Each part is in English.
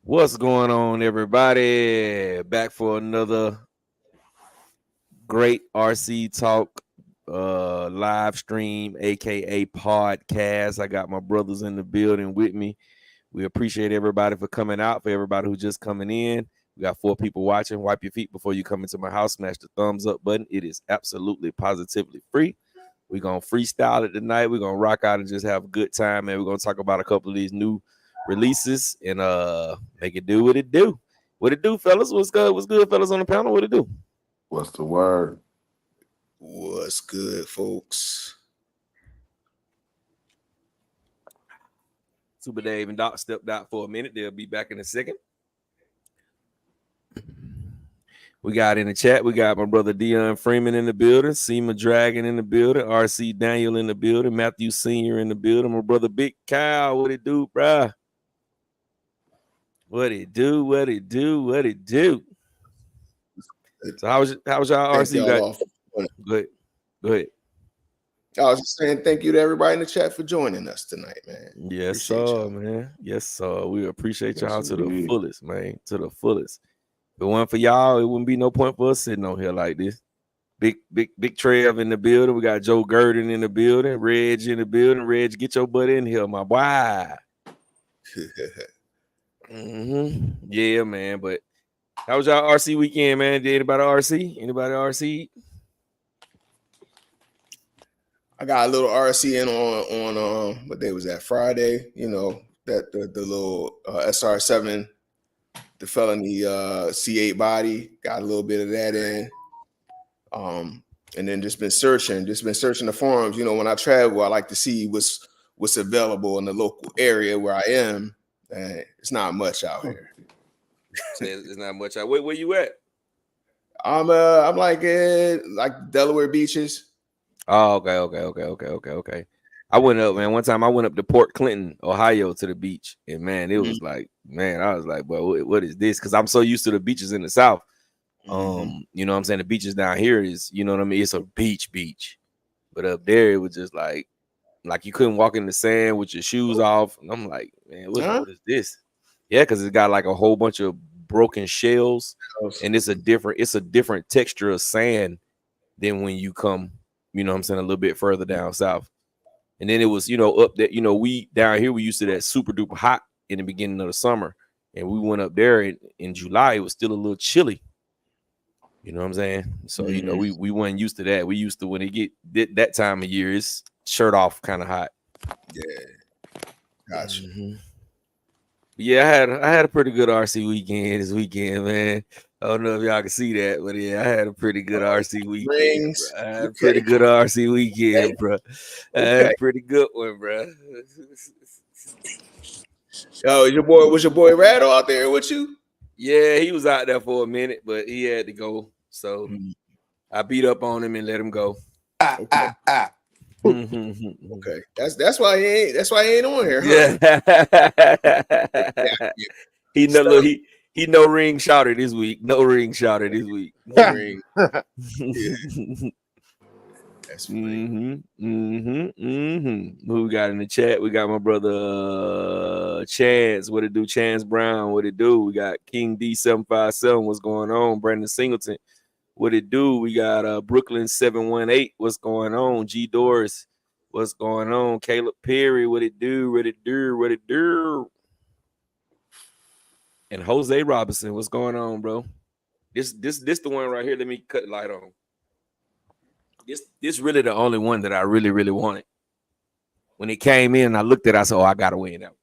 What's going on, everybody? Back for another great RC Talk live stream, aka podcast. I got my brothers in the building with me. We appreciate everybody for coming out. For everybody who just coming in, we got 4 people watching. Wipe your feet before you come into my house. Smash the thumbs up button. It is absolutely positively free. We're gonna freestyle it tonight. We're gonna rock out and just have a good time, man. We're gonna talk about a couple of these new releases and make it do what it do. What it do, fellas? What's good? What's good, fellas, on the panel? What it do? What's the word? What's good, folks? Super Dave and Doc stepped out for a minute. They'll be back in a second. We got in the chat, we got my brother Dion Freeman in the building, Seema Dragon in the building, RC Daniel in the building, Matthew Sr. in the building, my brother Big Kyle. What it do, bruh? What it do? What it do? What it do? So how was y'all RC? Go ahead. I was just saying thank you to everybody in the chat for joining us tonight, man. Yes, sir, man. Yes, sir. We appreciate y'all to the fullest, man. To the fullest. If it wasn't for y'all, it wouldn't be no point for us sitting on here like this. Big Trev in the building. We got Joe Gurdon in the building. Reg in the building. Reg, get your butt in here, my boy. Yeah, man. But how was y'all RC weekend, man? Did anybody RC? Anybody RC? I got a little RC in on what day was that? Friday. You know that the little SR7, the felony C8 body. Got a little bit of that in. And then just been searching the forums. You know, when I travel, I like to see what's available in the local area where I am. And it's not much out here. It's not much out. Where you at? I'm like Delaware beaches. Oh, okay. I went up, man. One time I went up to Port Clinton, Ohio, to the beach, and man, it was like, man, I was like, well, what is this? Because I'm so used to the beaches in the South. You know what I'm saying? The beaches down here is, you know what I mean? It's a beach. But up there, it was just like you couldn't walk in the sand with your shoes off. And I'm like, man, what is this? Yeah, because it got like a whole bunch of broken shells, and it's a different texture of sand than when you come, you know what I'm saying, a little bit further down south. And then it was, you know, up there, you know, we down here, we used to that super duper hot in the beginning of the summer. And we went up there in July, it was still a little chilly. You know what I'm saying? So, you know, we weren't used to that. We used to, when it get that time of year, it's shirt off kind of hot. Yeah. Gotcha. Yeah, I had a pretty good RC weekend this weekend, man. I don't know if y'all can see that, but yeah, I had a pretty good RC weekend. Bro. I had a pretty good RC weekend, bro. I had a pretty good one, bro. Yo, was your boy Rattle out there with you? Yeah, he was out there for a minute, but he had to go. So I beat up on him and let him go. Okay, that's why he ain't on here. Huh? Yeah. He no ring shouter this week. No ring shouter this week. No ring. That's funny. Who we got in the chat? We got my brother Chance. What it do? Chance Brown. What it do? We got King D757. What's going on? Brandon Singleton. What it do? We got Brooklyn 718. What's going on? G Doris. What's going on? Caleb Perry. What it do? What it do? What it do? And Jose Robinson. What's going on, bro? This the one right here. Let me cut the light on. This really the only one that I really, really wanted. When it came in, I looked at it, I said, oh, I got to win that.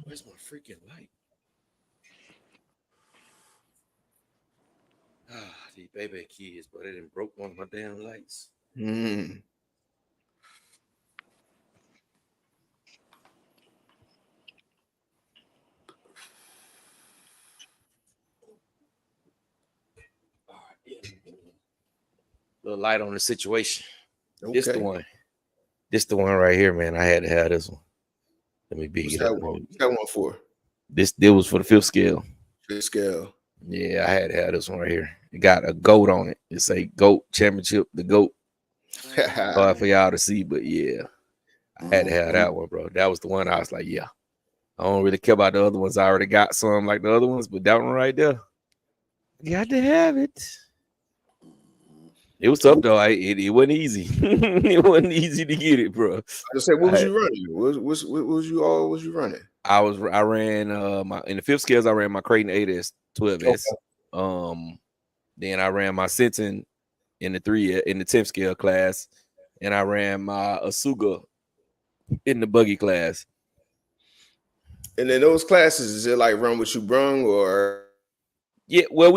Where's my freaking light? These baby kids, but they done broke one of my damn lights. Little light on the situation. Okay. This the one right here, man. I had to have this one. Let me big it up. What's that one for? This was for the 5th scale. 5th scale. Yeah, I had to have this one right here. It got a goat on it. It's a GOAT championship, the GOAT. Hard for y'all to see, but yeah. I had to have that one, bro. That was the one I was like, yeah. I don't really care about the other ones. I already got some like the other ones, but that one right there, you got to have it. It was tough though. It wasn't easy. It wasn't easy to get it, bro. I just said, what was you running? What was you running? I ran my in the 5th scales. I ran my Creighton 8S 12S. Okay. Then I ran my Senton in the 10th scale class, and I ran my Asuga in the buggy class. And then those classes, is it like run what you brung or? Yeah, well,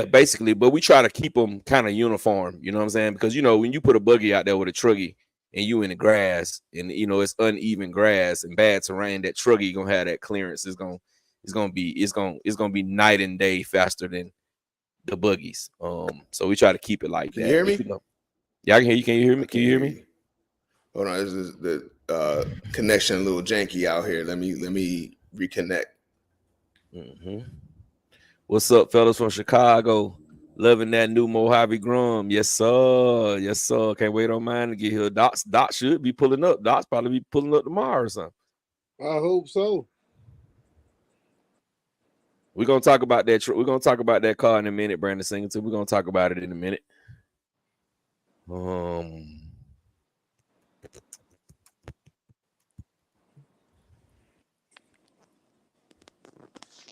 basically, but we try to keep them kind of uniform. You know what I'm saying? Because when you put a buggy out there with a truggy and you in the grass, and it's uneven grass and bad terrain, that truggy gonna have that clearance. It's gonna be night and day faster than the buggies. So we try to keep it like Can that. You hear me? Yeah, I can hear you. Can you hear me? Can you hear me? Hold on, this is the connection a little janky out here. Let me reconnect. What's up, fellas from Chicago? Loving that new Mojave Grum. Yes, sir. Yes, sir. Can't wait on mine to get here. Doc should be pulling up. Doc's probably be pulling up tomorrow or something. I hope so. We're gonna talk about that. We're gonna talk about that car in a minute, Brandon Singleton. We're gonna talk about it in a minute.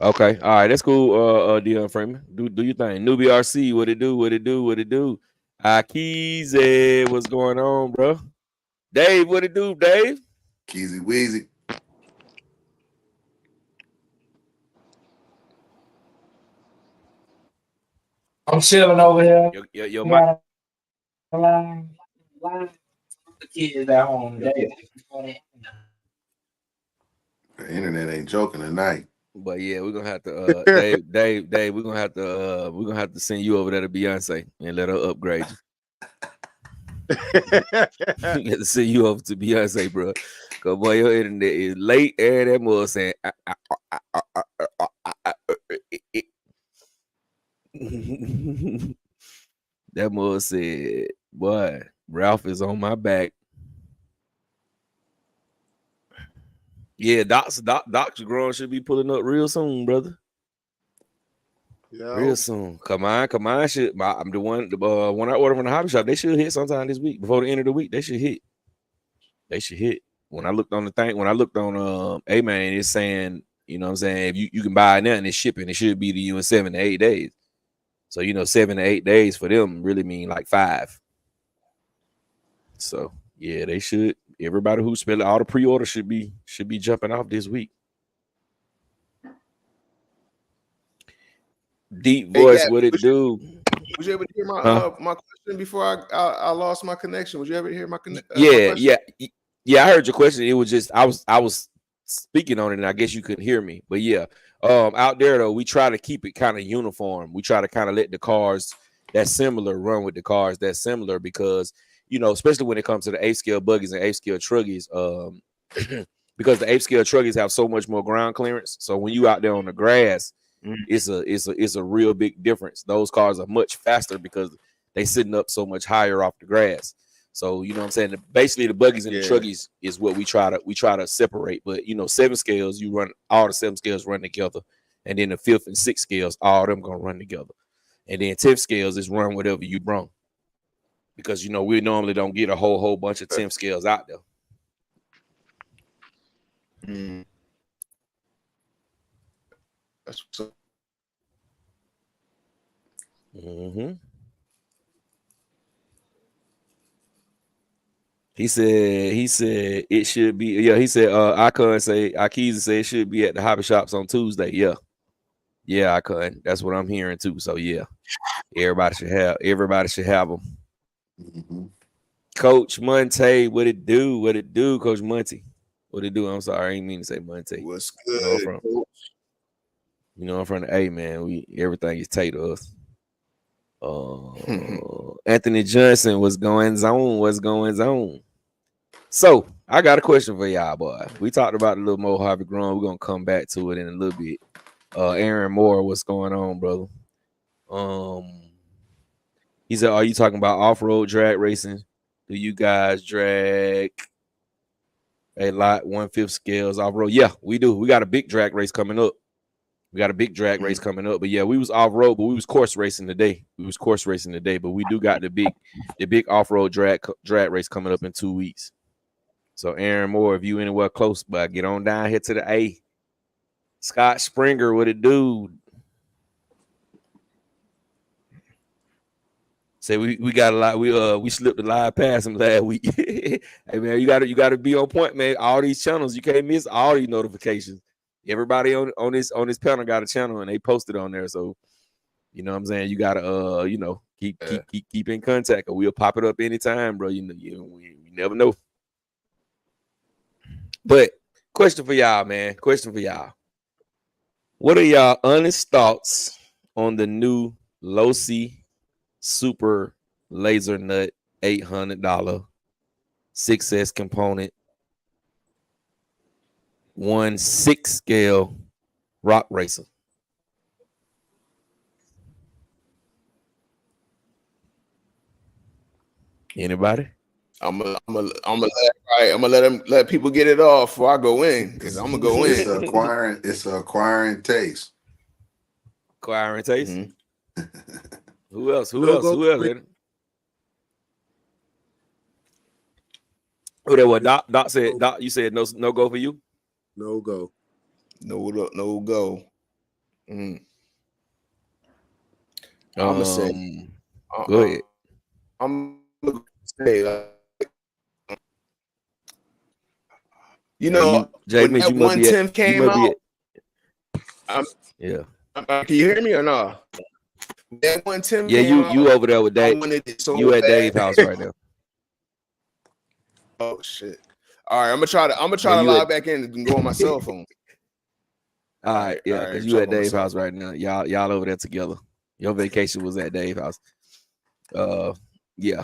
Okay, all right, that's cool. Dion Freeman, do your thing. Newbie RC, what it do? Keezy, what's going on, bro? Dave, what it do, Dave? Keezy Weezy. I'm chilling over here. Your mic. The kids at home. The internet ain't joking tonight. But yeah, we're gonna have to Dave, we're gonna have to send you over there to Beyonce and let her upgrade you. We got to send you over to Beyonce, bro. Cause boy, your internet is late, and that mother saying that mother said, boy, Ralph is on my back. Yeah, Doc's growing should be pulling up real soon, brother. Yeah. Real soon. Come on. I'm the one. When I order from the hobby shop, they should hit sometime this week. Before the end of the week, they should hit. When I looked on the thing, A-Man, it's saying, you know what I'm saying, if you can buy it now and it's shipping, it should be to you in 7 to 8 days. So 7 to 8 days for them really mean like 5. So yeah, they should. Everybody who spent all the pre-order should be jumping off this week. Deep voice, what it do? Was you able to hear my question before I lost my connection? Was you able to hear my question? Yeah. I heard your question. It was just I was speaking on it, and I guess you couldn't hear me. But yeah, out there though, we try to keep it kind of uniform. We try to kind of let the cars that's similar run with the cars that's similar because especially when it comes to the 8 scale buggies and 8 scale truggies, because the 8 scale truggies have so much more ground clearance. So when you out there on the grass, it's a real big difference. Those cars are much faster because they sitting up so much higher off the grass. So you know what I'm saying? Basically, the buggies and the truggies is what we try to separate. But 7 scales, you run all the 7 scales run together, and then the 5th and 6th scales, all of them gonna run together, and then 10th scales is run whatever you brung. Because we normally don't get a whole bunch of 10th scales out there. That's what's up. He said it should be. Yeah, he said Akiza say it should be at the hobby shops on Tuesday. Yeah, I couldn't. That's what I'm hearing too. So yeah, everybody should have them. Coach Monte, what it do, Coach Monte? What it do? I'm sorry, I didn't mean to say Monte. What's good? I'm from the A, man. Everything is Tay to us. Anthony Johnson, what's going on? So I got a question for y'all, boy. We talked about the little Mojave Grum. We're gonna come back to it in a little bit. Aaron Moore, what's going on, brother? He said, are you talking about off-road drag racing? Do you guys drag A lot 1/5 scales off road. Yeah, we do. We got a big drag race coming up. But yeah, we was off road, but we was course racing today. But we do got the big off road drag race coming up in 2 weeks. So Aaron Moore, if you anywhere close, but get on down here to the A. Scott Springer, what it do? Say we got a lot. We slipped a live past him last week. Hey man, you gotta be on point, man. All these channels, you can't miss all these notifications. Everybody on this panel got a channel and they posted on there. So you know what I'm saying? You gotta keep in contact or we'll pop it up anytime, bro. We never know. But question for y'all, man. What are y'all honest thoughts on the new Losi Super Laser Nut $800 6S component 1/6 scale rock racer? Anybody? I'm gonna let people get it off before I go in because I'm gonna go It's in. acquiring taste. Acquiring taste. Mm-hmm. Who else? No go. Oh, that what Doc said. Doc, you said no go for you. No go. No go. Mm. I'm gonna say. Go ahead. I'm gonna say. Jay when Mitch, that 110 came out. Yeah. Can you hear me or no? That 110. Yeah, you over there with Dave. You at Dave's house right now. Oh shit! All right, I'm gonna try to log back in and go on my cell phone. All right, yeah, because you at Dave's house right now. Y'all over there together. Your vacation was at Dave's house. Yeah.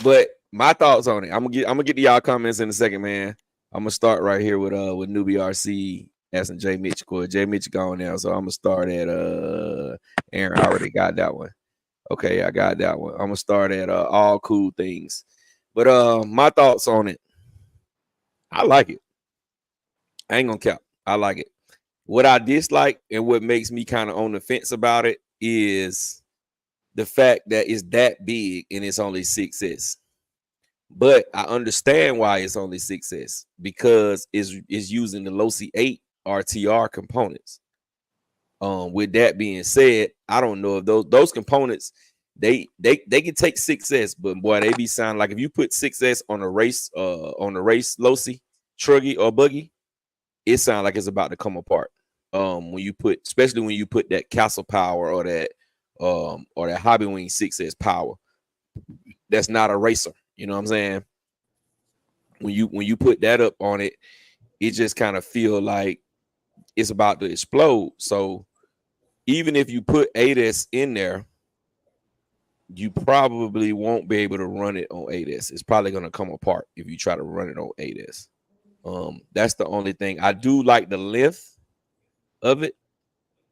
But my thoughts on it. I'm gonna get to y'all comments in a second, man. I'm gonna start right here with Newbie RC asking Jay Mitch. Jay Mitch gone now, so I'm gonna start at Aaron. I already got that one. Okay, I got that one. I'm gonna start at all cool things. But my thoughts on it. I like it. I ain't gonna cap. I like it. What I dislike and what makes me kind of on the fence about it is the fact that it's that big and it's only 6S. But I understand why it's only 6S because it's using the Losi 8 RTR components. With that being said, I don't know if those components they can take 6S, but boy, they be sounding like if you put 6S on a race Losi, truggy or buggy, it sounds like it's about to come apart. Especially when you put that Castle power or that Hobby Wing 6S power, that's not a racer. You know what I'm saying? When you put that up on it, it just kind of feel like it's about to explode. So even if you put 8S in there, you probably won't be able to run it on 8S. It's probably going to come apart if you try to run it on 8S. That's the only thing. I do like the length of it,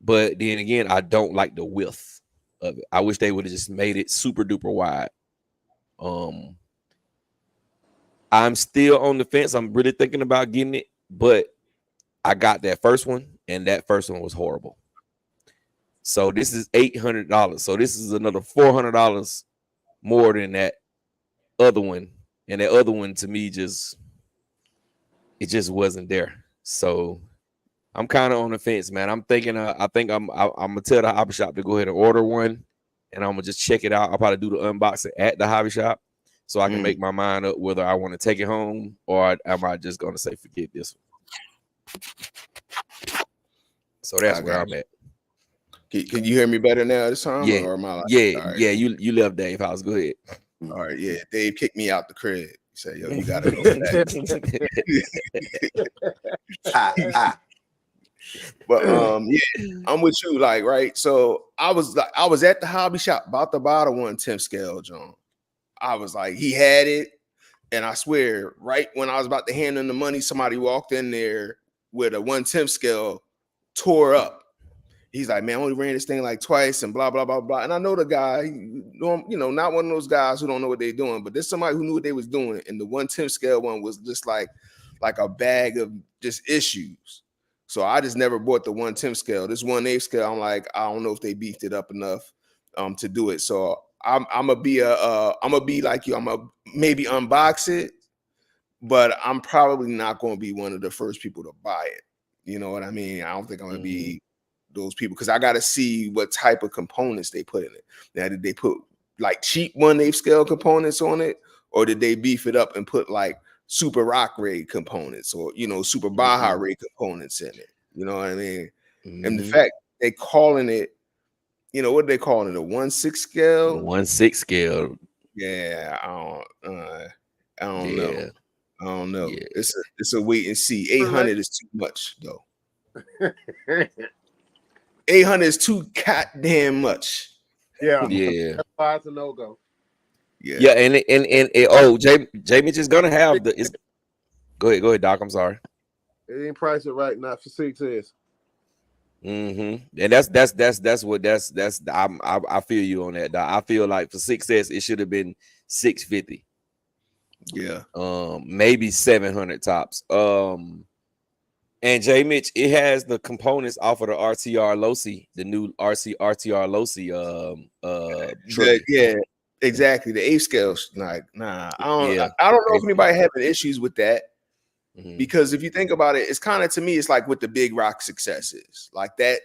but then again, I don't like the width of it. I wish they would have just made it super duper wide. I'm still on the fence. I'm really thinking about getting it, but I got that first one, and that first one was horrible. So this is $800. So this is another $400 more than that other one, and that other one to me just wasn't there. So I'm kind of on the fence, man. I'm thinking. I think I'm gonna tell the hobby shop to go ahead and order one, and I'm gonna just check it out. I'll probably do the unboxing at the hobby shop, so I can make my mind up whether I want to take it home or am I just gonna say forget this one. So that's where I'm at. Can you hear me better now this time? Yeah, or am I right. You left Dave's house. Go ahead. All right, yeah. Dave kicked me out the crib. He said, "Yo, you gotta go back." But yeah, I'm with you. Like, right. So I was at the hobby shop about to buy the 110 scale, John. I was like, he had it, and I swear, right when I was about to hand him the money, somebody walked in there with a 110 scale, tore up. He's like, man, I only ran this thing like twice and blah, blah, blah, blah. And I know the guy, not one of those guys who don't know what they're doing, but there's somebody who knew what they was doing. And the 110 scale one was just like, like a bag of just issues. So I just never bought the 1/10 scale. This 1/8 scale, I'm like, I don't know if they beefed it up enough to do it. So I'm gonna be like you. I'm gonna maybe unbox it, but I'm probably not gonna be one of the first people to buy it. You know what I mean? I don't think I'm gonna be those people because I gotta see what type of components they put in it. Now, did they put like cheap 1/8 scale components on it, or did they beef it up and put like Super Rock Ray components or Super Baja Ray components in it? You know what I mean? And the fact they calling it, what are they calling it? A 1/6 scale? 1/6 scale. Yeah, I don't know. Yeah. I don't know. Yeah. It's a wait and see. 800 is too much though. 800 is too goddamn much. Yeah. Yeah. That's why it's a no-go. Yeah, and J Mitch is gonna have the. Go ahead, Doc. I'm sorry. It ain't priced it right, not for 6S. And that's what I feel you on that, Doc. I feel like for 6S it should have been 650. Yeah. Maybe 700 tops. And J Mitch, it has the components off of the RTR Losi, the new RTR Losi Yeah, exactly. The 8 scales, like, nah, I don't know if anybody having issues with that. Because if you think about it, it's kind of, to me, it's like what the big rock successes, like that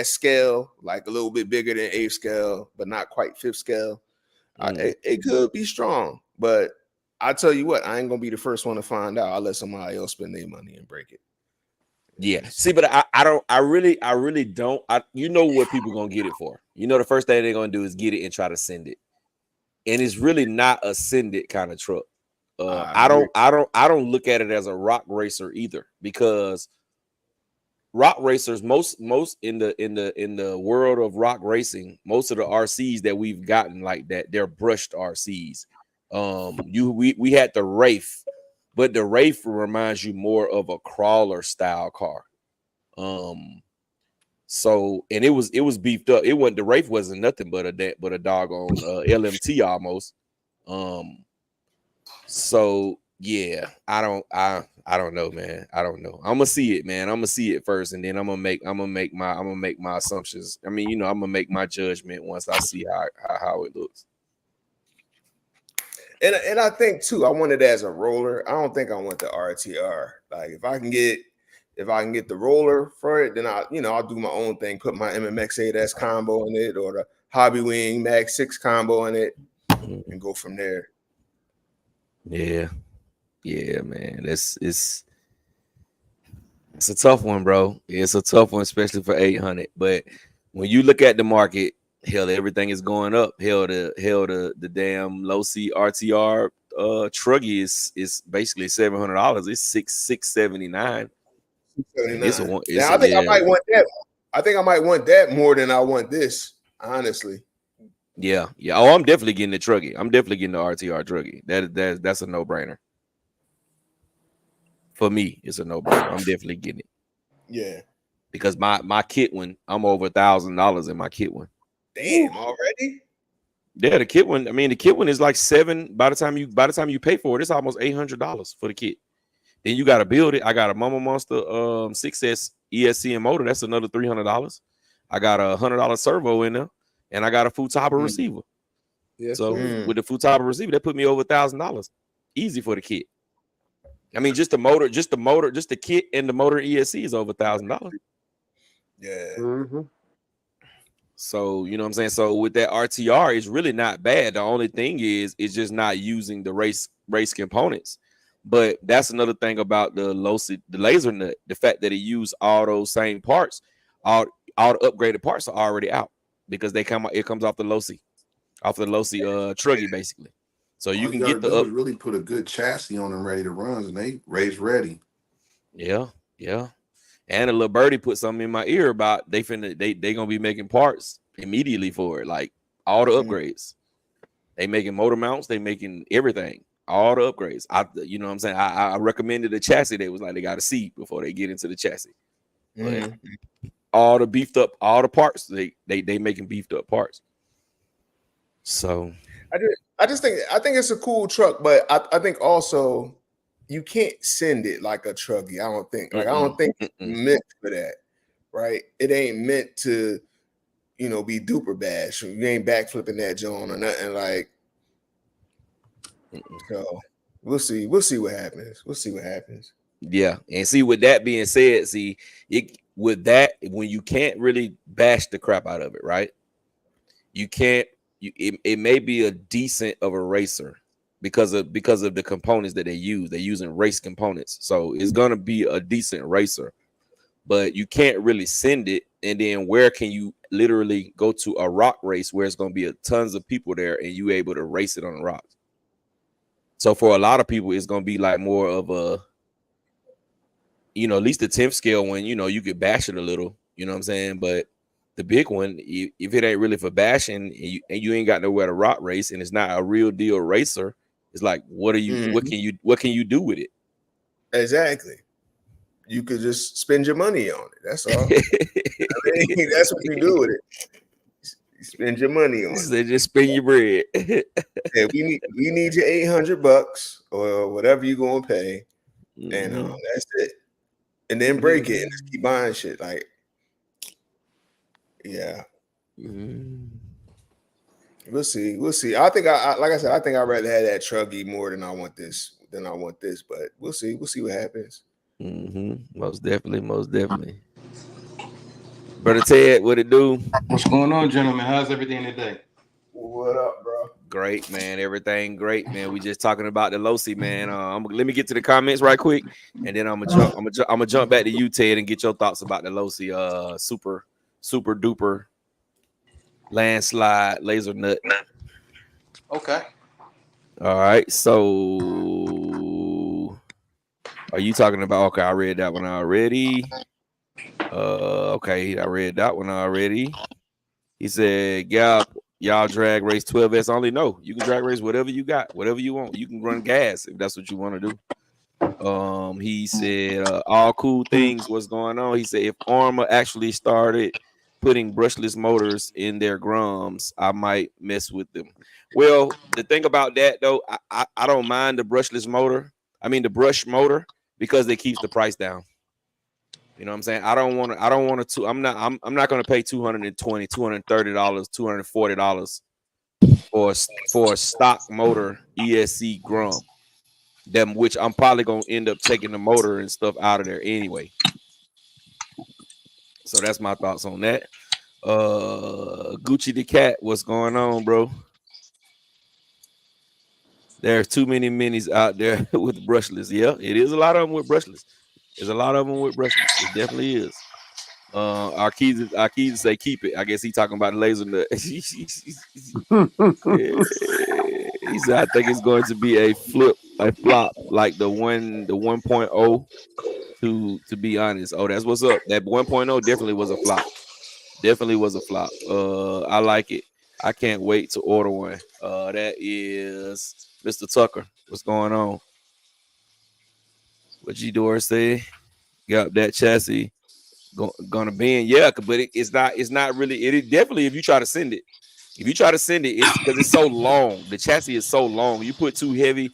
scale, like a little bit bigger than 8 scale, but not quite 5th scale. It could be strong, but I tell you what, I ain't gonna be the first one to find out. I'll let somebody else spend their money and break it. Yeah. See, but I really don't. You know what people gonna get it for? The first thing they're gonna do is get it and try to send it, and it's really not a send it kind of truck. I don't look at it as a rock racer either, because rock racers, most in the world of rock racing, most of the RCs that we've gotten like that, they're brushed RCs. We had the Wraith, but the Wraith reminds you more of a crawler style car. So, and it was beefed up. The Wraith wasn't nothing but a doggone LMT almost. So yeah, I don't know, man. I don't know. I'm gonna see it, man. I'm gonna see it first, and then I'm gonna make my assumptions. I mean, I'm gonna make my judgment once I see how it looks. And I think too, I want it as a roller. I don't think I want the RTR. Like if I can get the roller for it, then I'll do my own thing, put my MMX 8S combo in it or the Hobby Wing Mag 6 combo in it, and go from there. Yeah, man. It's a tough one, bro. It's a tough one, especially for 800. But when you look at the market, hell, everything is going up. Hell, the damn Losi RTR truggy is basically $700. It's $679. Now I think I might want that. I think I might want that more than I want this, honestly. Yeah. Oh, I'm definitely getting the truggy. I'm definitely getting the RTR truggy. That's a no-brainer. For me, it's a no-brainer. I'm definitely getting it. Yeah. Because my kit one, I'm over $1,000 in my kit one. Damn, already? Yeah, the kit one. I mean, the kit one is like $7. By the time you pay for it, it's almost $800 for the kit. Then you got to build it. I got a Mama Monster 6S ESC and motor. That's another $300. I got a $100 servo in there, and I got a Futaba receiver. Yes, so with the Futaba receiver, that put me over $1,000. Easy for the kit. I mean, just the kit and the motor ESC is over $1,000. Yeah. So you know what I'm saying. So with that RTR, it's really not bad. The only thing is, it's just not using the race components. But that's another thing about the Losi, the laser nut, the fact that it used all those same parts, all the upgraded parts are already out because it comes off the Losi truggy basically. So you can get the really put a good chassis on them ready to run, and they race ready. Yeah. And a little birdie put something in my ear about they gonna be making parts immediately for it, like all the upgrades. They making motor mounts, they making everything. All the upgrades. You know what I'm saying? I recommended a chassis. They was like, they got to see before they get into the chassis. But all the beefed up, all the parts, they making beefed up parts. So I think it's a cool truck, but I think also you can't send it like a truggy. I don't think. Like I don't think it's meant for that, right? It ain't meant to, be duper bash. You ain't backflipping that joint or nothing. Like, so we'll see. We'll see what happens. We'll see what happens. Yeah, and see, with that being said, with that, when you can't really bash the crap out of it, right? You can't. It may be a decent of a racer because of the components that they use. They're using race components, so it's gonna be a decent racer. But you can't really send it, and then where can you literally go to a rock race where it's gonna be tons of people there, and you able to race it on the rocks? So for a lot of people, it's gonna be like more of a, at least the 10th scale one, you could bash it a little, you know what I'm saying? But the big one, if it ain't really for bashing and you ain't got nowhere to rock race and it's not a real deal racer, it's like, what can you do with it? Exactly. You could just spend your money on it. That's all. That's what you do with it. You spend your money on it. Just spend your bread. Yeah, we need your $800 or whatever you're gonna pay, and that's it. And then break it and just keep buying shit. Like, yeah. We'll see. I think like I said, I think I'd rather have that truggy more than I want this. But we'll see. We'll see what happens. Most definitely. Brother Ted, what it do? What's going on, gentlemen? How's everything today? What up, bro? Great, man. Everything great, man. We just talking about the Losi, man. Let me get to the comments right quick, and then I'm gonna jump back to you, Ted, and get your thoughts about the Losi super duper landslide laser nut. Okay. All right. So are you talking about? Okay, I read that one already. Okay, I read that one already. He said, y'all drag race 12S only. No, you can drag race whatever you got, whatever you want. You can run gas if that's what you want to do. He said, all cool things. What's going on? He said, if Arma actually started putting brushless motors in their grums, I might mess with them. Well, the thing about that though, I don't mind the brushless motor. I mean the brush motor, because it keeps the price down. You know what I'm saying? I'm not going to pay $220, $230, $240 for a stock motor ESC Grum, which I'm probably going to end up taking the motor and stuff out of there anyway. So that's my thoughts on that. Gucci the Cat, what's going on, bro? There's too many minis out there with brushless. Yeah, it is a lot of them with brushless. There's a lot of them with brushless. It definitely is. Our keys say keep it. I guess he talking about the laser nut. He said, I think it's going to be a flop, like the 1.0. To be honest, that's what's up. That 1.0 definitely was a flop. I like it. I can't wait to order one. That is Mr. Tucker. What's going on? What G-Dor say? Got that chassis gonna bend, yeah, but it's not really. It definitely, if you try to send it, it's because it's so long. The chassis is so long. You put two heavy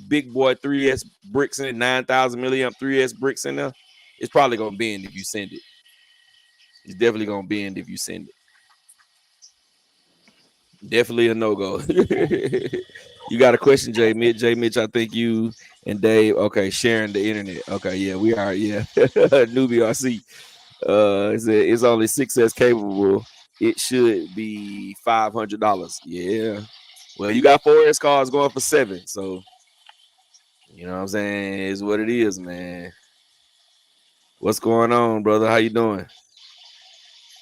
big boy 3S bricks in it, 9,000 milliamp 3S bricks in there, it's probably gonna bend if you send it. It's definitely gonna bend if you send it. Definitely a no-go. You got a question, J Mitch? I think you and Dave, okay, sharing the internet. Okay, yeah, we are, yeah. Newbie RC. It's only 6S capable. It should be $500. Yeah. Well, you got 4S cars going for $7, so you know what I'm saying? It's what it is, man. What's going on, brother? How you doing?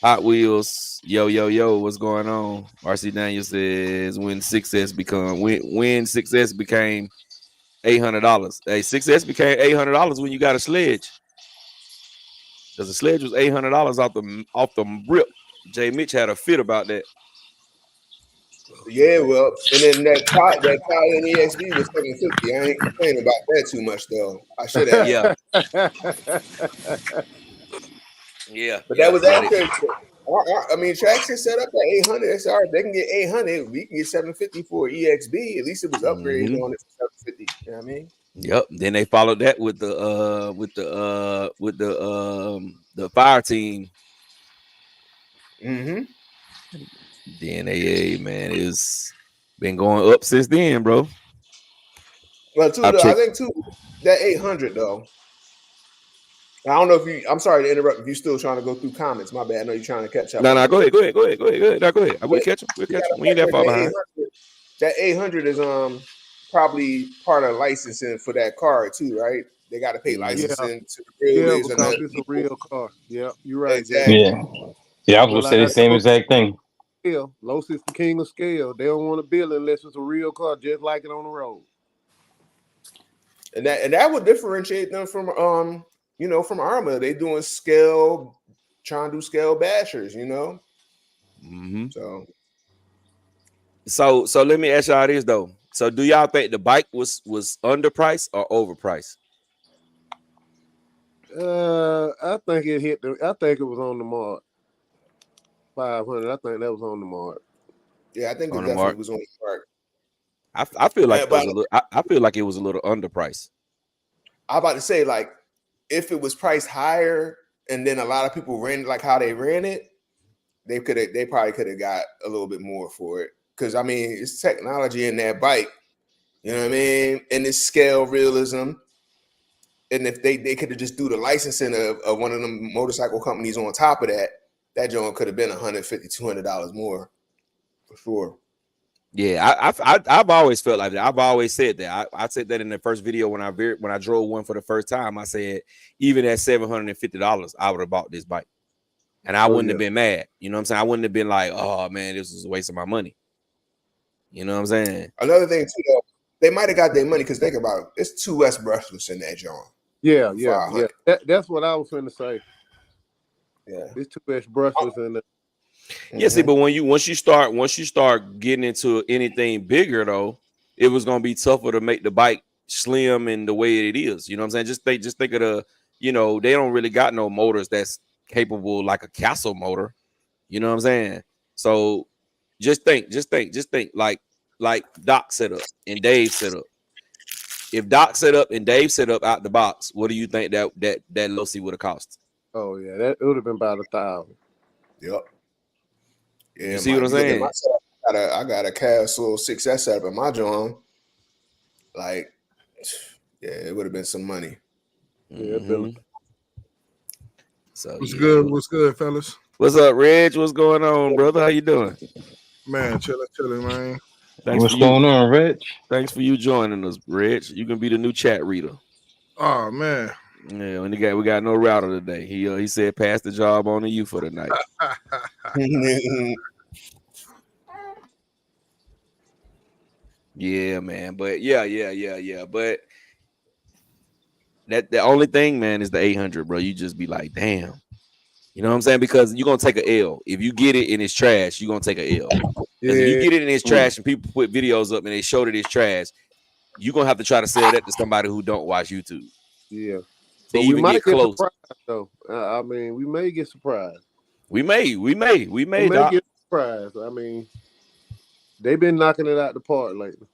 Hot Wheels, yo, what's going on? RC Daniel says when 6S became $800. Hey, 6S became $800 when you got a sledge. Because the sledge was $800 off the rip. Jay Mitch had a fit about that. Yeah, well, and then that Italian EXB was $750. I ain't complaining about that too much though. I should have. Yeah. But that was actually. I mean, Traction set up at 800. That's all right. They can get 800. We can get 750 for EXB. At least it was upgraded on it for 750. You know what I mean? Yep. Then they followed that with the fire team. Mm-hmm. Then man, it's been going up since then, bro. Well, too, I think too that 800 though. I don't know if you. I'm sorry to interrupt. If you're still trying to go through comments, my bad. I know you're trying to catch up. No, go ahead. No, go ahead. We'll catch them. We ain't that far behind. That 800 is probably part of licensing for that car too, right? They got to pay licensing to Yeah, and because it's a real car. Yeah, you're right. Exactly. Yeah. I was gonna say the same exact thing. Losi is the king of scale. They don't want to build unless it's a real car, just like it on the road. And that would differentiate them from from Arma. They doing scale, trying to do scale bashers, Mm-hmm. So So let me ask y'all this though. So do y'all think the bike was underpriced or overpriced? I think it hit I think it was on the mark. 500. I think that was on the mark. Yeah, I think On it the definitely mark. was on the mark. I feel like it was a little. I feel like it was a little underpriced. I'm about to say, like, if it was priced higher and then a lot of people ran like how they ran it, they probably could have got a little bit more for it. Because I mean, it's technology in that bike, you know what I mean, and it's scale realism. And if they could have just do the licensing of one of them motorcycle companies on top of that joint could have been $150, $200 more for sure. Yeah, I've always felt like that. I've always said that. I said that in the first video when I drove one for the first time. I said even at $750, I would have bought this bike, and I wouldn't have been mad. You know what I'm saying? I wouldn't have been like, oh man, this was a waste of my money. You know what I'm saying? Another thing too, though, they might have got their money because think about it. It's 2S brushless in that joint. Yeah. That's what I was going to say. Yeah, it's 2S brushless in there. Yeah, see, but once you start getting into anything bigger though, it was gonna be tougher to make the bike slim in the way it is. You know what I'm saying? Just think of the, they don't really got no motors that's capable like a Castle motor. You know what I'm saying? So just think like Doc set up and Dave set up. If Doc set up and Dave set up out the box, what do you think that Losi would have cost? Oh yeah, that would have been about 1,000. Yep. Yeah, you see what I'm saying? I got a Castle 6S setup in my joint. Like, yeah, it would have been some money. Mm-hmm. So what's good? What's good, fellas? What's up, Reg? What's going on, brother? How you doing? Man, chilling, man. What's going on, Reg? Thanks for you joining us, Reg. You can be the new chat reader. Oh man. Yeah, and we got no router today. He said pass the job on to you for the night. Yeah, man. But yeah. But that the only thing, man, is the 800, bro. You just be like, damn. You know what I'm saying? Because you're gonna take an L. If you get it and it's trash, you're gonna take an L. Because if you get it and it's trash and people put videos up and they show that it's trash, you're gonna have to try to sell that to somebody who don't watch YouTube. Yeah. To even we might get close. Surprised, though. I mean, we may get surprised. We may get surprised. I mean, they've been knocking it out the park lately.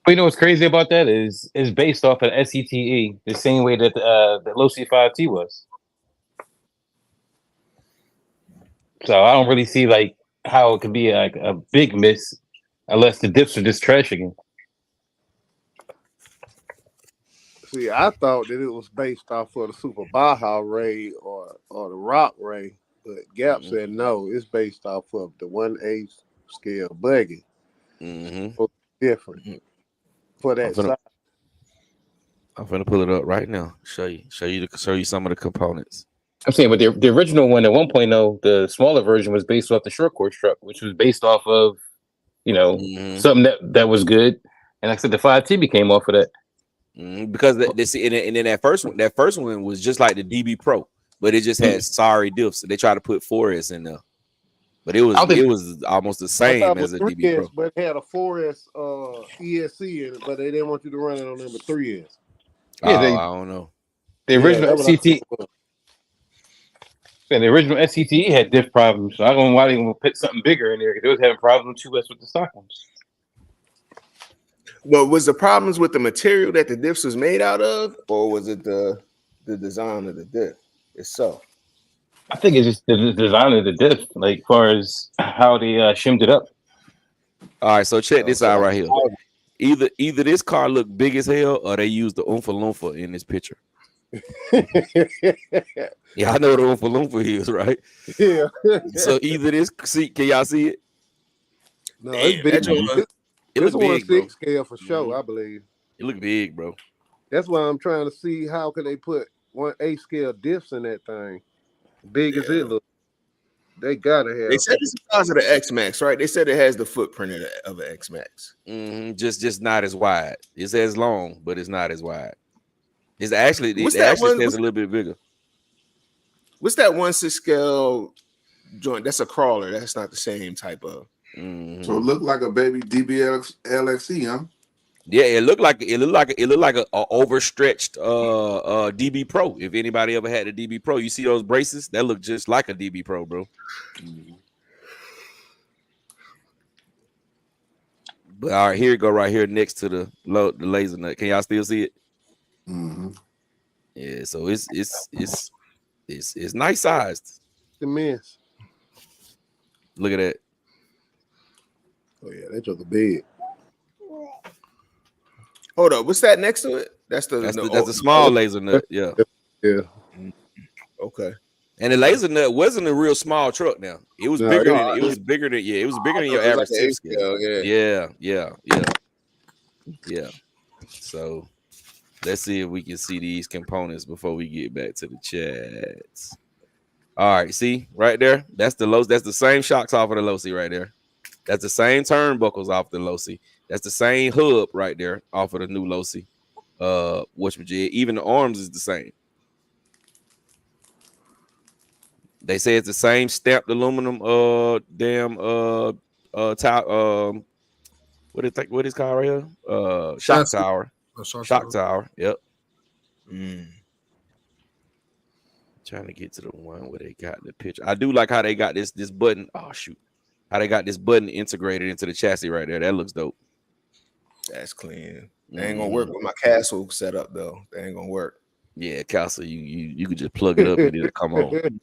But you know what's crazy about that is it's based off of SETE, the same way that the Losi 5T was. So I don't really see like how it could be like a big miss unless the dips are just trash again. See, I thought that it was based off of the Super Baja Rey or the Rock Rey, but Gap said no, it's based off of the 1/8 scale buggy. So different for that side. I'm gonna pull it up right now. Show you some of the components. I'm saying, but the original one at 1.0, the smaller version was based off the short course truck, which was based off of, something that was good. And like I said, the 5T became off of that. Because and then that first one was just like the DB Pro, but it just had sorry diffs. So they tried to put 4S in there, but it was almost the same as a DB Pro. But it had a 4S ESC in it, but they didn't want you to run it on number 3S. Yeah, I don't know. The original SCT. And the original SCTE had diff problems, so I don't know why they want to put something bigger in there because they was having problems with 2S with the stock ones. But was the problems with the material that the diffs was made out of, or was it the design of the diff itself? I think it's just the design of the diff, like far as how they shimmed it up. All right, so check this So out like, right here. Either this car look big as hell, or they used the Oompa Loompa in this picture. Yeah, I know what the Oompa Loompa is, right? Yeah. So either this, see, can y'all see it? No, it's big. It This look big, 1/6 bro. scale for sure, I believe. It look big, bro. That's why I'm trying to see how can they put 1/8 scale diffs in that thing. Big as it looks. They gotta have. They said it's the size of the X Max, right? They said it has the footprint of an X Max. Just not as wide. It's as long, but it's not as wide. It's actually What's it that actually one? stands a little bit bigger. What's that 1/6 scale joint? That's a crawler. That's not the same type of. So it looked like a baby DBX LXE, huh? Yeah, it looked like a overstretched DB Pro. If anybody ever had a DB Pro, you see those braces that look just like a DB Pro, bro. But all right, here you go, right here next to the laser nut. Can y'all still see it? Yeah, so it's nice sized. Immense. Look at that. Oh yeah, that took a big. Hold up, what's that next to it? That's the small laser nut. Yeah. Yeah. Okay. And the laser nut wasn't a real small truck. Now it was bigger than it was bigger than your average tip scale. Yeah. So let's see if we can see these components before we get back to the chats. All right, see right there. That's the Losi. That's the same shocks off of the Losi right there. That's the same turnbuckles off the Losi. That's the same hub right there off of the new Losi. Even the arms is the same. They say it's the same stamped aluminum what is called right here? Shock tower. Shock tower. Yep. Trying to get to the one where they got the picture. I do like how they got this button. Oh shoot. How they got this button integrated into the chassis right there. That looks dope. That's clean. They ain't gonna work with my castle setup though. They ain't gonna work. Yeah, castle. You could just plug it up and it'll come on.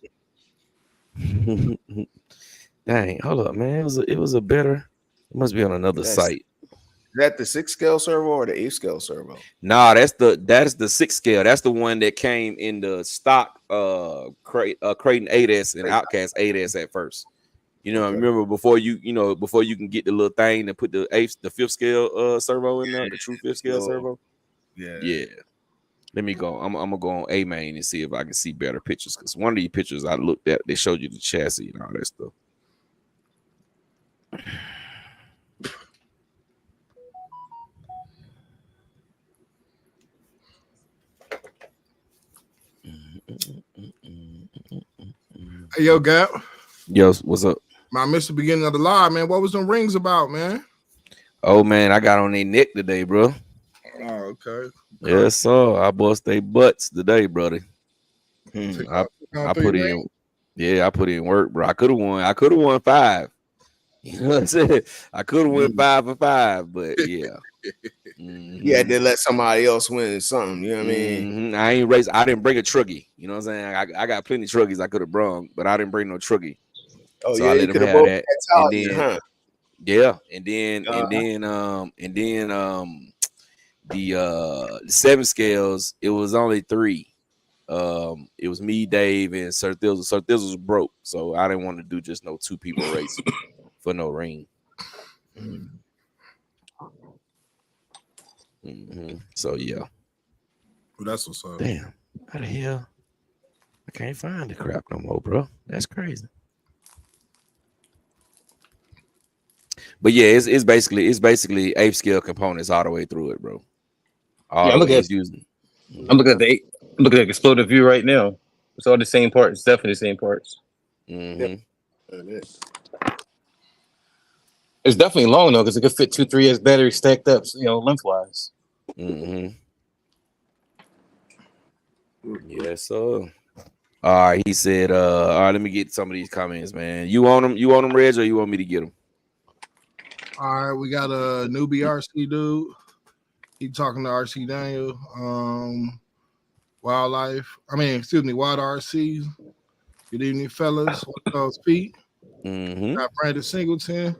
Dang, hold up, man. It was a better. It must be on another site. Is that the 6 scale servo or the 8 scale servo? Nah, that's the 6 scale. That's the one that came in the stock Creighton 8S and Outcast 8S at first. You know, I remember before you can get the little thing to put the 5th scale servo in there, the true 5th scale servo. Yeah. Let me go. I'm gonna go on A main and see if I can see better pictures. Because one of these pictures I looked at, they showed you the chassis and all that stuff. Hey, yo, Gap. Yo, what's up? I missed the beginning of the live, man. What was them rings about, man? Oh man, I got on their neck today, bro. Oh, okay. Yes, sir. I bust their butts today, brother. I put in, I put in work, bro. I could have won 5. You know what I'm saying? I could have won 5 for 5, but yeah. Yeah, they let somebody else win something. You know what I mean? I ain't race. I didn't bring a truggy. You know what I'm saying? I got plenty of truggies I could have brung, but I didn't bring no truggy. Oh so yeah, I let them have that. The 7 scales, it was only 3. It was me, Dave, and Sir Thizzle. Sir Thizzle was broke, so I didn't want to do just no 2 people race for no ring. So yeah. Well, that's what's up. Damn, how the hell? I can't find the crap no more, bro. That's crazy. But yeah, it's basically 8th scale components all the way through it, bro. I'm looking at the exploded view right now. It's all the same parts. It's definitely the same parts. Yep. It's definitely long though, because it could fit 2 3S batteries stacked up, lengthwise. Yes, sir. All right, he said, all right, let me get some of these comments, man. You want them, Reg, or you want me to get them? All right, we got a new BRC dude. He talking to RC Daniel. Wildlife. I mean, excuse me, Wild RC. Good evening, fellas. What's those Pete? Got Brandon Singleton.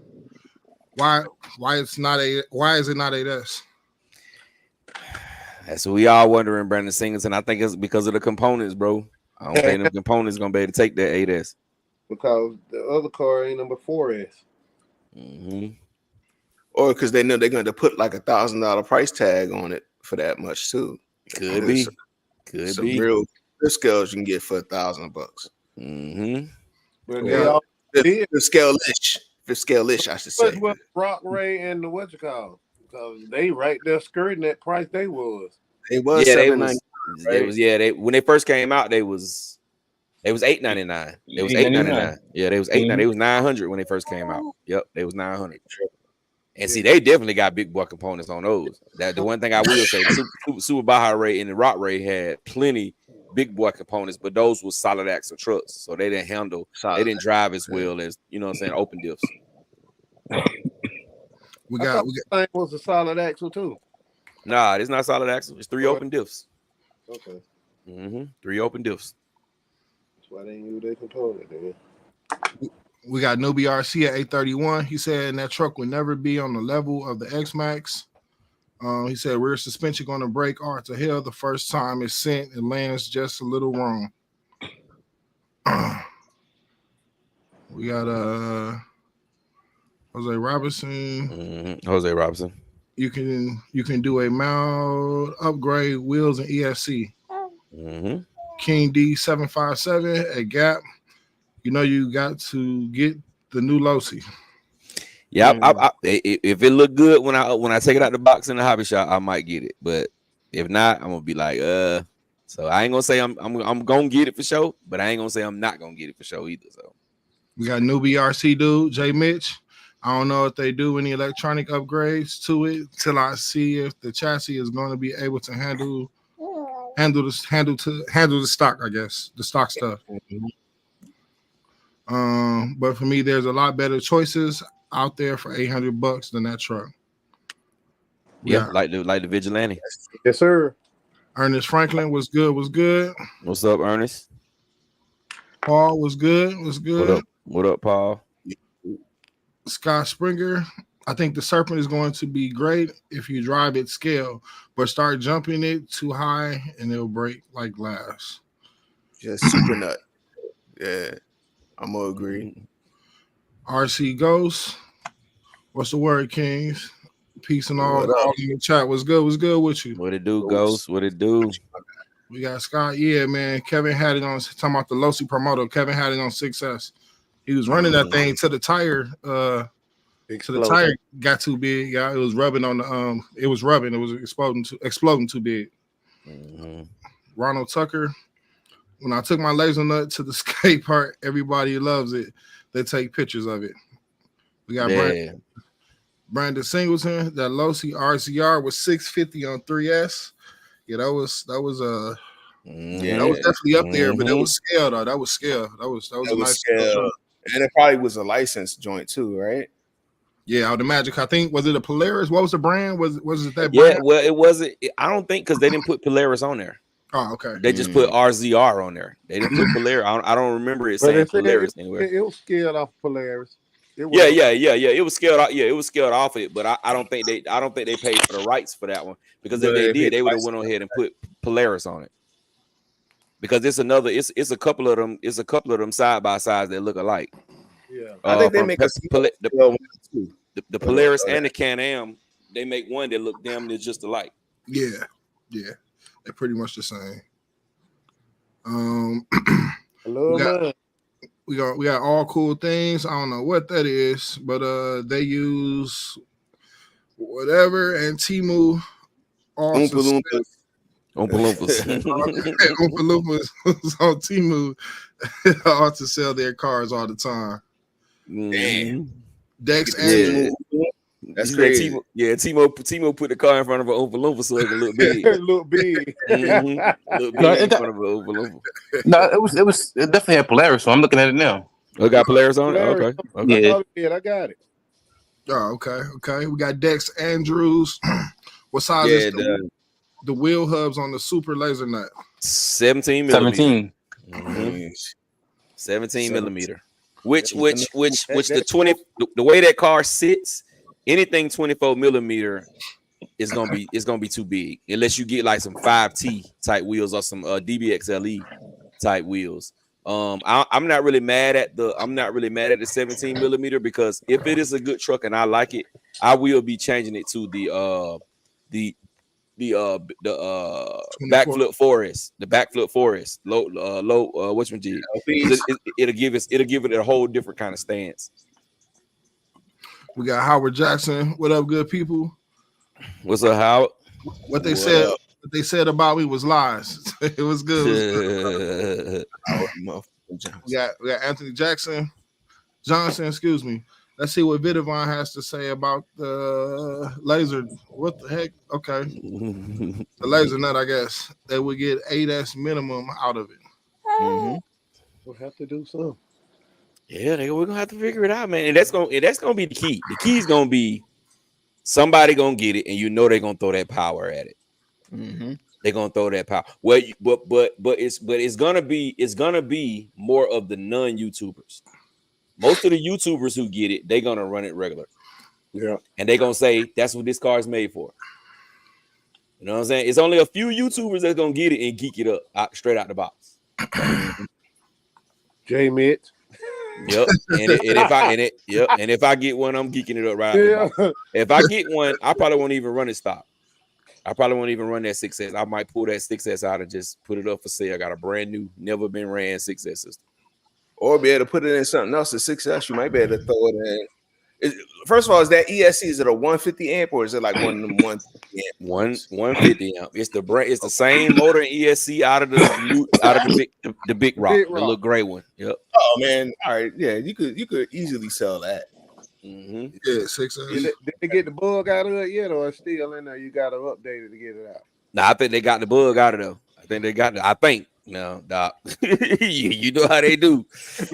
Why is it not 8S? That's what we all wondering, Brandon Singleton. I think it's because of the components, bro. I don't think the components gonna be able to take that 8S. Because the other car ain't number 4S. Or because they know they're going to put like $1,000 price tag on it for that much too. Could be. Some real scales you can get for $1,000. But they all did. The scale-ish, I should say. What Rock Ray and the what you call? Because they right there skirting that price they was. They was when they first came out, they was $899. They was $899. Yeah, they was $899. They was $900 when they first came out. Yep, they was $900. And see, they definitely got big boy components on those. That the one thing I will say, the Super Baja Rey and the Rock Ray had plenty big boy components, but those was solid axle trucks, so they didn't handle, they didn't drive as well as, you know what I'm saying, open diffs. We got thing was a solid axle too. Nah, it's not solid axle. It's 3 open diffs. Okay. 3 open diffs. That's why they didn't use their component then. We got Newbie RC at 831. He said that truck would never be on the level of the X-Max. He said rear suspension going to break art to hell the first time it's sent. It lands just a little wrong. We got Jose Robinson. Jose Robinson. You can do a mild upgrade, wheels and ESC. King D757 at Gap. You know you got to get the new Losi. Yeah, if it look good when I take it out the box in the hobby shop, I might get it. But if not, I'm gonna be like, So I ain't gonna say I'm gonna get it for sure, but I ain't gonna say I'm not gonna get it for sure either. So we got Newbie RC dude, J Mitch. I don't know if they do any electronic upgrades to it till I see if the chassis is going to be able to handle the stock, I guess, the stock stuff. But for me, there's a lot better choices out there for $800 than that truck. Yeah, like the Vigilante. Yes, sir. Ernest Franklin was good. What's up, Ernest? Paul was good. What up, Paul? Scott Springer. I think the Serpent is going to be great if you drive it scale, but start jumping it too high and it'll break like glass. Just super nut. Yeah, I'm gonna agree. RC Ghost. What's the word, Kings? Peace and all in the chat. What's good with you? What it do, Ghost? What it do? We got Scott. Yeah, man. Kevin had it on, talking about the Losi promoter. Kevin had it on 6S. He was running that thing to the tire. The tire got too big. Yeah, it was rubbing on the It was exploding too big. Ronald Tucker. When I took my laser nut to the skate park, everybody loves it. They take pictures of it. We got Brandon Singleton. That Losi RCR was $650 on 3S. Yeah, that was definitely up there, but it was scale though. That was scale. That was a nice scale. And it probably was a licensed joint too, right? Yeah, out of Magic. I think, was it a Polaris? What was the brand? Was it that brand? Yeah, well, it wasn't. I don't think, because they didn't put Polaris on there. Oh, okay. They just put RZR on there. They didn't put Polaris. I don't remember it saying Polaris anywhere. It was scaled off Polaris. Yeah. It was scaled off. Yeah, it was scaled off it, but I don't think they paid for the rights for that one, because if they did, they would have went on ahead and put Polaris on it. Because it's a couple of them side by sides that look alike. Yeah, I think they make the Polaris and the Can-Am. They make one that look damn near just alike. Yeah, they're pretty much the same. We got all cool things. I don't know what that is, but they use whatever, and Temu also Oompa Loompas on Temu all to sell their cars all the time. Dex Andrew. That's crazy. Timo put the car in front of an Oompa Loompa so it could look big. Look big. Look big in front of an Oompa Loompa. No, it definitely had Polaris, so I'm looking at it now. Oh, got Polaris on it? Okay. Yeah. I got it. Oh, okay. We got Dex Andrews What size is the wheel hubs on the super laser nut? 17 millimeter. 17. Mm-hmm. 17 millimeter. Which the 20 the way that car sits, anything 24 millimeter is gonna be too big unless you get like some 5T type wheels or some DBXLE type wheels. I'm not really mad at the 17 millimeter because if it is a good truck and I like it, I will be changing it to the backflip forest, low which one did it'll give it a whole different kind of stance. We got Howard Jackson. What up, good people? What's up, Howard? What they said about me was lies. It was good. We got Anthony Johnson, excuse me. Let's see what Vidavon has to say about the laser. What the heck? Okay. The laser nut, I guess. They would get 8S minimum out of it. Mm-hmm. We'll have to do something. Yeah, we're gonna have to figure it out, man. And that's gonna be the key. The key is gonna be somebody gonna get it, and you know they're gonna throw that power at it. Mm-hmm. They're gonna throw that power. Well, it's gonna be more of the non-YouTubers. Most of the YouTubers who get it, they're gonna run it regular. Yeah. And they're gonna say that's what this car is made for. You know what I'm saying? It's only a few YouTubers that's gonna get it and geek it up straight out the box. J Mitch. Yep. And if I get one, I'm geeking it up right out the box. If I get one, I probably won't even run it stock. I probably won't even run that 6S. I might pull that 6S out and just put it up for sale. I got a brand new, never been ran 6S system. Or be able to put it in something else. The 6S, you might be able to throw it in. First of all, is that ESC? Is it a 150 amp or is it like one of them 150 amp? 150 amp. It's the same motor in ESC out of the big rock, the little gray one. Yep. Oh man, all right, yeah, you could easily sell that. Mm-hmm. Yeah, 6S. Did they get the bug out of it yet, or it's still in there? You got to update it to get it out. Nah, I think they got the bug out of it though. I think they got it. I think. No, Doc. you know how they do.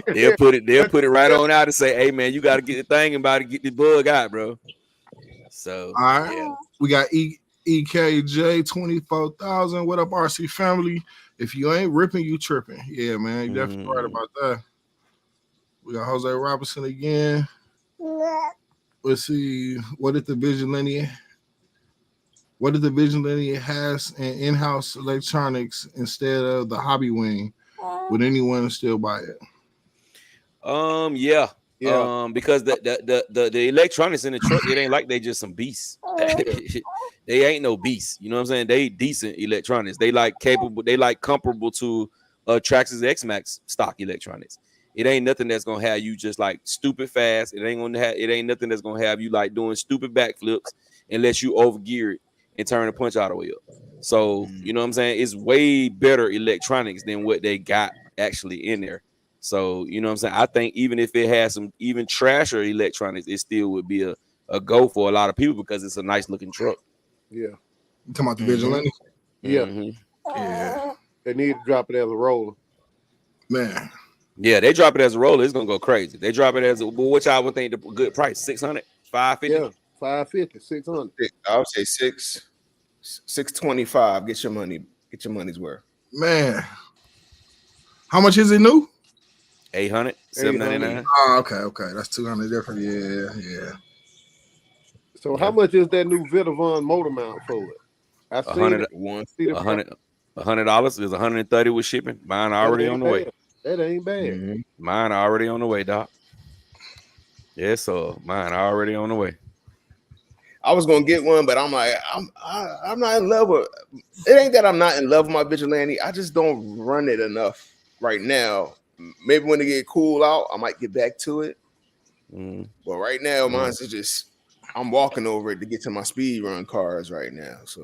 They'll put it right on out and say, "Hey man, you got to get the thing about to get the bug out, bro." So, all right, yeah. We got EKJ 24,000. What up, RC family? If you ain't ripping, you tripping. Yeah, man, you definitely right about that. We got Jose Robinson again. Let's see. What if the Vigilante has an in-house electronics instead of the hobby wing? Would anyone still buy it? Yeah. Because the electronics in the truck, it ain't like they just some beasts. They ain't no beasts. You know what I'm saying? They decent electronics. They like comparable to Traxxas X-Max stock electronics. It ain't nothing that's gonna have you just like stupid fast. It ain't nothing that's gonna have you like doing stupid backflips unless you overgear it and turn the punch out of the way up. So you know what I'm saying? It's way better electronics than what they got actually in there. So you know what I'm saying? I think even if it has some even trasher electronics, it still would be a go for a lot of people because it's a nice looking truck. Yeah. You talking about the Vigilante? Yeah. Yeah. They need to drop it as a roller. Man. Yeah, they drop it as a roller, it's gonna go crazy. They drop it as which I would think the good price, 600, 550. Yeah, 550, 600. I would say 625. Get your money's worth. Man, how much is it new? 800, 799. Oh, okay, that's 200 different. Yeah. So how much is that new Vitavon motor mount for it? I seen $100. There's 130 with shipping. Mine already on the way. That ain't bad. Mine already on the way, Doc. Yes, so mine already on the way. I was gonna get one, but I'm like, I'm not in love with it. Ain't that I'm not in love with my Vigilante. I just don't run it enough right now. Maybe when it get cool out, I might get back to it. But right now, mine's is just I'm walking over it to get to my speed run cars right now. So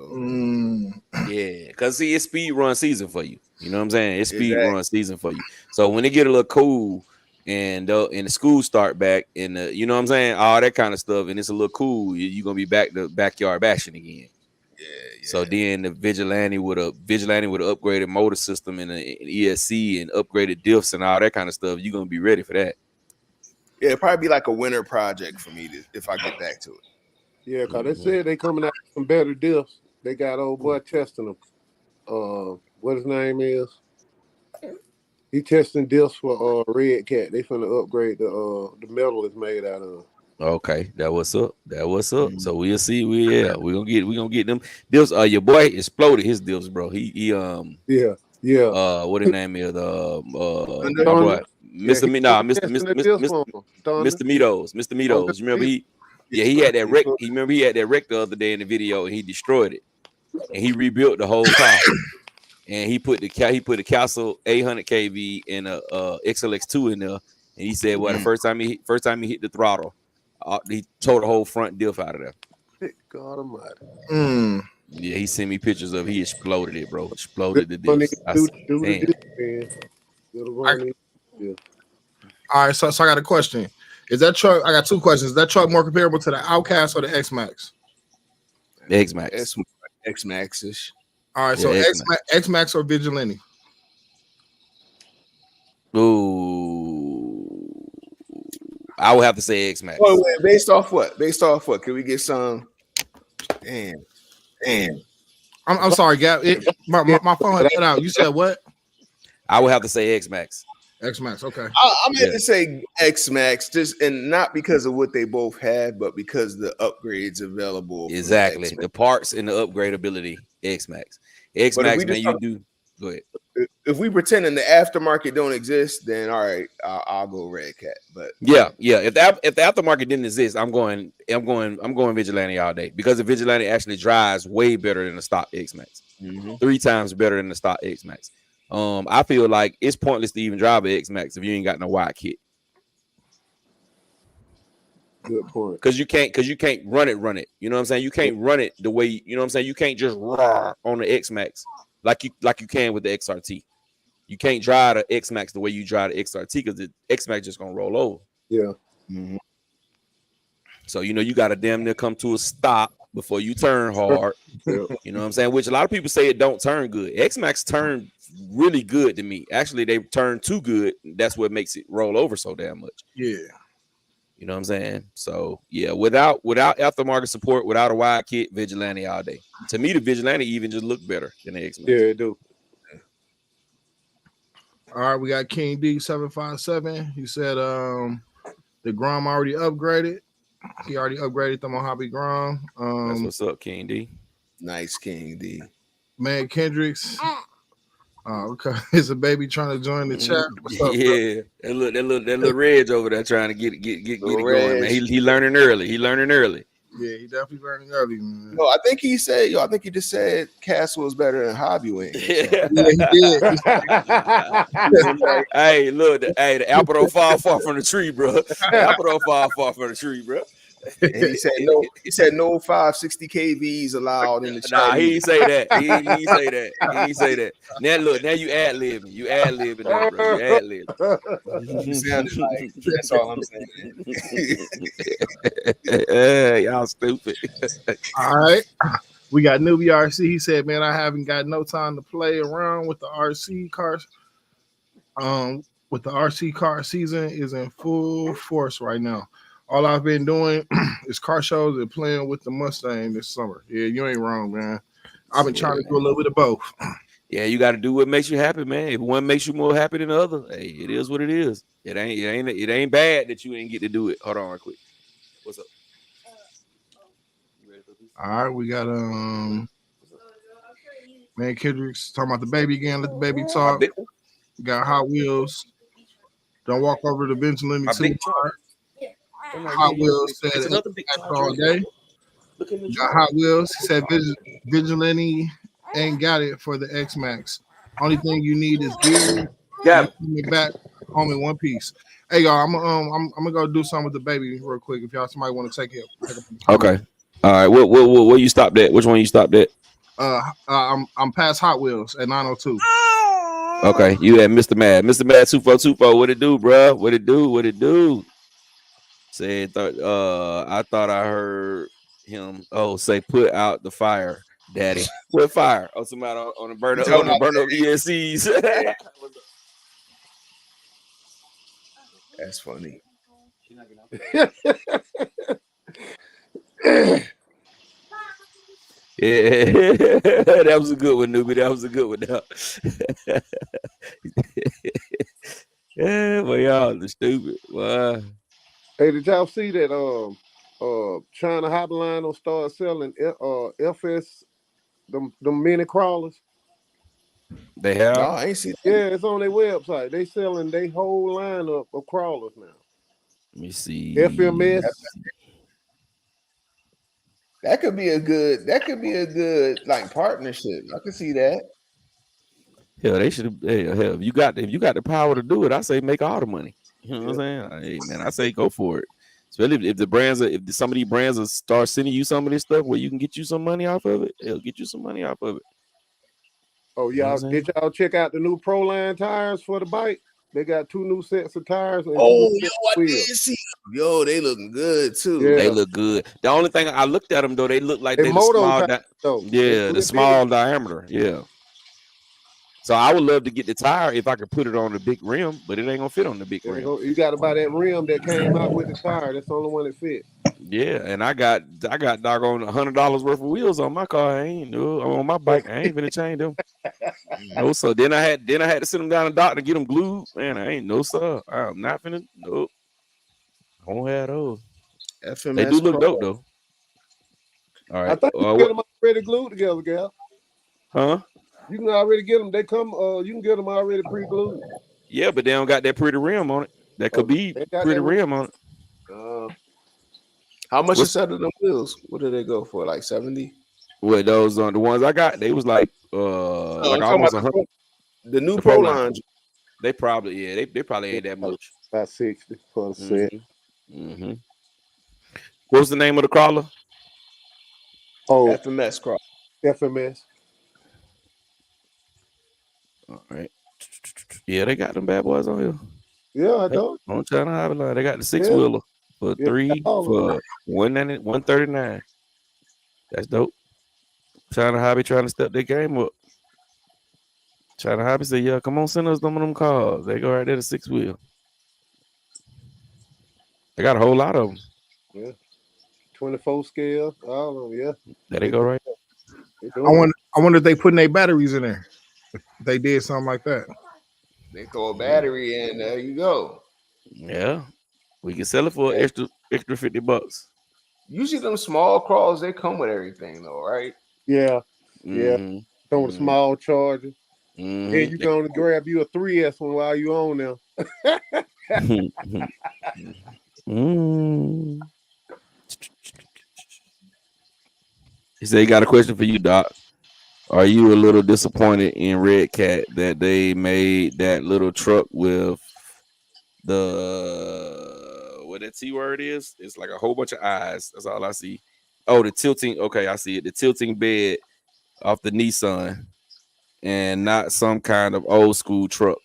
yeah, because see, it's speed run season for you. You know what I'm saying? It's speed run season for you. So when it get a little cool and the school start back and you know what I'm saying, all that kind of stuff, and it's a little cool, you're gonna be back to backyard bashing again. Yeah. So then the Vigilante with an upgraded motor system and an ESC and upgraded diffs and all that kind of stuff, you're gonna be ready for that. Yeah, it'd probably be like a winter project for me if I get back to it. Yeah, because they said they coming out with some better diffs. They got old boy testing them. What his name is? He testing diffs for Red Cat. They finna upgrade the metal it's made out of. Okay, that what's up. That what's up. So we'll see. We gonna get them diffs. Your boy exploded his diffs, bro. He Yeah. what his name is? My boy, Yeah, Mr. he Mr. Meadows. Mr. Meadows. You remember he had that wreck. He had that wreck the other day in the video, and he destroyed it, and he rebuilt the whole car. And he put the Castle 800 kV and a XLX2 in there, and he said, "Well, the first time he hit the throttle, he tore the whole front diff out of there." God Almighty. Yeah, he sent me pictures of he exploded it, bro. Exploded the diff. All right, so I got a question. Is that truck? I got two questions. Is that truck more comparable to the Outcast or the X-Max? The X-Max. X-Max-ish. All right, so X-Max or Vigilante? Ooh, I would have to say X-Max. Oh, wait, based off what? Can we get some? Damn. I'm sorry, Gap. My phone had cut out. You said what? I would have to say X-Max. X-Max, okay. I'm going to say X-Max, just and not because of what they both have, but because the upgrades available. Exactly, the parts and the upgradability. X-Max, man. You do go ahead. If we pretending the aftermarket don't exist, then all right, I'll go Red Cat. But yeah. If the aftermarket didn't exist, I'm going Vigilante all day, because the Vigilante actually drives way better than the stock X-Max, 3 times better than the stock X-Max. I feel like it's pointless to even drive an X-Max if you ain't got no wide kit. Good point. Because you can't run it. You know what I'm saying? You can't run it the way, you know what I'm saying? You can't just roar on the X-Max like you can with the XRT. You can't drive the X-Max the way you drive the XRT, because the X-Max just gonna roll over. Yeah. So you got to damn near come to a stop before you turn hard. You know what I'm saying? Which a lot of people say it don't turn good. X-Max turn really good to me. Actually, they turn too good. That's what makes it roll over so damn much. Yeah. You know what I'm saying? So yeah, without aftermarket support, without a wide kit, Vigilante all day. To me, the Vigilante even just look better than the X-Max. Yeah, it do. All right, we got King D757. He said the Grom already upgraded. He already upgraded the Mojave Grom. That's what's up, King D. Nice, King D. Man, Kendricks. Okay. It's a baby trying to join the chat. What's up, yeah, that little Reg over there trying to get it going, man. He learning early. Yeah, he definitely learning early, man. No, I think he just said Castle is better than Hobby Wing. Yeah, he did. Hey, look, the apple don't fall far from the tree, bro. The apple don't fall far from the tree, bro. And he said no 560 kVs allowed in the chat. Nah, he ain't say that. He ain't say that. Now look, now you ad-libbing. You ad-libbing now, bro. You ad-libbing. You sounded like, that's all I'm saying. Y'all stupid. All right. We got Newbie RC. He said, man, I haven't got no time to play around with the RC cars. With the RC car season is in full force right now. All I've been doing is car shows and playing with the Mustang this summer. Yeah, you ain't wrong, man. I've been trying to do a little bit of both. Yeah, you got to do what makes you happy, man. If one makes you more happy than the other, hey, it is what it is. It ain't bad that you ain't get to do it. Hold on, real quick. What's up? All right, we got man Kendricks talking about the baby again. Let the baby talk. We got Hot Wheels. Don't walk over to Vigilante too hard. Hot Wheels said all day. Got Hot Wheels. He said Vigilante ain't got it for the X-Max. Only thing you need is gear. Yeah, back home in one piece. Hey y'all, I'm gonna go do something with the baby real quick. If y'all somebody want to take it. Okay. All right. Where you stopped at? Which one you stopped at? I'm past Hot Wheels at 902. Okay, you at Mr. Mad. Mr. Mad 2424. What it do, bro? What it do? Said, I thought I heard him. Say, put out the fire, daddy. What fire? Oh, somebody on the burner of ESCs. That's funny. Yeah, that was a good one, newbie. That was a good one. Yeah, well, y'all are stupid. Wow. Hey, did y'all see that? China Hotline will start selling FS them mini crawlers. They No, have. I ain't see that. Yeah, it's on their website. They selling their whole lineup of crawlers now. Let me see. FMS. That could be a good like partnership. I could see that. Hell, they should have. Hell, if you got the power to do it, I say make all the money. You know what I'm saying? Hey, man, I say go for it. Especially if the brands are, if some of these brands will start sending you some of this stuff where you can get you some money off of it, hell, get you some money off of it. Oh, You know y'all, what I'm did y'all check out the new Pro Line tires for the bike? They got 2 new sets of tires and 2 Oh, new yo, sets I of did wheels. see them. Yo, they looking good too. Yeah. They look good. The only thing I looked at them though, they look like They they the moto small. tires, though. Yeah, the small diameter. Yeah. So I would love to get the tire if I could put it on the big rim, but it ain't gonna fit on the big rim. You got to buy that rim that came out with the tire. That's the only one that fits. Yeah, and I got doggone $100 worth of wheels on my car. I ain't on my bike. I ain't gonna change them. No, so then I had to send them down to the doctor to get them glued. Man, I ain't no sir. I'm not finna. Nope. I won't have those. FMS They do look Pro. dope though. All right. I think you can get them already glued together, gal. Huh? You can already get them. They come. You can get them already pre-glued. Yeah, but they don't got that pretty rim on it. That could be pretty rim on it. How much a set of them wheels? What do they go for? Like 70? Well, those on the ones I got, they was like almost 100. The new Pro lines. They probably they probably ain't that much. About 60 for the set. Mm-hmm. What's the name of the crawler? Oh, FMS crawler. FMS. All right. Yeah, they got them bad boys on here. Yeah, I don't. On China Hotline, they got the 6-wheeler for for $139. That's dope. China Hobby trying to step their game up. China Hobby said, "Yeah, come on, send us some of them cars." They go right there to 6-wheel. They got a whole lot of them. Yeah, 24 scale. All of them. Yeah. There they go right there. I wonder if they putting their batteries in there. If they did something like that. They throw a battery in. There you go. Yeah, we can sell it for extra $50. Usually them small crawls, they come with everything though, right? Yeah. Yeah. Come with a small charger. And you're going to grab you a 3S one while you on there. He said he got a question for you, Doc. Are you a little disappointed in Red Cat that they made that little truck with the what that T word is? It's like a whole bunch of eyes. That's all I see. Oh, the tilting. Okay, I see it. The tilting bed off the Nissan, and not some kind of old school truck.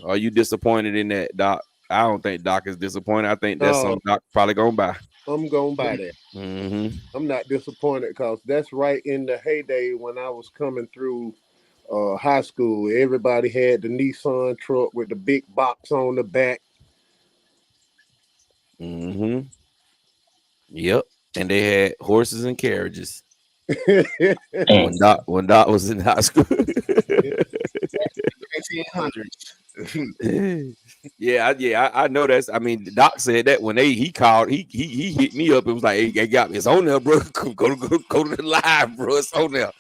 Are you disappointed in that, Doc? I don't think Doc is disappointed. I think that's something Doc probably gonna buy. I'm gonna buy that. I'm not disappointed because that's right in the heyday when I was coming through high school. Everybody had the Nissan truck with the big box on the back. Yep, and they had horses and carriages. when Doc was in high school. 1900s. Yeah, I know that's. I mean, Doc said that when he called, he hit me up. It was like, hey, got me. It's on there, bro. Go to the live, bro. It's on there.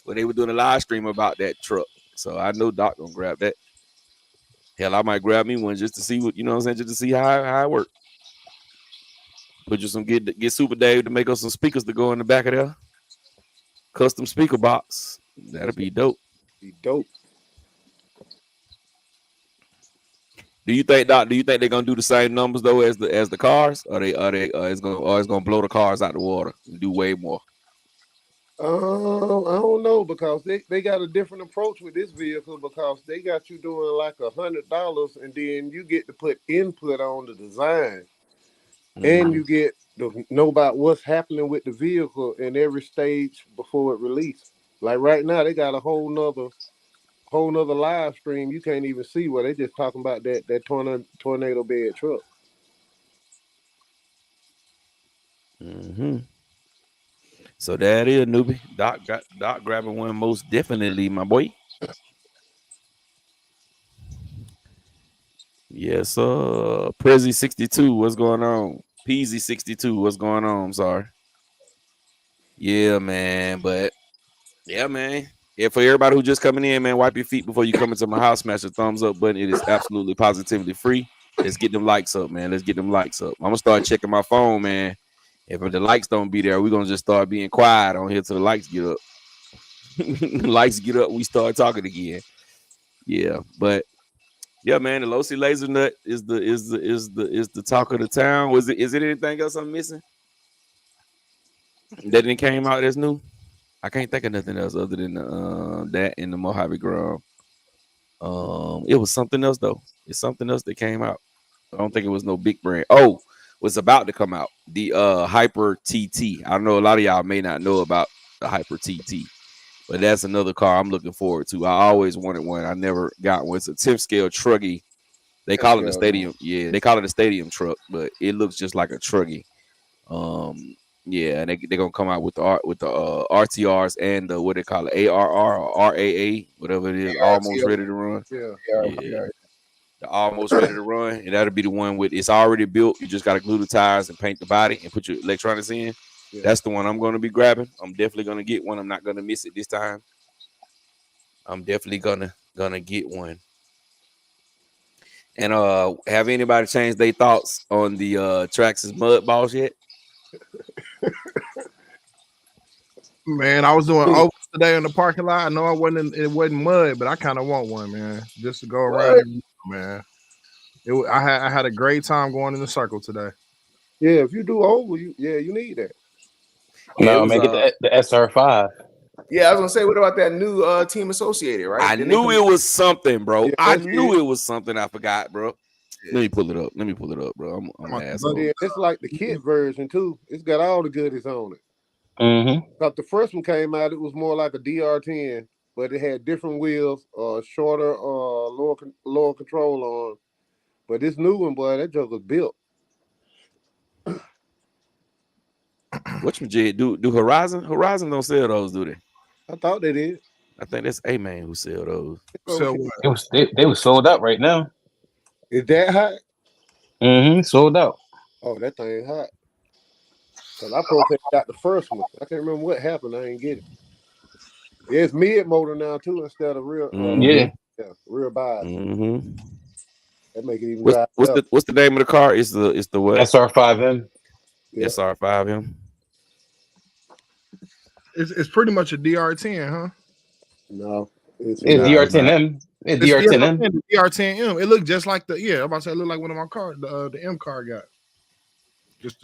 When they were doing a live stream about that truck, so I know Doc gonna grab that. Hell, I might grab me one just to see what you know. What I'm saying, just to see how it works. Put you some get Super Dave to make us some speakers to go in the back of there. Custom speaker box. That'll be dope. Be dope. Do you think they're gonna do the same numbers though as the cars? Or it's gonna blow the cars out the water and do way more? I don't know because they got a different approach with this vehicle because they got you doing like $100 and then you get to put input on the design and you get to know about what's happening with the vehicle in every stage before it released. Like right now, they got a whole nother live stream you can't even see where they just talking about that tornado bed truck. So that is newbie. Doc grabbing one most definitely, my boy. Yes, Prezi 62, what's going on? Peasy 62, what's going on? I'm sorry. Yeah, man, but yeah, man. Yeah, for everybody who just coming in, man, wipe your feet before you come into my house. Smash the thumbs up button. It is absolutely positively free. Let's get them likes up, man. Let's get them likes up. I'm gonna start checking my phone, man. If the likes don't be there, we're gonna just start being quiet on here till the likes get up. Lights get up, we start talking again. Yeah, but yeah, man, the Losi Laser Nut is the talk of the town. Is it anything else I'm missing that didn't came out that's new? I can't think of nothing else other than that in the Mojave Grove. It was something else though. It's something else that came out. I don't think it was no big brand. Oh, was about to come out. The Hyper TT. I know a lot of y'all may not know about the Hyper TT. But that's another car I'm looking forward to. I always wanted one. I never got one. It's a 10th scale truggy. They call it a stadium. Yeah, they call it a stadium truck, but it looks just like a truggy. Yeah, and they're gonna come out with the RTRs and the what they call it, ARR or RAA, whatever it is, almost ready to run. Yeah. They're almost ready to run, and that'll be the one with it's already built. You just gotta glue the tires and paint the body and put your electronics in. Yeah. That's the one I'm going to be grabbing. I'm definitely going to get one. I'm not going to miss it this time. I'm definitely gonna get one. And have anybody changed their thoughts on the Traxxas mud balls yet? Man, I was doing overs today in the parking lot. I know it wasn't mud, but I kind of want one, man, just to go around. Man, I had a great time going in the circle today. Yeah, if you do over, you need that. No, man, get the SR5. Yeah, I was gonna say, what about that new team associated, right? I knew it was something, bro. Yeah, I knew it was something. I forgot, bro. Let me pull it up. Bro. I'm an asshole. Yeah, it's like the kit version too. It's got all the goodies on it. But the first one came out, it was more like a DR10, but it had different wheels, shorter, lower control on. But this new one, boy, that joke was built. Whatchamajig do Horizon? Horizon don't sell those, do they? I thought they did. I think that's A-Man who sell those. So they was sold out right now. Is that hot? Sold out. Oh, that thing hot. Cause I probably got the first one. I can't remember what happened. I ain't get it. Yeah, it's mid motor now too instead of real. Real bias. That make it even. What's the name of the car? It's the what? SR5M. Yeah. SR5M. It's pretty much a DR10, huh? No, it's DR10M. It's DR10M. The DR10M. It looked just like I'm about to say it looked like one of my cars, the M car got.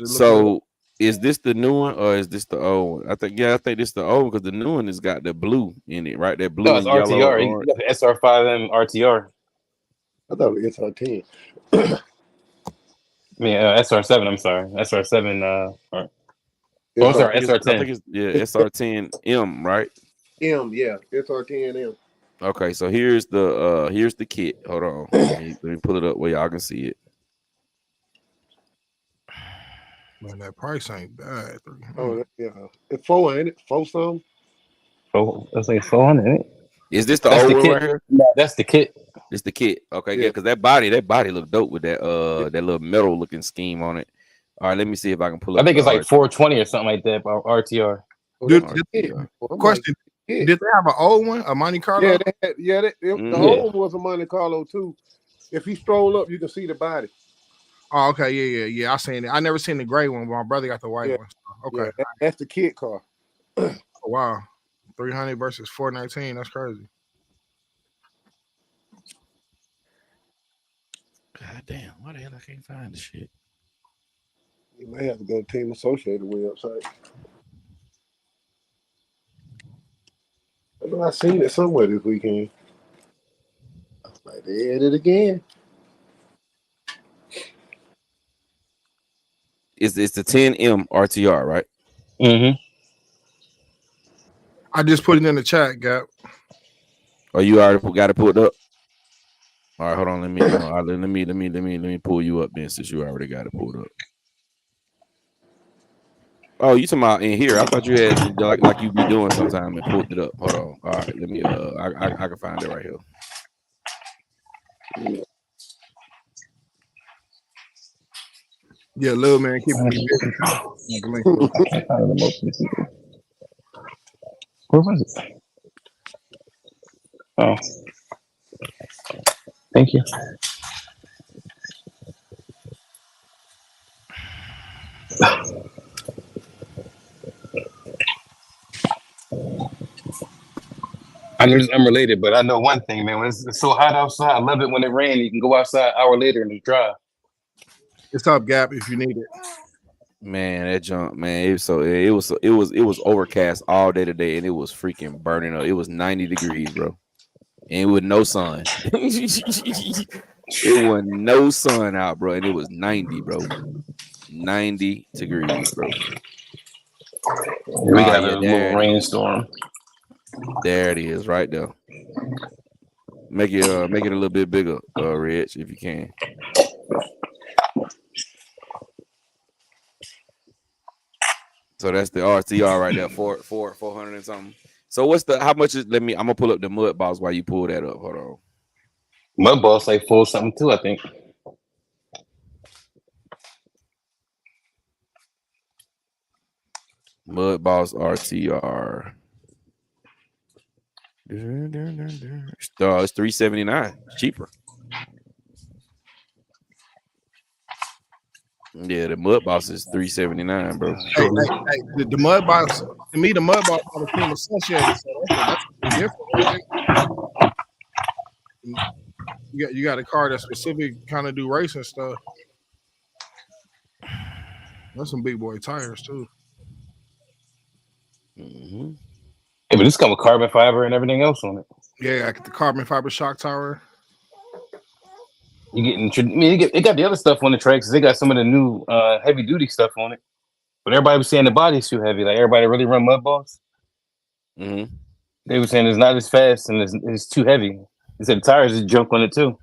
So is this the new one or is this the old one? I think this the old because the new one has got the blue in it, right? That blue and yellow. RTR. The SR5M RTR. I thought it was SR10. SR7. I'm sorry, SR7. Sorry, SR10. I think it's SR10M, right? M, yeah, SR10M. Okay, so here's the kit. Hold on, let me pull it up where y'all can see it. Man, that price ain't bad. Oh yeah, it's 4, ain't it? 4 something. That's like 400. Is this the old one right here? No, that's the kit. It's the kit. Okay, yeah, because that body look dope with that that little metal looking scheme on it. All right, let me see if I can pull up. I think it's like 420 or something like that. RTR. Question: did they have an old one, a Monte Carlo? The old one was a Monte Carlo too. If you stroll up, you can see the body. Oh, okay, yeah. I seen it. I never seen the gray one, but my brother got the white one. So, okay, that's the kit car. Oh, wow, 300 versus 419. That's crazy. God damn, why the hell I can't find the shit? You may have to go to Team Associated website. I know I seen it somewhere this weekend. I was like, they had it again. It's the 10M RTR, right? I just put it in the chat, Gap. Oh, you already got it pulled up. All right, hold on. Let me pull you up then, since you already got it pulled up. Oh, you talking about in here? I thought you had like you be doing sometime and pulled it up. Hold on. All right, let me. I can find it right here. Yeah, little man, keep me busy. Where was it? Oh, thank you. I know it's unrelated, but I know one thing, man. When it's so hot outside, I love it when it rains. You can go outside an hour later and it's dry. It's up, Gap, if you need it. Man, that junk, man. It was overcast all day today, and it was freaking burning up. It was 90 degrees, bro, and with no sun. It was no sun out, bro, and it was 90, bro. 90 degrees, bro. We got a little rainstorm. There it is, right there. Make it a little bit bigger, Rich, if you can. So that's the RTR right there, 400 and something. So what's the how much is? I'm gonna pull up the mud balls while you pull that up. Hold on. Mud balls like 4 something too, I think. Mud balls RTR. It's $379. It's cheaper. Yeah, the mud boss is $379, bro. Hey, the mud box, to me, the mud box are the team associated. So that's different, right? You got a car that specific kind of do racing stuff. That's some big boy tires too. Mm-hmm. Yeah, but this come with carbon fiber and everything else on it. Yeah, I got the carbon fiber shock tower. You they got the other stuff on the tracks. They got some of the new heavy duty stuff on it. But everybody was saying the body's too heavy. Like everybody really run mud balls. Mm-hmm. They were saying it's not as fast and it's too heavy. They said the tires is junk on it too.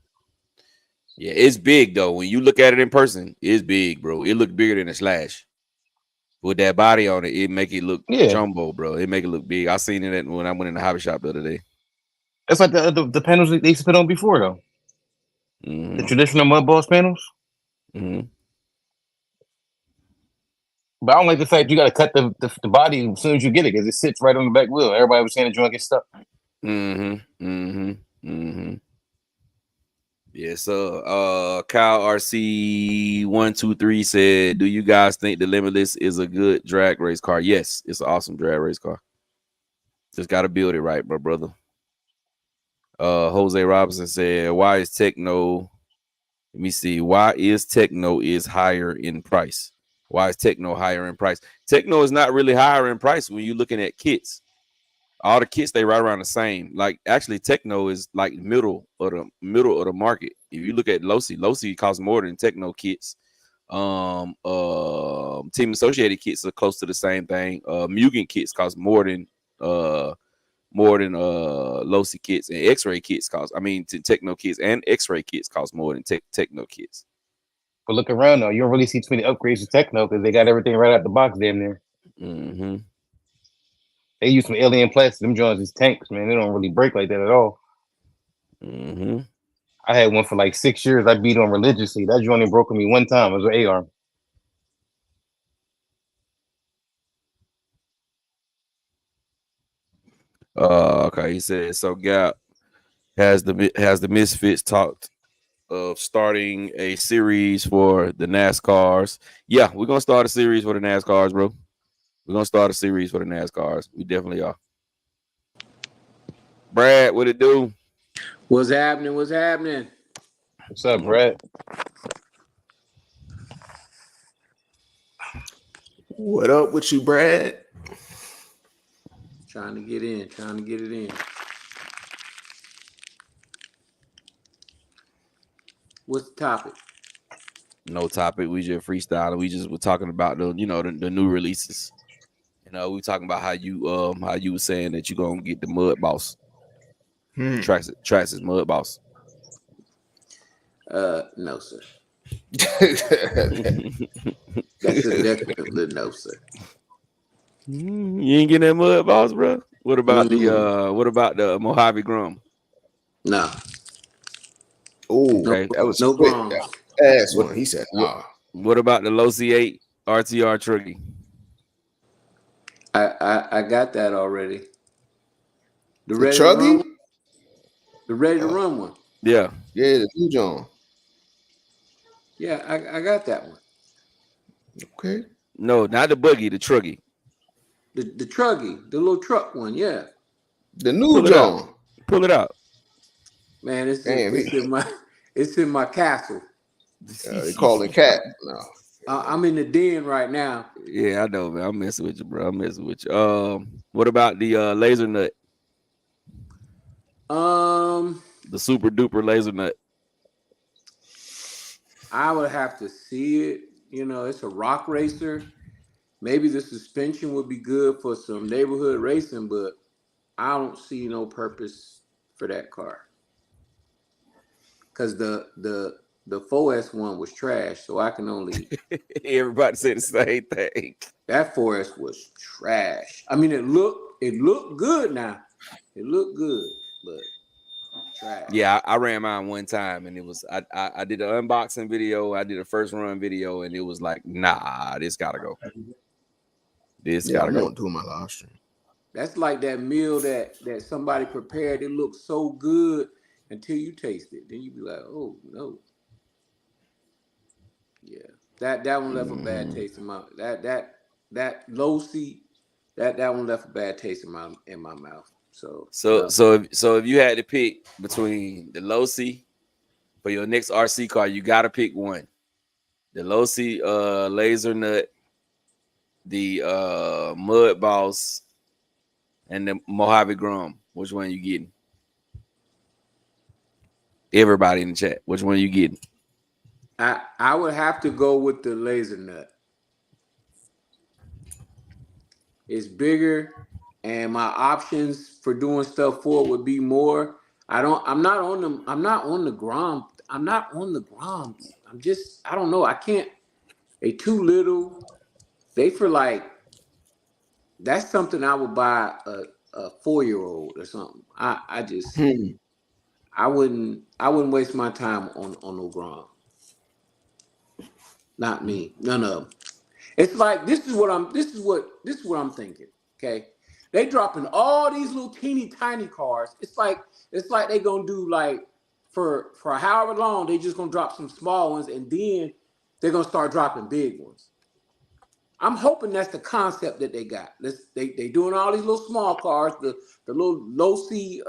Yeah, it's big though. When you look at it in person, it's big, bro. It look bigger than a Slash. With that body on it, it make it look jumbo, bro. It make it look big. I seen it when I went in the hobby shop the other day. That's like the panels they used to put on before though. Mm-hmm. The traditional mud balls panels. Mm-hmm. But I don't like the fact you got to cut the body as soon as you get it because it sits right on the back wheel. Everybody was saying the joint gets stuck. Mm-hmm. Mm-hmm. Mm-hmm. Yes, Kyle RC123 said, "Do you guys think the Limitless is a good drag race car?" Yes, it's an awesome drag race car. Just got to build it right, my brother. Jose Robinson said, "Why is Techno? Let me see. Why is Techno is higher in price? Why is Techno higher in price? Techno is not really higher in price when you're looking at kits. All the kits they right around the same. Like actually, Techno is like middle of the market. If you look at Losi costs more than Techno kits. Team associated kits are close to the same thing. Mugen kits cost more than Losi kits, and X-ray kits cost. I mean, Techno kits and X-ray kits cost more than Techno kits. But look around though, you don't really see too many upgrades to Techno because they got everything right out the box damn near. Mm-hmm. They use some alien plastic. Them joints is tanks, man. They don't really break like that at all. Mm-hmm. I had one for like 6 years. I beat on religiously. That joint ain't broken me one time. It was an A-arm. Okay. He said so. Gap has the Misfits talked of starting a series for the NASCARs. Yeah, we're gonna start a series for the NASCARs, bro. We're gonna start a series for the NASCARs. We definitely are. Brad, what it do? What's happening? What's happening? What's up, Brad? What up with you, Brad? Trying to get in. Trying to get it in. What's the topic? No topic. We just freestyling. We just were talking about the new releases. We talking about how you were saying that you're gonna get the Mud Boss. Traxxas Mud Boss. No, sir. That's a definite no, sir. You ain't getting that mud balls, bro. What about the Mojave Grum? No. Oh, Okay. that was No quick. Groms. That was fast What one. He said, what what about the Losi 8 RTR Truggy? I got that already. The the ready to run Truggy? one. The ready to run one. Yeah. Yeah, the new John. Yeah, I got that one. Okay. No, not the buggy, the Truggy. The Truggy, the little truck one. Yeah. The new Pull it out. John. Pull it out. Man, Damn, it's in my castle. they call it cat. No. I'm in the den right now. Yeah, I know, man. I'm messing with you, bro. I'm messing with you. What about the laser nut? The super duper laser nut. I would have to see it. You know, it's a rock racer. Maybe the suspension would be good for some neighborhood racing, but I don't see no purpose for that car. Cause the 4S one was trash, so I can only. Everybody said the same thing. That 4S was trash. I mean, it looked good now. It looked good, but trash. Yeah, I ran mine one time, and it was I did an unboxing video. I did a first run video, and it was like, nah, this gotta go. This gotta go. I'm doing my live stream. That's like that meal that somebody prepared. It looks so good until you taste it. Then you be like, oh no. Yeah. That one left a bad taste in my that Losi, that one left a bad taste in my mouth. So if you had to pick between the Losi for your next RC car, you gotta pick one. The Losi laser nut, the Mud Boss, and the Mojave Grum. Which one you getting? Everybody in the chat, which one you getting? I would have to go with the laser nut. It's bigger, and my options for doing stuff for it would be more. I'm not on the Grom. I'm not on the Groms. I don't know. I can't. They too little. They for like. That's something I would buy a 4-year-old or something. I wouldn't waste my time on no Grom. Not me. None of them. It's like this is what I'm thinking. Okay, they dropping all these little teeny tiny cars. It's like they gonna do like for however long they just gonna drop some small ones and then they're gonna start dropping big ones. I'm hoping that's the concept that they got. They doing all these little small cars, the little Losi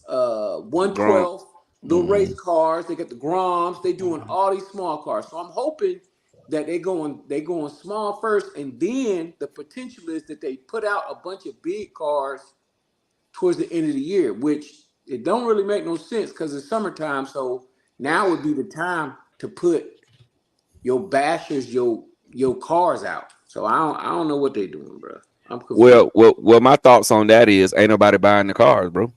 112 little race cars. They got the Groms. They doing all these small cars. So I'm hoping that they going small first, and then the potential is that they put out a bunch of big cars towards the end of the year, which it don't really make no sense because it's summertime. So now would be the time to put your bashers, your cars out. So I don't know what they doing, bro. I'm confused. Well, my thoughts on that is ain't nobody buying the cars, bro.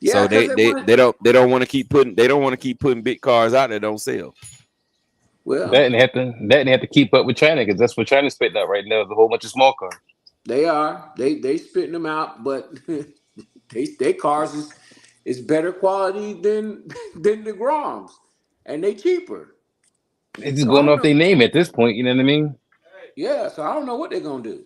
Yeah, so they don't want to keep putting big cars out that don't sell. Well, that didn't have to keep up with China because that's what China's spitting out right now. Is a whole bunch of small cars. They are. They spitting them out, but they cars is better quality than the Groms, and they cheaper. It's just going off their name at this point. You know what I mean? Yeah. So I don't know what they're gonna do.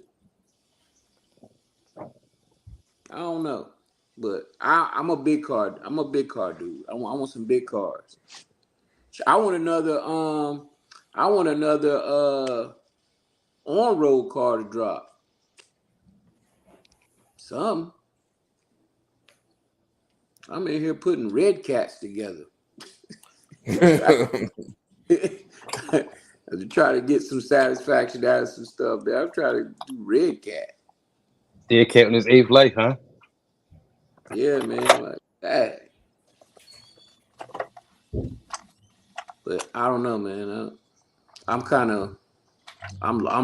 I don't know, but I'm a big car dude. I want some big cars. I want another on-road car to drop. Some. I'm in here putting red cats together. To try to get some satisfaction out of some stuff, man. I'm trying to do red cat. Dead cat in his 8th life, huh? Yeah, man, like that. But I don't know, man. I'm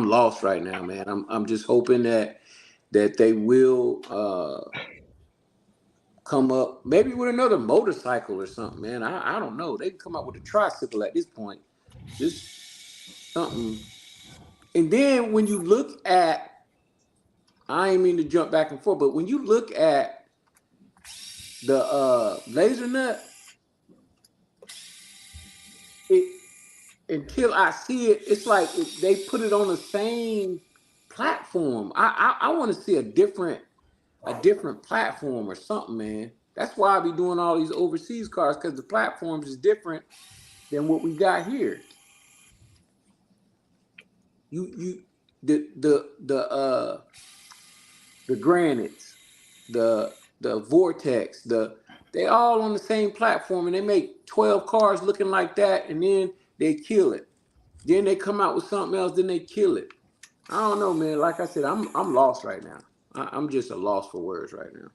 lost right now, man. I'm just hoping that they will come up maybe with another motorcycle or something, man. I don't know. They can come up with a tricycle at this point. Just something. And then when you look at, I ain't mean to jump back and forth, but when you look at the laser nut, until I see it, it's like they put it on the same platform. I want to see a different platform or something, man. That's why I be doing all these overseas cars, because the platforms is different than what we got here. The granites, the vortex, they all on the same platform, and they make 12 cars looking like that, and then they kill it. Then they come out with something else, then they kill it. I don't know, man. Like I said, I'm lost right now. I'm just a loss for words right now.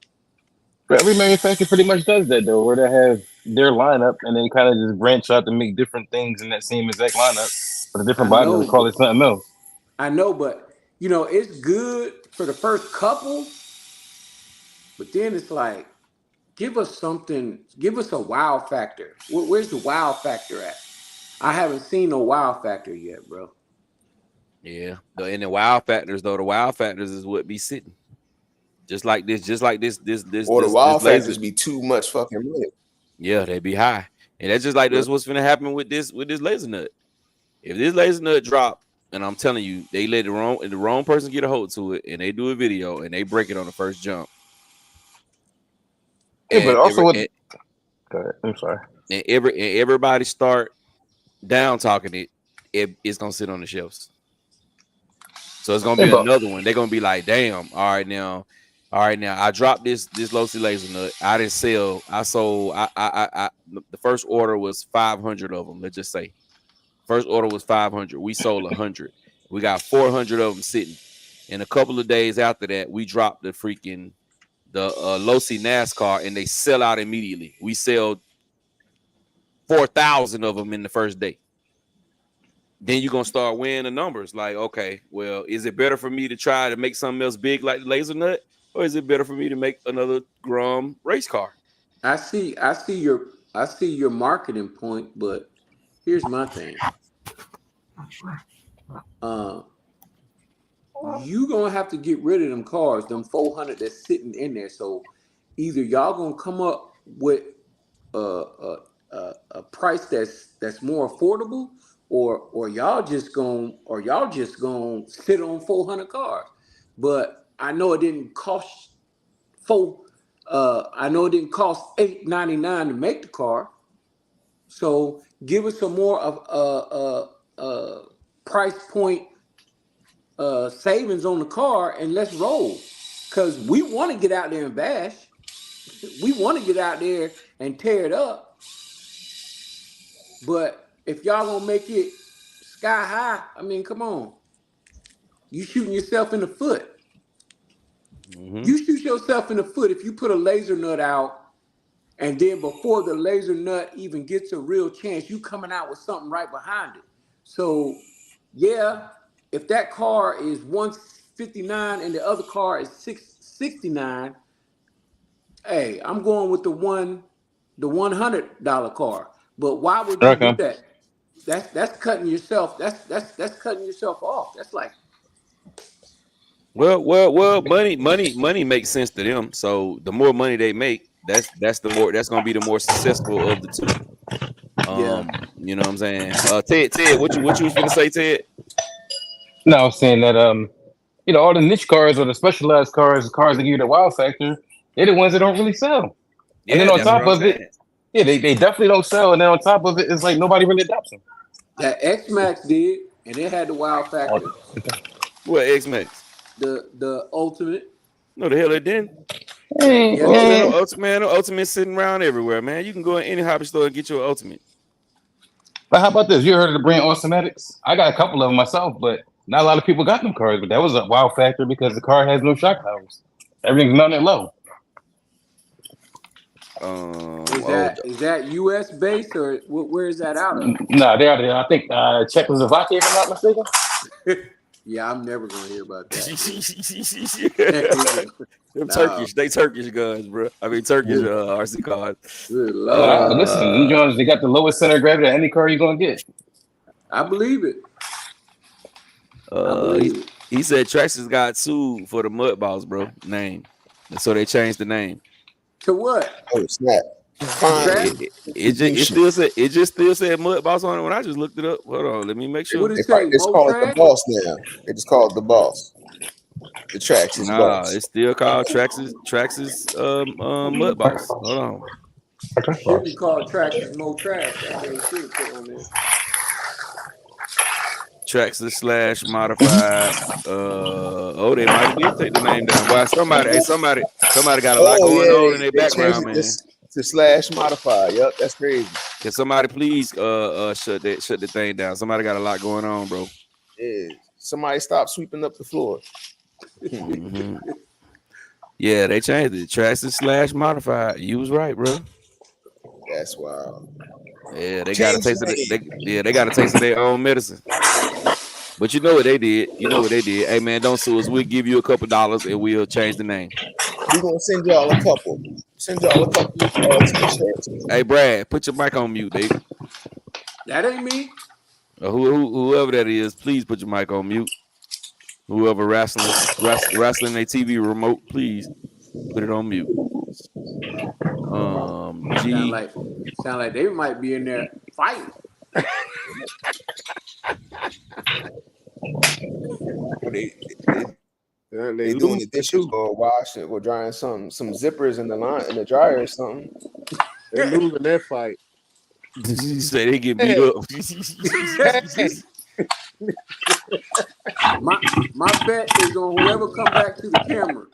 But every manufacturer pretty much does that though, where they have their lineup and then kind of just branch out to make different things in that same exact lineup, but a different body and call it something else. I know, but you know, it's good for the first couple, but then it's like, give us something, give us a wow factor. Where's the wow factor at? I haven't seen no wow factor yet, bro. Yeah, and the wow factors though, the wow factors is what be sitting. Just like this. Or the wow factors be too much fucking money. Yeah, they be high, and that's just like that's what's gonna happen with this laser nut. If this laser nut drop, and I'm telling you, they let the wrong person get a hold to it, and they do a video and they break it on the first jump. Yeah, but also I'm sorry. And everybody start down talking it's gonna sit on the shelves. So it's gonna be another one. They're gonna be like, damn, all right now, I dropped this Losi laser nut. I didn't sell. I sold. The first order was 500 of them. Let's just say, first order was 500. We sold 100. We got 400 of them sitting. And a couple of days after that, we dropped the Losi NASCAR, and they sell out immediately. We sell 4,000 of them in the first day. Then you're gonna start weighing the numbers. Like, okay, well, is it better for me to try to make something else big like the laser nut, or is it better for me to make another Grum race car? I see your marketing point, but here's my thing. You gonna have to get rid of them cars, them 400 that's sitting in there. So either y'all gonna come up with a price that's more affordable, or y'all just gonna sit on 400 cars. But I know it didn't cost $899 to make the car. So give us some more of price point savings on the car, and let's roll. Because we want to get out there and bash. We want to get out there and tear it up. But if y'all gonna make it sky high, I mean, come on. You shooting yourself in the foot. Mm-hmm. You shoot yourself in the foot if you put a laser nut out, and then before the laser nut even gets a real chance, you coming out with something right behind it. So, yeah, if that car is $159 and the other car is $669, hey, I'm going with the $100 car. But why would you do that? That's cutting yourself. That's cutting yourself off. That's like, well, money makes sense to them. So the more money they make, that's gonna be the more successful of the two. You know what I'm saying? Ted, what you was gonna say, Ted? No, I was saying that all the niche cars or the specialized cars that give you the wow factor, they're the ones that don't really sell. Yeah, and then on top of it, they definitely don't sell. And then on top of it, it's like nobody really adopts them. That X-Max did, and it had the wow factor. What X-Max? The Ultimate. No, the hell it didn't. Ultimate sitting around everywhere, man. You can go in any hobby store and get your Ultimate. But how about this? You heard of the brand Automatics? I got a couple of them myself, but not a lot of people got them cars. But that was a wow factor because the car has no shock towers. Everything's mounted low. Is that U.S. based, or where is that out of? No, they're out of there. I think Czechoslovakia, if I'm not mistaken. Yeah, I'm never gonna hear about that. They Turkish guns, bro. I mean Turkish RC cars. Listen, Jones, they got the lowest center of gravity of any car you're gonna get. I believe it. He said Traxxas got sued for the mud balls, bro. Name. So they changed the name. To what? Oh snap! It just still said mud boss on it when I just looked it up. Hold on, let me make sure. What did it say? It's called the boss now. They just call it the boss. The Traxxas boss. It's still called Traxxas mud boss. Hold on. It should be called Traxxas Mo Trash. That's what it should put on there. Traxxas / modified. They might did take the name down. Boy, somebody got a lot going on in their background, man. To / modified. Yep, that's crazy. Can somebody please shut the thing down? Somebody got a lot going on, bro. Yeah. Somebody stop sweeping up the floor. Mm-hmm. Yeah, they changed it. Traxxas / modified. You was right, bro. That's wild. Yeah, they got a taste of they got a taste of their own medicine. But you know what they did? Hey man, don't sue us. We'll give you a couple dollars and we'll change the name. We're gonna send y'all a couple. Hey Brad, put your mic on mute, baby. That ain't me. Whoever that is, please put your mic on mute. Whoever wrestling their TV remote, please put it on mute. Sound like they might be in there fighting. They doing the dishes or washing or drying some zippers in the dryer or something. They're losing that fight. You say they get beat up. my bet is on whoever come back to the camera.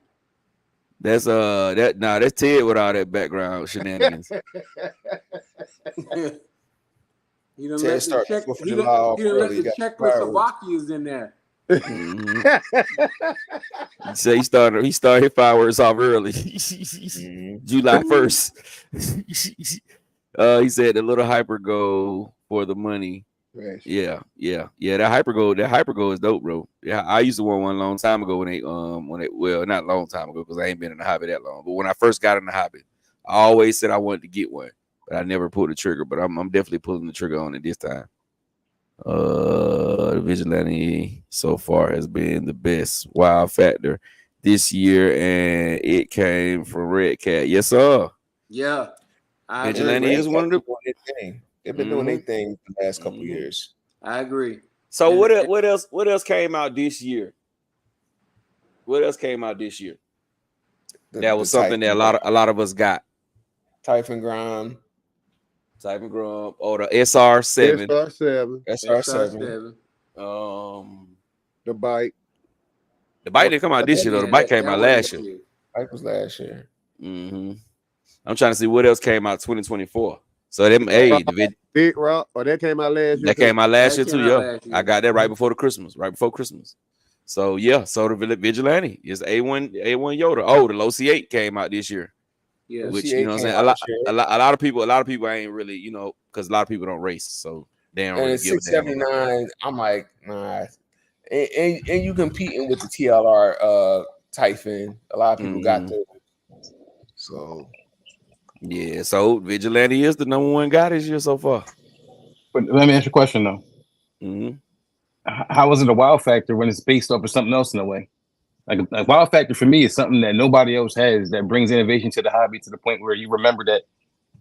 That's that's Ted with all that background shenanigans. He done let the checklist of Wakias in there. Mm-hmm. He said he started his fireworks off early. July 1st. He said the little hyper go for the money. Right. Yeah. That hyper go is dope, bro. Yeah, I used to want one a long time ago well, not a long time ago because I ain't been in the hobby that long. But when I first got in the hobby, I always said I wanted to get one, but I never pulled the trigger. But I'm definitely pulling the trigger on it this time. The Vigilante so far has been the best wow factor this year, and it came from Red Cat. Yes, sir. Yeah. Vigilante is one of the thing. They've been doing their thing the last couple years. I agree. So what else came out this year? What else came out this year? That was something that a lot of us got. Typhon Grom. Oh, the SR7. SR7. The bike. The bike didn't come out this year though. The bike came out last year. Bike was last year. Mm-hmm. I'm trying to see what else came out 2024. So them, Big Rock, that came out last year. That came out last year too. Yeah, I got that right before Christmas. So yeah, so the Vigilante is A1 Yoda. Oh, the Losi 8 came out this year. Yeah, which you know what I'm saying. A lot of people ain't really because a lot of people don't race, so they don't really give a damn. 679. I'm like, nah, and you competing with the TLR Typhon. A lot of people got those. So. Yeah, so Vigilante is the #1 guy this year so far. But let me ask you a question though. Mm-hmm. How is it a wow factor when it's based off of something else in a way? Like a wow factor for me is something that nobody else has that brings innovation to the hobby to the point where you remember that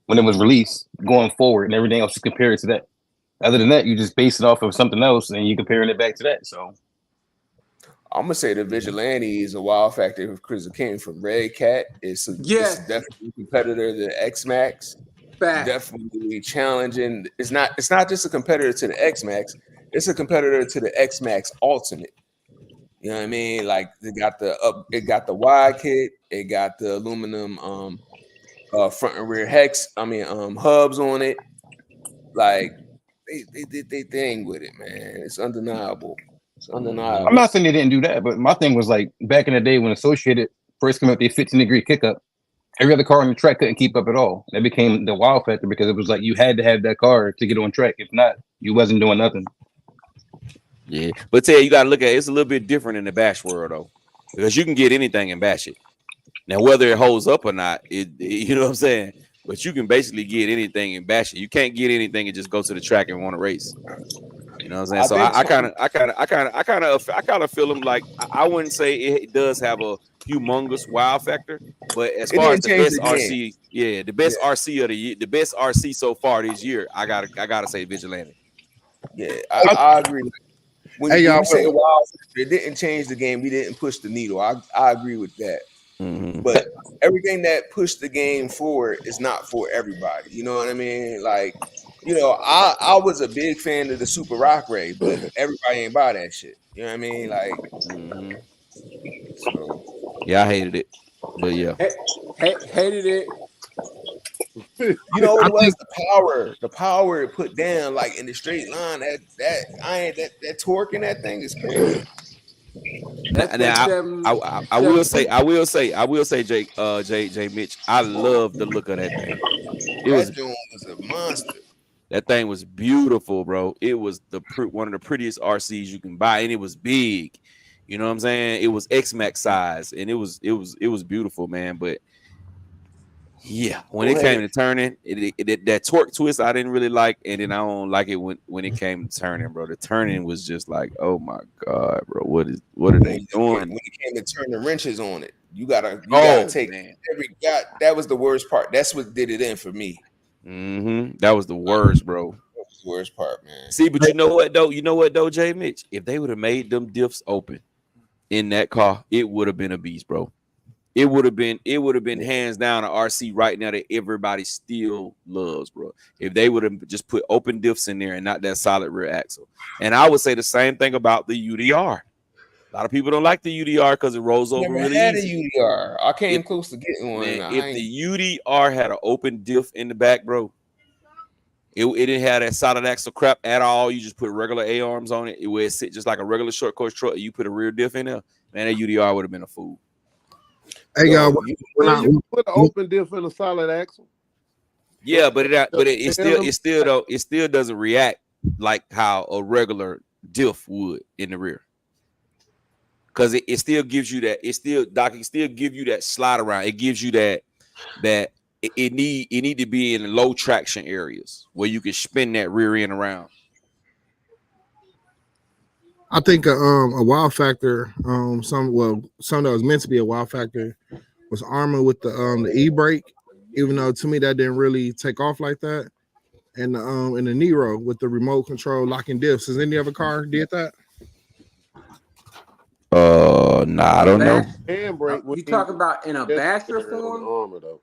when it was released going forward and everything else is compared to that. Other than that, you just base it off of something else and you're comparing it back to that. So I'm gonna say the Vigilante is a wild factor because it came from Red Cat. It's definitely a competitor to the X Max. Definitely challenging. It's not just a competitor to the X Max. It's a competitor to the X Max Ultimate. You know what I mean? Like it got the wide kit. It got the aluminum front and rear hubs on it. Like they did their thing with it, man. It's undeniable. I'm not saying they didn't do that, but my thing was like back in the day when Associated first came out with their 15-degree kick up, every other car on the track couldn't keep up at all. That became the wow factor because it was like you had to have that car to get on track. If not, you wasn't doing nothing. Yeah, but you got to look at it's a little bit different in the bash world though, because you can get anything and bash it. Now whether it holds up or not, you know what I'm saying. But you can basically get anything and bash it. You can't get anything and just go to the track and want to race. You know what I'm saying? So I kind of feel them like I wouldn't say it does have a humongous wow factor, but as It far as didn't the change best the game. RC, yeah, the best RC of the year, the best RC so far this year, I gotta say Vigilante. Yeah, I agree. When Hey, y'all, we say wow, it didn't change the game. We didn't push the needle. I agree with that. Mm-hmm. But everything that pushed the game forward is not for everybody. You know what I mean? Like, you know, I was a big fan of the Super Rock Ray, but everybody ain't buy that shit. You know what I mean? Like, Mm-hmm. so Yeah, I hated it, but yeah, Hated it. you know what I it was? think The power it put down, like in the straight line. That torque in that thing is crazy. That now seven I will seven. say, Jake, J Mitch, I love the look of that thing. It was That joint was a monster. That thing was beautiful, bro. It was one of the prettiest RCs you can buy, and it was big. You know what I'm saying? It was X-Max size, and it was beautiful, man. But yeah, when it came to turning, that torque twist I didn't really like, and then I don't like it when it came to turning, bro. The turning was just like, oh my god, bro, what are they doing? When it came to turn the wrenches on it, you gotta take man. that was the worst part. That's what did it in for me. Mm-hmm. That was the worst, bro. That was the worst part, man. See, but you know what though, Jay Mitch? If they would have made them diffs open in that car, it would have been a beast, bro. It would have been hands down an RC right now that everybody still loves, bro. If they would have just put open diffs in there and not that solid rear axle. And I would say the same thing about the UDR. A lot of people don't like the UDR because it rolls over really easy. A UDR. I came close to getting one. Man, if the UDR had an open diff in the back, bro, it didn't have that solid axle crap at all. You just put regular A arms on it. It would sit just like a regular short course truck. You put a rear diff in there, man, that UDR would have been a fool. Hey, y'all, you put an open diff in a solid axle. Yeah, but it still doesn't react like how a regular diff would in the rear. Because it still gives you that. It still give you that slide around. It gives you that it need to be in low traction areas where you can spin that rear end around. I think a wow factor, some that was meant to be a wow factor was armor with the e-brake, even though to me that didn't really take off like that. And the Nero with the remote control locking diffs. Has any other car did that? Nah, I don't know. You talking about in a basher form? Armor though.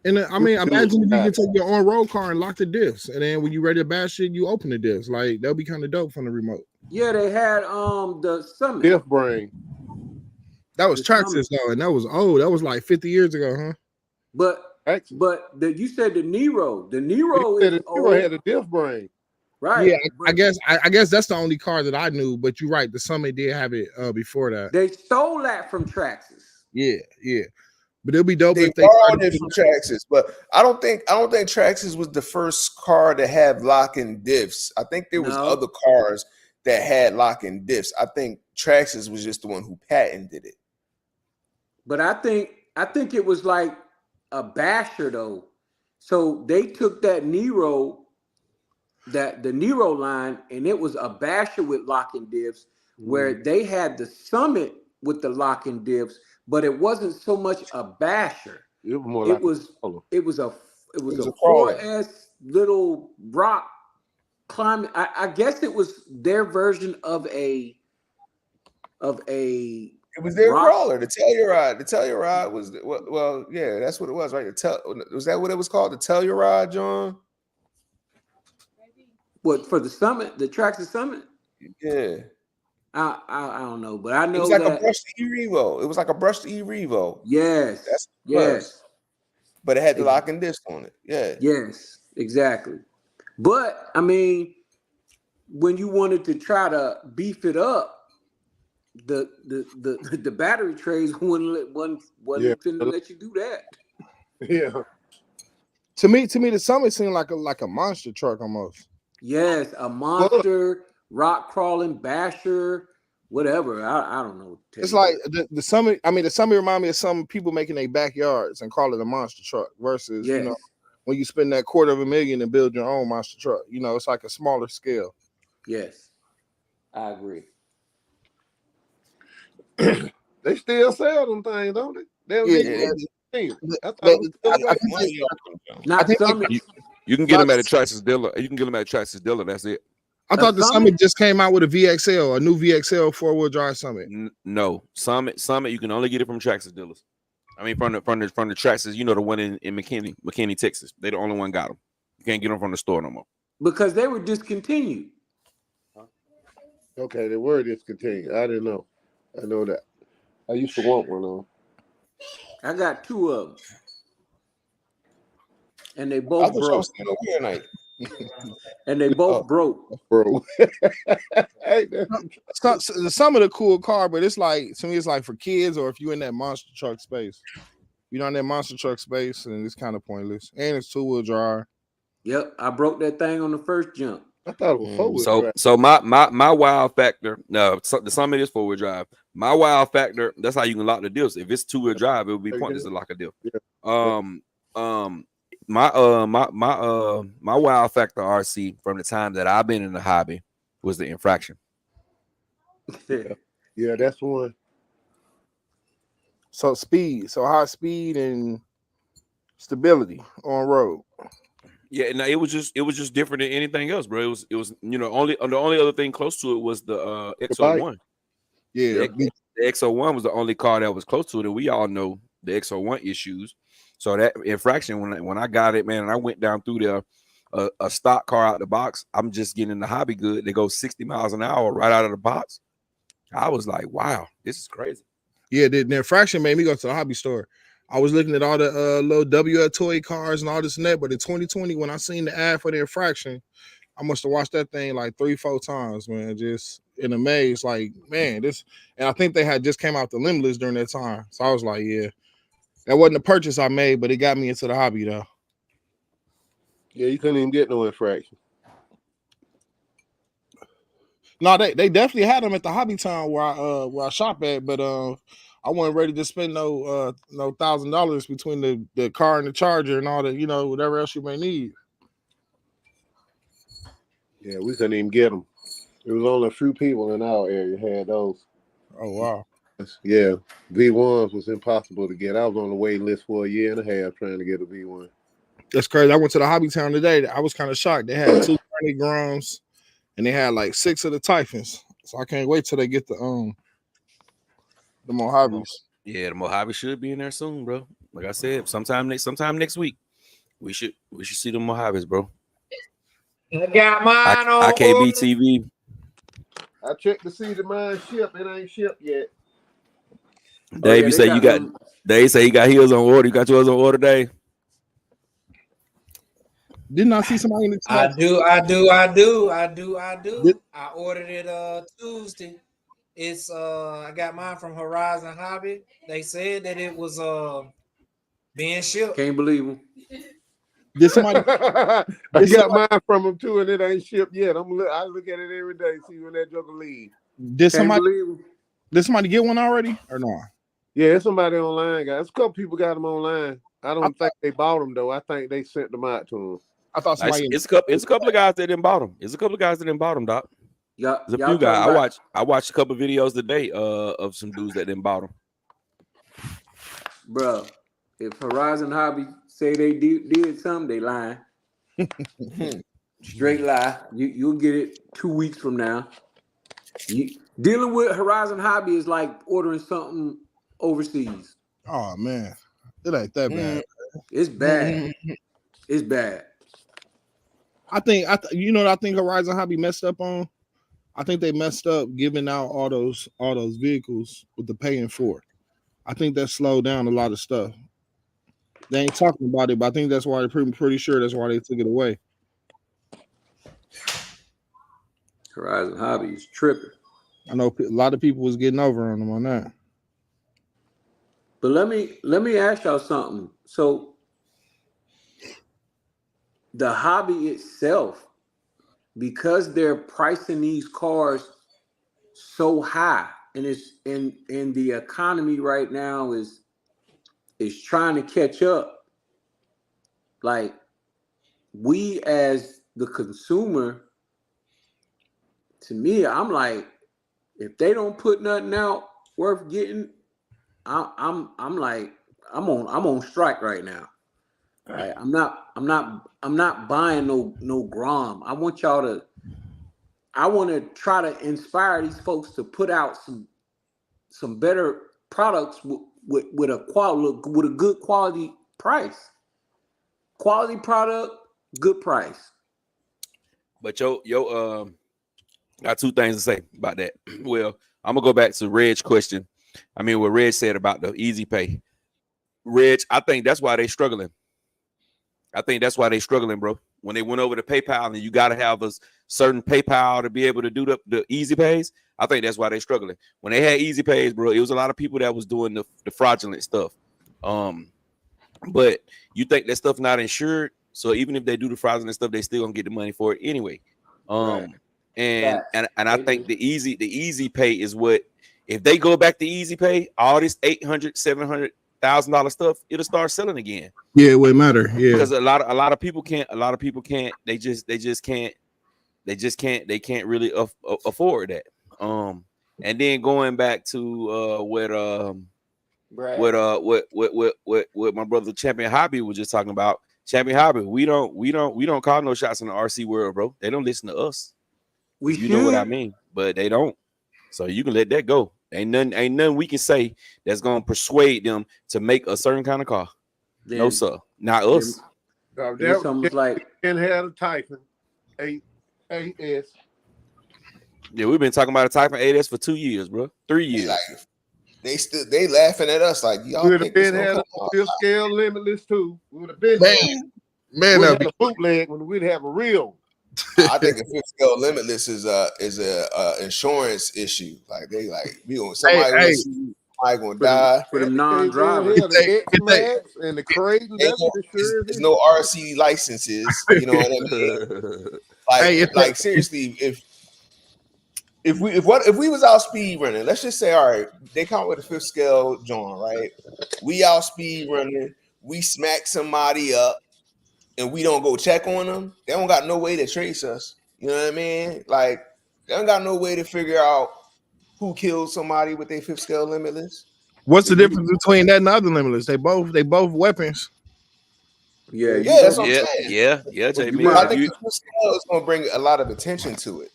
And I mean, imagine if you can take your own road car and lock the diffs, and then when you ready to bash it, you open the diffs. Like that'll be kind of dope from the remote. Yeah, they had the Summit. Diff brain. That was Traxxas though, and that was old. That was like 50 years ago, huh? But you said the Nero. The Nero is old. Had a diff brain. Right. Yeah, I guess that's the only car that I knew. But you're right. The Summit did have it before that. They stole that from Traxxas. Yeah. But it'll be dope if they borrowed it from Traxxas. But I don't think Traxxas was the first car to have locking diffs. I think there was other cars that had locking diffs. I think Traxxas was just the one who patented it. But I think it was like a basher though. So they took that Nero, the Nero line, and it was a basher with locking diffs, where they had the Summit with the locking diffs, but it wasn't so much a basher. It was more it was a 4S little rock climbing. I guess it was their version of a It was their crawler, the Telluride. The Telluride was yeah, that's what it was, right? Was that what it was called? The Telluride, John? What, for the Summit, the Traxxas Summit? Yeah. I don't know, but I know it was like a brushed E-Revo. It was like a brushed E-Revo. Yes. That's what it was. But it had the locking disc on it. Yeah. Yes, exactly. But I mean, when you wanted to try to beef it up, the battery trays wasn't finna let you do that. Yeah. To me, the Summit seemed like a monster truck almost. Yes, a monster, rock crawling, basher, whatever. I don't know. It's like the Summit. I mean, the Summit remind me of some people making their backyards and call it a monster truck versus when you spend that $250,000 and build your own monster truck. It's like a smaller scale. Yes, I agree. They still sell them things, don't they? They don't Yeah, discontinue. I thought but it was still I away. think Not they, Summit. You can get them at a Traxxas dealer. You can get them at a Traxxas dealer. That's it. I A thought the Summit? Summit just came out with a VXL, a new VXL 4-wheel drive Summit. No, Summit. You can only get it from Traxxas dealers. I mean, from the Traxxas. You know, the one in McKinney, Texas. They the only one got them. You can't get them from the store no more. Because they were discontinued. Okay, they were discontinued. I didn't know. I know that. I used to want one on. I got 2 of them. And they I both thought y'all broke. was still here night. And they both broke. Bro. Hey, Some of the cool car, but it's like, to me, it's like for kids or if you're in that monster truck space. You're not in that monster truck space, and it's kind of pointless. And it's 2-wheel drive. Yep, I broke that thing on the first jump. I thought it was 4-wheel drive. So my wow factor. No, the Summit is 4-wheel drive. My wow factor. That's how you can lock the deals. If it's 2-wheel drive, it would be pointless to lock a deal. Yeah. My wow factor RC from the time that I've been in the hobby was the infraction. Yeah, that's one. So speed, so high speed and stability on road. Yeah, no, it was just different than anything else, bro. It was the only other thing close to it was the XO1. Yeah, the XO1 was the only car that was close to it, and we all know the XO1 issues. So that infraction, when I got it, man, and I went down through there, a stock car out the box. I'm just getting in the hobby good. They go 60 miles an hour right out of the box. I was like, wow, this is crazy. Yeah, the infraction made me go to the hobby store. I was looking at all the little WL toy cars and all this and that, but in 2020, when I seen the ad for the infraction, I must have watched that thing like 3-4 times, man, just in a maze. Like, man, this, and I think they had just came out the Limitless during that time. So I was like, yeah, that wasn't a purchase I made, but it got me into the hobby though. Yeah, you couldn't even get no infraction. No, they definitely had them at the hobby town where I shop at, but I wasn't ready to spend no $1,000 between the car and the charger and all the whatever else you may need. Yeah, we couldn't even get them. There was only a few people in our area had those. Oh wow. Yeah, V1s was impossible to get. I was on the waiting list for a year and a half trying to get a V1. That's crazy. I went to the hobby town today. I was kind of shocked. They had 2 Granny Groms and they had like 6 of the Typhons. So I can't wait till they get the Mojaves. Yeah, the Mojave should be in there soon, bro. Like I said, sometime next week, we should see the Mojaves, bro. I got mine on IKB order. TV. I checked to see the mine shipped. It ain't shipped yet. Dave, you say you got. Dave say he got his on order. You got yours on order, Dave. Didn't I see somebody in the chat? I do. I ordered it Tuesday. It's I got mine from Horizon Hobby. They said that it was being shipped. Can't believe them. Did somebody? I got mine from them too, and it ain't shipped yet. I look at it every day, see when that joker leave. Did somebody get one already or no? Yeah, it's somebody online, guys. A couple people got them online. I don't think they bought them though. I think they sent them out to them. I thought somebody. It's a couple of guys that didn't bought them. It's a couple of guys that didn't bought them, Doc. Yeah, there's a few guys. I watched a couple of videos today of some dudes that didn't bought them. Bro, if Horizon Hobby say they did something, they lying. Straight lie. You'll get it 2 weeks from now. Dealing with Horizon Hobby is like ordering something overseas. Oh man, it ain't that bad. It's bad. It's bad. I think I think Horizon Hobby messed up on. I think they messed up giving out all those vehicles with the paying for. I think that slowed down a lot of stuff. They ain't talking about it, but I think that's why they're pretty sure that's why they took it away. Horizon Hobby is tripping. I know a lot of people was getting over on them on that. But let me ask y'all something. So the hobby itself, because they're pricing these cars so high, and it's in the economy right now is trying to catch up. Like, we as the consumer to me, I'm like, if they don't put nothing out worth getting, I'm like, I'm on strike right now. Right? I'm not buying no Grom. I want to try to inspire these folks to put out some better products with a good quality price. Quality product, good price. But got two things to say about that. Well, I'm gonna go back to Reg's question. I mean, what Reg said about the easy pay. Reg, I think that's why they're struggling. Bro. When they went over to PayPal, and you got to have a certain PayPal to be able to do the easy pays. I think that's why they're struggling. When they had easy pays, bro, it was a lot of people that was doing the fraudulent stuff. But you think that stuff not insured, so even if they do the fraudulent stuff, they still gonna get the money for it anyway. Right. And I think the easy pay is what, if they go back to easy pay, all this $800,000-$700,000 stuff, it'll start selling again. Yeah, it wouldn't matter. Yeah, because a lot of people can't. They can't really afford that. And then going back to what my brother Champion Hobby was just talking about. Champion Hobby, we don't call no shots in the RC world, bro. They don't listen to us. You know what I mean, but they don't. So you can let that go. Ain't nothing we can say that's gonna persuade them to make a certain kind of car. Then, no, sir, not us. It's almost like had a Typhon 8S. Yeah, we've been talking about a Typhon 8S for 2 years, bro. 3 years. They laughing at us like y'all. Would have been had a fifth scale limitless too. We would have been man. We'd have a bootleg when we'd have a real. I think a fifth scale limitless is a insurance issue. Like they we gonna somebody gonna die for them non-drivers. And the crate. There's no RC licenses. You know what I mean? Like seriously, if we was out speed running, let's just say, all right, they come with a fifth scale joint, right? We out speed running, we smack somebody up, and we don't go check on them. They don't got no way to trace us. You know what I mean? Like they don't got no way to figure out who killed somebody with their fifth scale limitless. What's the difference between that and other limitless? They both weapons. Yeah, that's what I'm saying. Yeah, JB. I think the fifth scale is gonna bring a lot of attention to it.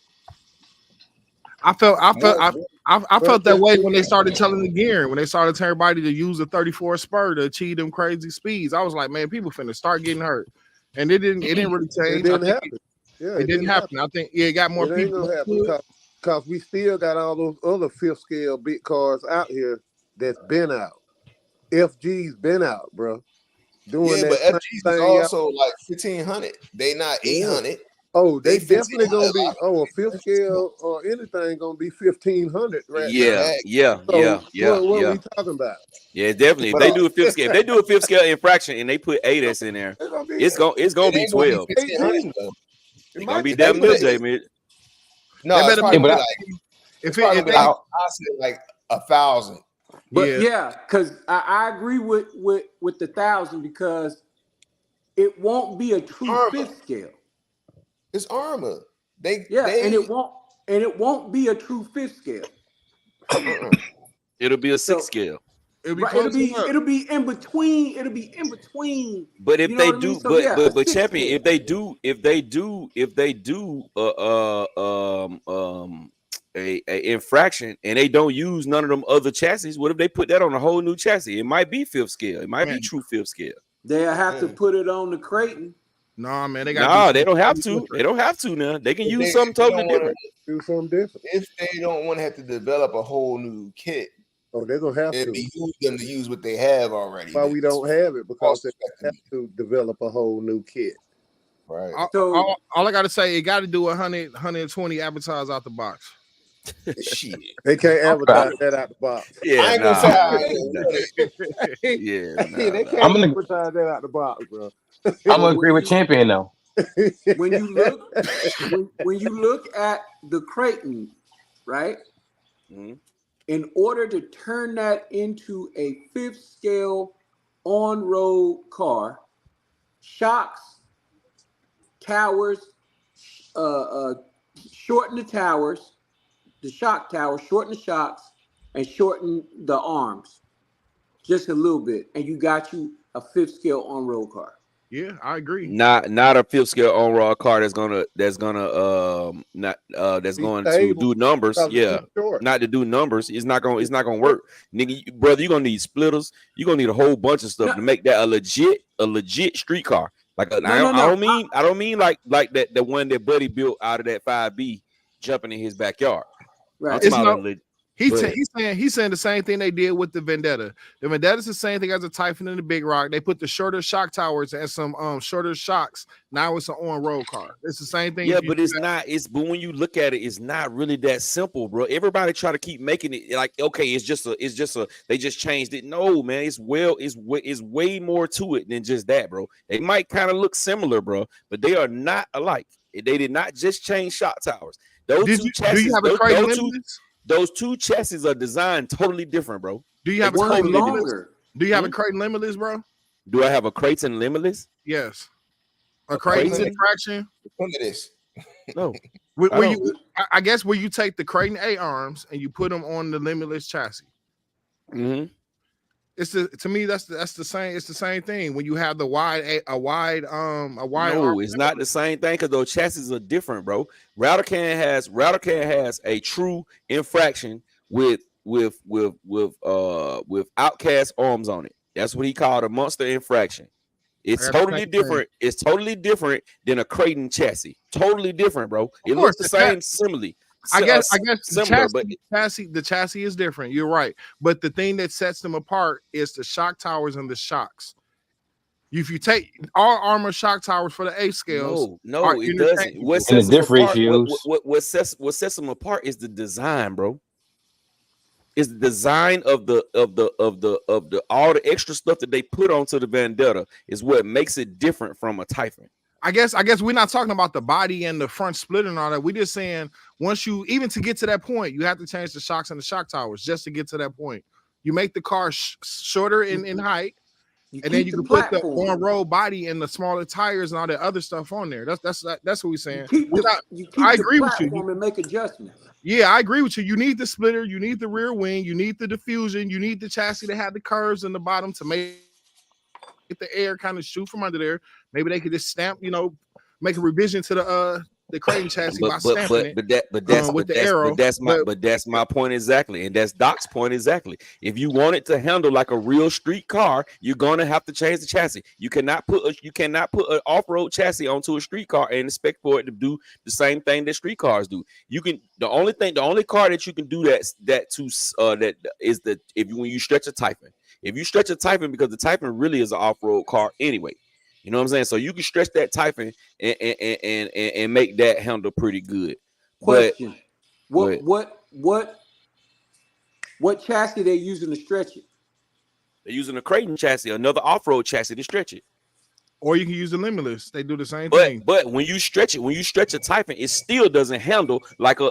I felt that way when they started telling the gear, when they started telling everybody to use a 34 spur to achieve them crazy speeds. I was like, man, people finna start getting hurt, and it didn't really change. It didn't happen. Yeah, it didn't happen. I think it got more people. Because we still got all those other fifth scale big cars out here that's been out. FG's been out, bro. Doing that, but FG's is also like 1,500. They not 800. Oh, they definitely gonna be. Oh, a fifth scale or anything gonna be 1,500, right? Yeah. What are we talking about? Yeah, definitely. If they do a fifth scale, if they do a fifth scale infraction and they put 8S in there, it's gonna be 12. It's gonna be damn good, Jamie. No, it's probably like I said like 1,000. But yeah, because I agree with the 1,000 because it won't be a true fifth scale. It's armor. And it won't be a true fifth scale. It'll be a sixth scale. It'll be in between. It'll be in between. But if they do, but champion, if they do a infraction and they don't use none of them other chassis, what if they put that on a whole new chassis? It might be fifth scale. It might be true fifth scale. They'll have to put it on the Creighton. No, man, they don't have to. They don't have to now. They can use something totally different. Do something different. If they don't want to have to develop a whole new kit, they're gonna have to. Behoove them to use what they have already. Why we don't have it? Because they have to develop a whole new kit. Right. So all I gotta say, it got to do 100, 120 advertise out the box. Shit. They can't advertise that out the box. Yeah, I ain't gonna say. They can't advertise that out the box, bro. I'm gonna agree with Champion though. When you look at the Creighton, right? Mm-hmm. In order to turn that into a fifth scale on-road car, shocks, towers, shorten the towers, the shock towers, shorten the shocks, and shorten the arms just a little bit, and you got you a 5th scale on-road car. Yeah, I agree. Not a 5th scale on-road car that's going to do numbers. Yeah, not to do numbers. It's not gonna work, nigga. Brother, you're gonna need splitters. You're gonna need a whole bunch of stuff to make that a legit street car. Like I don't mean like that the one that Buddy built out of that 5B jumping in his backyard. Right. He's saying the same thing they did with the Vendetta. The Vendetta's the same thing as the Typhoon and the Big Rock. They put the shorter shock towers and some shorter shocks. Now it's an on-road car. It's the same thing. Yeah, but it's not. But when you look at it, it's not really that simple, bro. Everybody try to keep making it like, okay, it's just a. They just changed it. No, man, it's way more to it than just that, bro. They might kind of look similar, bro, but they are not alike. They did not just change shock towers. Those two chassis. Do you have a Creighton Limitless? Those two chassis are designed totally different, bro. Do you have a Creighton Limitless? Do you have a Creighton Limitless, bro? Do I have a Creighton Limitless? Yes. A Creighton fraction? Limitless. No. I guess where you take the Creighton A arms and you put them on the Limitless chassis. Mm-hmm. To me that's the same. It's the same thing when you have the wide. No, it's not the same thing because those chassis are different, bro. Routercan has a true infraction with outcast arms on it. That's what he called a monster infraction. It's totally different. It's totally different than a Creighton chassis. Totally different, bro. It looks the same, similarly. I guess similar, the chassis is different. You're right, but the thing that sets them apart is the shock towers and the shocks. If you take all armor shock towers for the A scales, no, it doesn't. What sets them apart is the design, bro. It's the design of the all the extra stuff that they put onto the Vendetta is what makes it different from a Typhoon. I guess we're not talking about the body and the front split and all that. We're just saying once you even to get to that point, you have to change the shocks and the shock towers just to get to that point. You make the car shorter in height, and then you can put the on-road body and the smaller tires and all that other stuff on there. That's what we're saying. I agree with you. And make adjustments. Yeah, I agree with you. You need the splitter, you need the rear wing, you need the diffusion, you need the chassis to have the curves in the bottom to make the air kind of shoot from under there. Maybe they could just stamp, make a revision to the Creighton chassis by stamping But that's my point exactly, and that's Doc's point exactly. If you want it to handle like a real street car, you're gonna have to change the chassis. You cannot put an off-road chassis onto a street car and expect for it to do the same thing that street cars do. You can the only car that you can do when you stretch a Typhoon. If you stretch a Typhoon, because the Typhoon really is an off-road car anyway. You know what I'm saying? So you can stretch that Typhoon and make that handle pretty good. Question: What chassis they using to stretch it? They're using a Creighton chassis, another off-road chassis to stretch it. Or you can use the Limitless. They do the same thing. But when you stretch a Typhoon, it still doesn't handle like a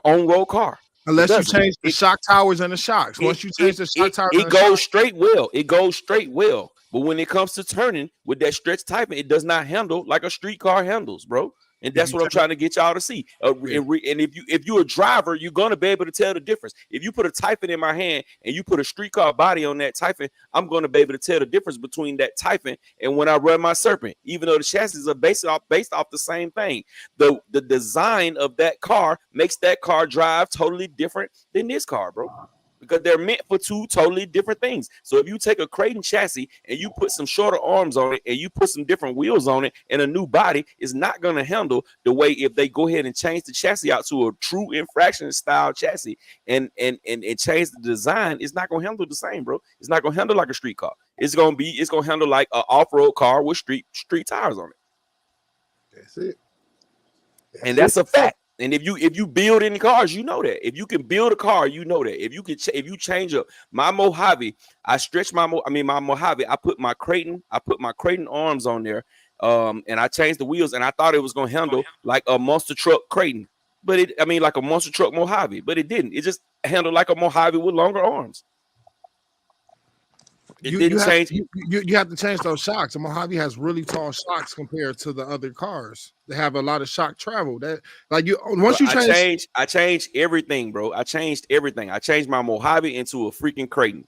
on-road car. Unless you change the shock towers and the shocks. Once you change the shock towers, it goes straight well. It goes straight well. But when it comes to turning with that stretch Typhoon, it does not handle like a street car handles, bro. And that's what I'm trying to get y'all to see. And if you're a driver, you're gonna be able to tell the difference. If you put a Typhoon in my hand and you put a street car body on that Typhoon, I'm gonna be able to tell the difference between that Typhoon and when I run my Serpent. Even though the chassis are based off the same thing, the design of that car makes that car drive totally different than this car, bro. Because they're meant for two totally different things. So if you take a Creighton chassis and you put some shorter arms on it and you put some different wheels on it and a new body, it's not going to handle the way if they go ahead and change the chassis out to a true infraction style chassis and change the design. It's not going to handle the same, bro. It's not going to handle like a street car. It's going to handle like an off-road car with street tires on it. That's it. That's a fact. And if you build any cars, you know that. If you can build a car, you know that. If you change up my Mojave, I stretch my Mojave. I put my Creighton arms on there, and I changed the wheels. And I thought it was gonna handle like a monster truck Creighton, like a monster truck Mojave, but it didn't. It just handled like a Mojave with longer arms. It didn't change. You have to change those shocks. The Mojave has really tall shocks compared to the other cars. They have a lot of shock travel. That like you once you change. I changed everything, bro. I changed everything. I changed my Mojave into a freaking Creighton.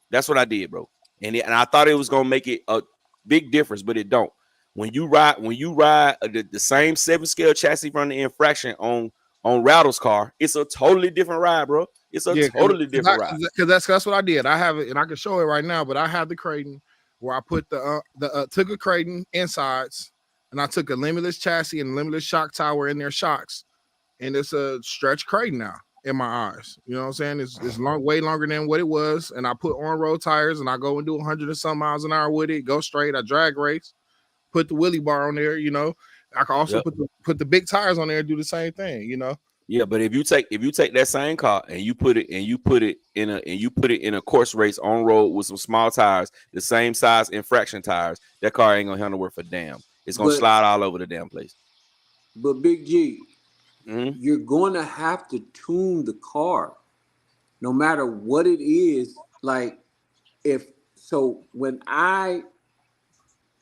That's what I did, bro. And I thought it was gonna make it a big difference, but it don't. When you ride the same 7-scale chassis from the infraction on Rattle's car, it's a totally different ride, bro. It's a totally different ride. Because that's what I did. I have it, and I can show it right now. But I have the Creighton where I put took a Creighton insides, and I took a limitless chassis and limitless shock tower in their shocks, and it's a stretch Creighton now in my eyes. You know what I'm saying? It's way longer than what it was, and I put on road tires, and I go and do 100 and some miles an hour with it. Go straight. I drag race. Put the wheelie bar on there, you know. I can also put the big tires on there and do the same thing, you know. Yeah, but if you take that same car and you put it in a course race on road with some small tires, the same size infraction tires, that car ain't gonna handle worth a damn. It's gonna slide all over the damn place. But Big G, you're going to have to tune the car, no matter what it is. Like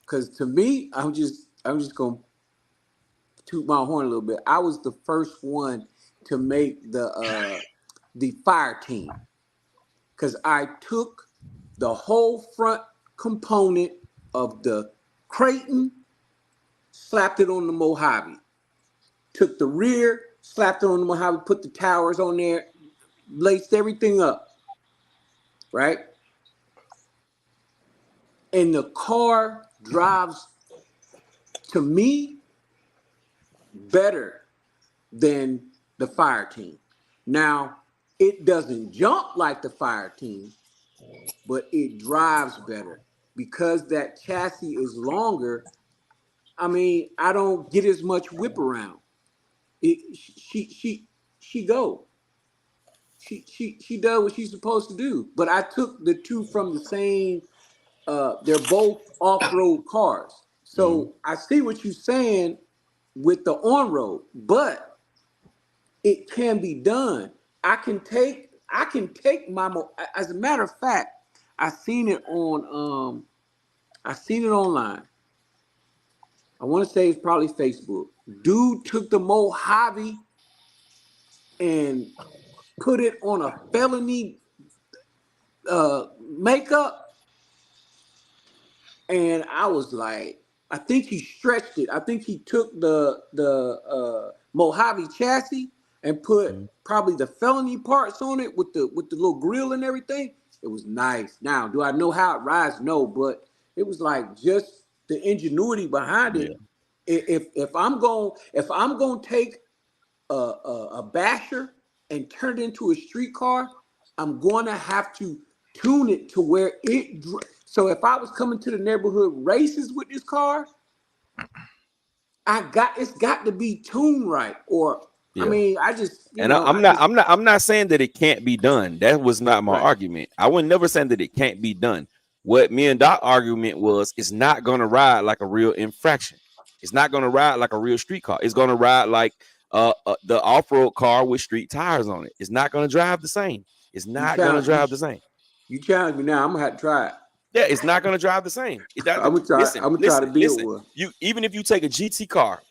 because to me, I'm just gonna toot my horn a little bit. I was the first one to make the fire team, because I took the whole front component of the Creighton, slapped it on the Mojave, took the rear, slapped it on the Mojave, put the towers on there, laced everything up, right? And the car drives, to me, better than the fire team. Now, it doesn't jump like the fire team, but it drives better because that chassis is longer. I mean, I don't get as much whip around. She does what she's supposed to do. But I took the two from the same. They're both off-road cars. So I see what you're saying with the on-road, but it can be done. I can take my, as a matter of fact, I seen it online. I want to say it's probably Facebook. Dude took the Mojave and put it on a felony makeup. And I was like, I think he stretched it. I think he took the Mojave chassis and put probably the felony parts on it with the little grill and everything. It was nice. Now, do I know how it rides? No, but it was like just the ingenuity behind it. If I'm going to take a basher and turn it into a street car, I'm going to have to tune it to where it. So if I was coming to the neighborhood races with this car, it's got to be tuned right. Or I mean, I'm not saying that it can't be done. That was not my argument. I would never say that it can't be done. What me and Doc's argument was, it's not gonna ride like a real infraction. It's not gonna ride like a real street car. It's gonna ride like the off-road car with street tires on it. It's not gonna drive the same. It's not gonna drive the same. You challenge me now. I'm gonna have to try it. Yeah, it's not gonna drive the same. I'm gonna try to build one. Even if you take a GT car,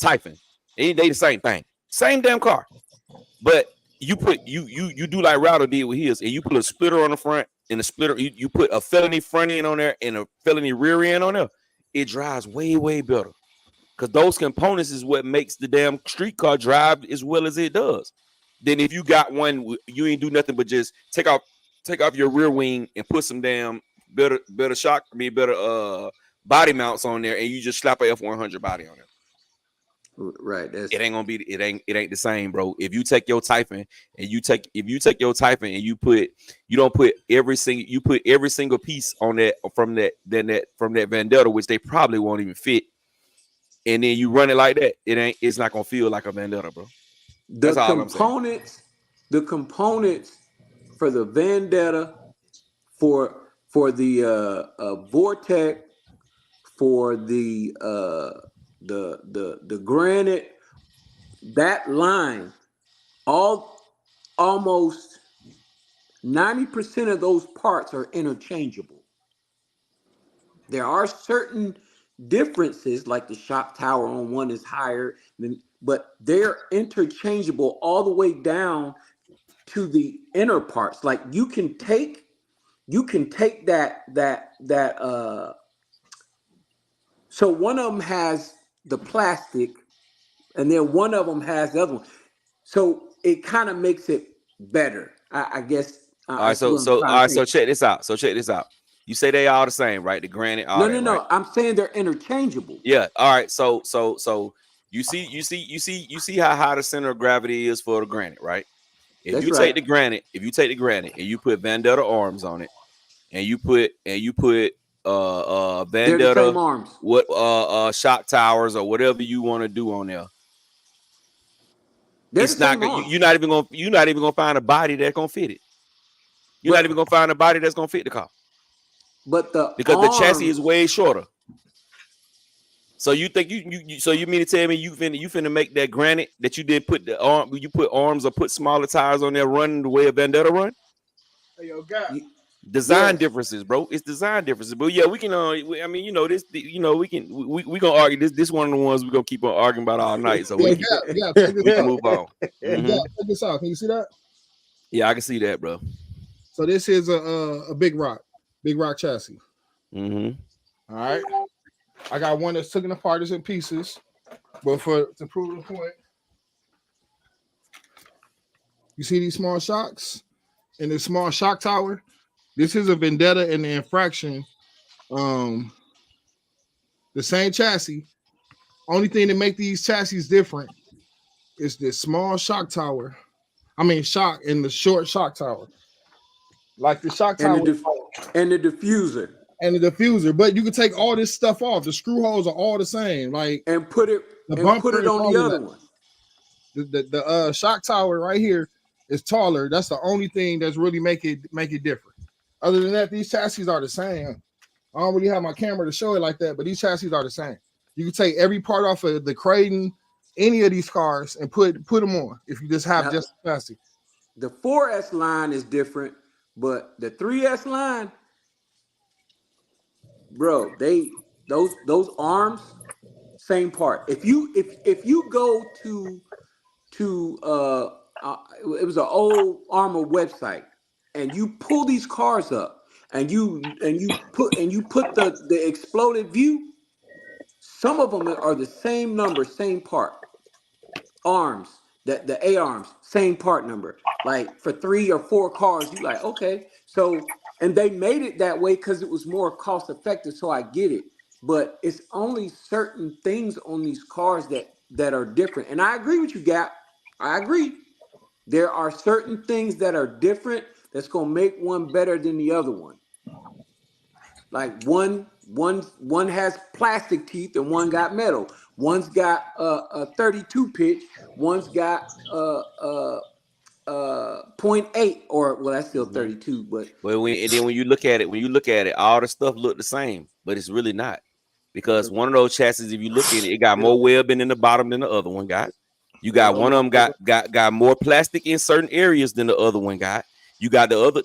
Typhon, they the same thing, same damn car. But you do like Router did with his, and you put a splitter on the front and a splitter. You put a felony front end on there and a felony rear end on there. It drives way better, because those components is what makes the damn street car drive as well as it does. Then if you got one, you ain't do nothing but just take off your rear wing and put some damn better body mounts on there, and you just slap a F100 body on it. Right. It ain't gonna be. It ain't the same, bro. If you take your Typhon and you put every single piece on that from that Vendetta, which they probably won't even fit, and then you run it like that, it's not gonna feel like a Vendetta, bro. The components for the Vendetta, for the Vortex, for the Granite, that line, almost 90% of those parts are interchangeable. There are certain differences, like the shock tower on one is higher but they're interchangeable all the way down to the inner parts. Like you can take that so one of them has the plastic and then one of them has the other one. So it kind of makes it better, I guess. All right, so check this out. You say they all the same, right? The granite, all that, No. right? I'm saying they're interchangeable. Yeah. All right. So you see how high the center of gravity is for the granite, right? If you take the granite and you put Vendetta arms on it, and you put Vendetta, they're the same arms. What shock towers or whatever you want to do on there. It's not you're not even gonna find a body that's gonna fit it. You're not even gonna find a body that's gonna fit the car. But because the chassis is way shorter. So you think you mean to tell me you finna make that granite that you did put you put arms or put smaller tires on there running the way a Vendetta run? Hey, yo, God. Design differences, bro. It's design differences. But yeah, we can. I mean, we gonna argue. This one of the ones we gonna keep on arguing about all night. So we can move on. Mm-hmm. Check this out. Can you see that? Yeah, I can see that, bro. So this is a big rock chassis. Mm-hmm. All right. I got one that's taken apart in pieces, but to prove the point, you see these small shocks and this small shock tower. This is a Vendetta and the Infraction. The same chassis. Only thing that make these chassis different is this small shock tower. Shock and the short shock tower. Like the shock tower and the diffuser. And the diffuser, but you can take all this stuff off. The screw holes are all the same. And put it on the other one. The shock tower right here is taller. That's the only thing that's really make it different. Other than that, these chassis are the same. I don't really have my camera to show it like that, but these chassis are the same. You can take every part off of the Creighton, any of these cars, and put them on if you just have just the chassis. The 4S line is different, but the 3S line, bro, those arms, same part. If you go to it was an old Armor website, and you pull these cars up, and you put the exploded view, some of them are the same number, same part. Arms, the A arms, same part number. Like for 3 or 4 cars, you like, okay. So, and they made it that way because it was more cost effective. So I get it, but it's only certain things on these cars that are different. And I agree with you, Gap. I agree. There are certain things that are different that's gonna make one better than the other one. Like one has plastic teeth and one got metal. One's got a 32 pitch. One's got 0.8 or well, that's still 32. But when you look at it, all the stuff look the same, but it's really not, because one of those chassis, if you look at it, it got more webbing in the bottom than the other one got. You got one of them got more plastic in certain areas than the other one got. You got the other.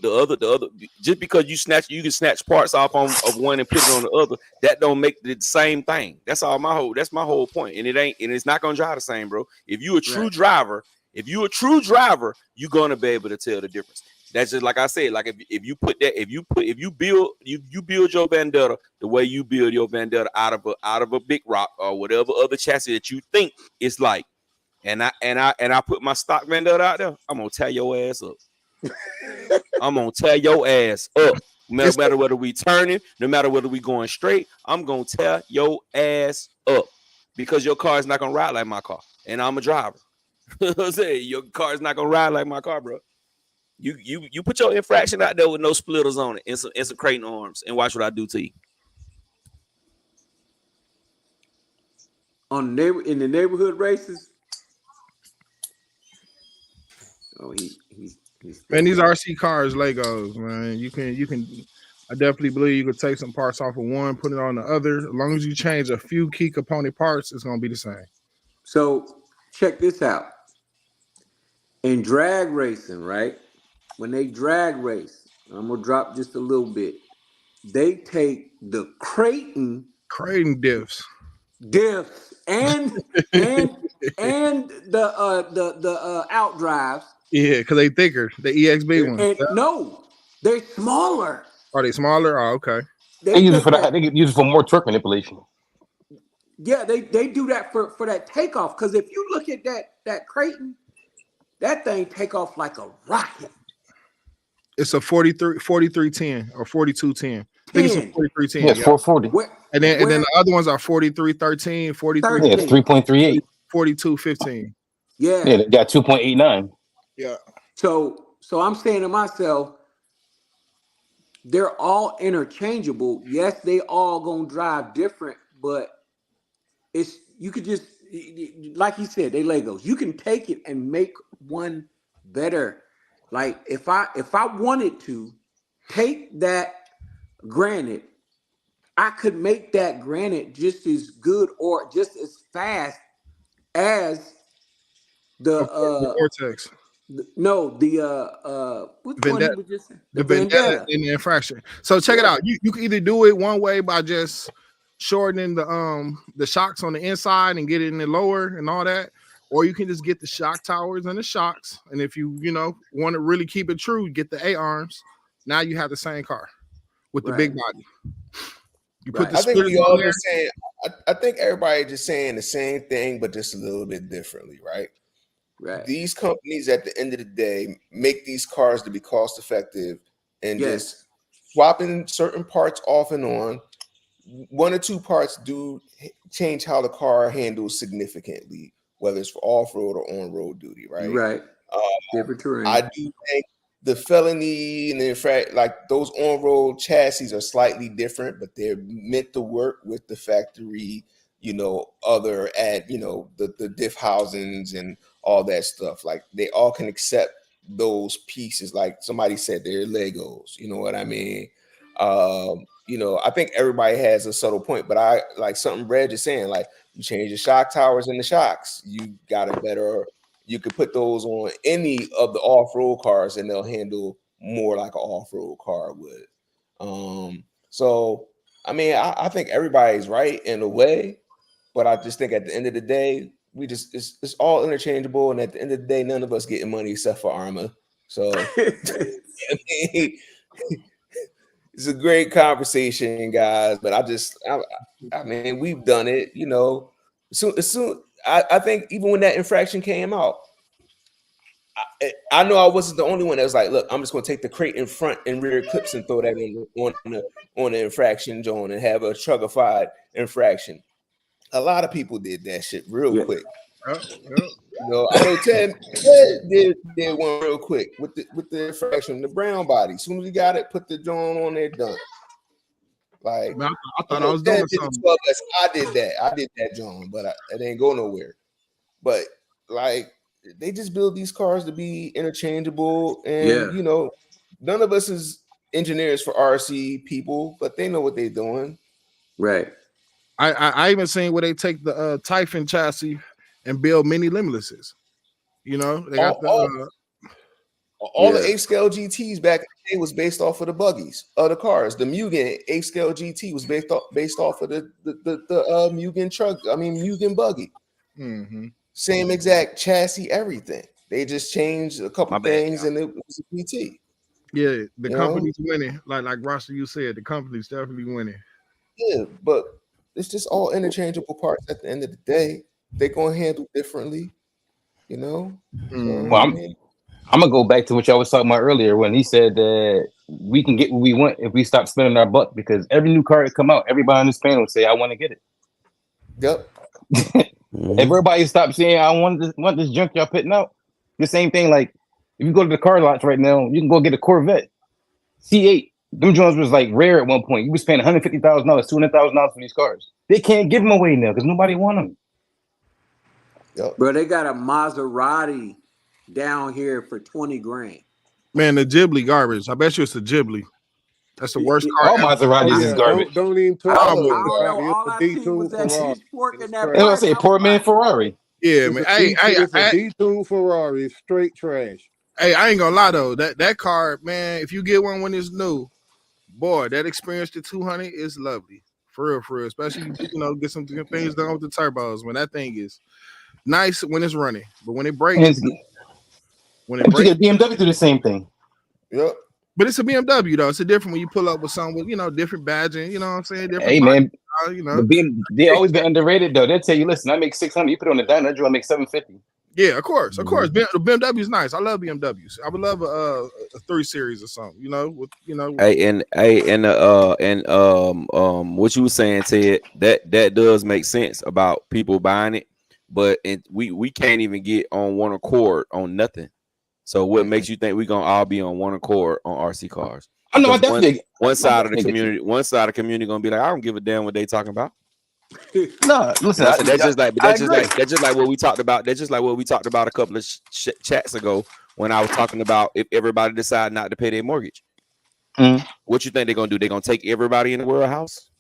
Just because you can snatch parts off of one and put it on the other, that don't make the same thing. That's my whole point. And it's not gonna drive the same, bro. If you a true driver, you're gonna be able to tell the difference. That's just like I said. Like if you build your Vendetta the way you build your Vendetta out of a big rock or whatever other chassis that you think it's like, and I put my stock Vendetta out there, I'm gonna tear your ass up. I'm gonna tear your ass up. No matter whether we turning, no matter whether we going straight, I'm gonna tear your ass up because your car is not gonna ride like my car, and I'm a driver. I'm saying your car is not gonna ride like my car, bro. You put your Infraction out there with no splitters on it and some Creighton arms, and watch what I do to you. In the neighborhood races. Oh, man, these RC cars, Legos, man. You can. I definitely believe you could take some parts off of one, put it on the other. As long as you change a few key component parts, it's gonna be the same. So check this out. In drag racing, right? when they drag race, I'm gonna drop just a little bit. They take the Creighton diffs and the out drives. Yeah, because they thicker. The EXB ones. And no, they're smaller. Are they smaller? Oh, okay. They use it for that. They use it for more torque manipulation. Yeah, they do that for that takeoff. Because if you look at that Creighton, that thing take off like a rocket. It's a 4310 or 4210. I think it's a 4310. Yeah, it's 440. And then the other ones are 4313, 43. Yeah, 3.38. 4215. Yeah. Yeah, they got 2.89. Yeah. So I'm saying to myself, they're all interchangeable. Yes, they all gonna drive different, but you could just, like you said, they Legos. You can take it and make one better. Like if I wanted to take that Granite, I could make that Granite just as good or just as fast as the Vortex. No, the which one Vendetta. you just saying? The Vendetta and the Infraction. So check it out. You can either do it one way by just shortening the shocks on the inside and get it in the lower and all that, or you can just get the shock towers and the shocks. And if you want to really keep it true, get the A arms. Now you have the same car with the big body. You put the I think we splitters all on there. just saying. I think everybody just saying the same thing, but just a little bit differently, right? Right. These companies, at the end of the day, make these cars to be cost effective, and just swapping certain parts off and on. One or two parts do change how the car handles significantly, whether it's for off road or on road duty, right? Right. Different terrain. I do think the felony and the infract, like those on road chassis, are slightly different, but they're meant to work with the factory, other the diff housings and all that stuff. Like they all can accept those pieces. Like somebody said, they're Legos. You know what I mean? I think everybody has a subtle point, but I like something Reg is saying, like you change the shock towers and the shocks, you got a better. You could put those on any of the off-road cars, and they'll handle more like an off-road car would. So I mean, I think everybody's right in a way, but I just think at the end of the day, it's all interchangeable, and at the end of the day, none of us getting money except for Arma. So I mean, it's a great conversation, guys. But I mean, we've done it, Soon, I think even when that infraction came out, I know I wasn't the only one that was like, look, I'm just going to take the crate in front and rear clips and throw that on the infraction zone and have a truckified infraction. A lot of people did that shit real quick. I know Ted did one real quick with the infraction, the brown body. As soon as he got it, put the joint on there, done. Like Man, I thought I was doing something. I did that, John, but it ain't go nowhere. But like, they just build these cars to be interchangeable, and none of us is engineers for RC people, but they know what they're doing. Right. I even seen where they take the Typhon chassis and build mini Limitlesses. They got all the 8-scale GTs back in the day was based off of the buggies of the cars. The Mugen 8-scale GT was based off of the Mugen truck. I mean Mugen buggy. Mm-hmm. Same exact chassis, everything. They just changed a couple things, and it was a PT. Yeah, the company's winning. Like Rasta, you said, the company's definitely winning. Yeah, but it's just all interchangeable parts at the end of the day. They're gonna handle differently, Well, I'm gonna go back to what y'all was talking about earlier when he said that we can get what we want if we stop spending our buck, because every new car that come out, everybody on this panel say, I want to get it. Yep. If everybody stops saying, I want this junk y'all putting out, the same thing. Like if you go to the car lots right now, you can go get a Corvette C8. Them joints was like rare at one point. You was paying $150,000, $200,000 for these cars. They can't give them away now because nobody want them. Yep. Bro, they got a Maserati down here for 20 grand. Man, the Ghibli garbage. I bet you it's the Ghibli. That's the worst car. All Maseratis is garbage. Don't even talk about it. All I see was that she's forking that. I say poor man Ferrari. Yeah, man. It's a D-tune Ferrari. It's straight trash. Hey, I ain't gonna lie though. That car, man, if you get one when it's new, boy, that experience to 200 is lovely. For real. Especially get some things done with the turbos. When that thing is nice when it's running, but when it breaks, You get BMW do the same thing. Yep. But it's a BMW though. It's a different when you pull up with someone with different badging. You know what I'm saying? Different. Hey man, the they always been underrated though. They'll tell you, listen, I make 600. You put it on the dime, I make 750. Yeah, of course. The BMW is nice. I love BMWs. I would love a 3 Series or something. What you were saying, Ted, that does make sense about people buying it, but we can't even get on one accord on nothing. So what makes you think we're gonna all be on one accord on RC cars? I know. I definitely one side of the community gonna be like, I don't give a damn what they talking about. No, listen. That's just like what we talked about. That's just like what we talked about a couple of chats ago when I was talking about if everybody decide not to pay their mortgage. What you think they're gonna do? They're gonna take everybody in the world house?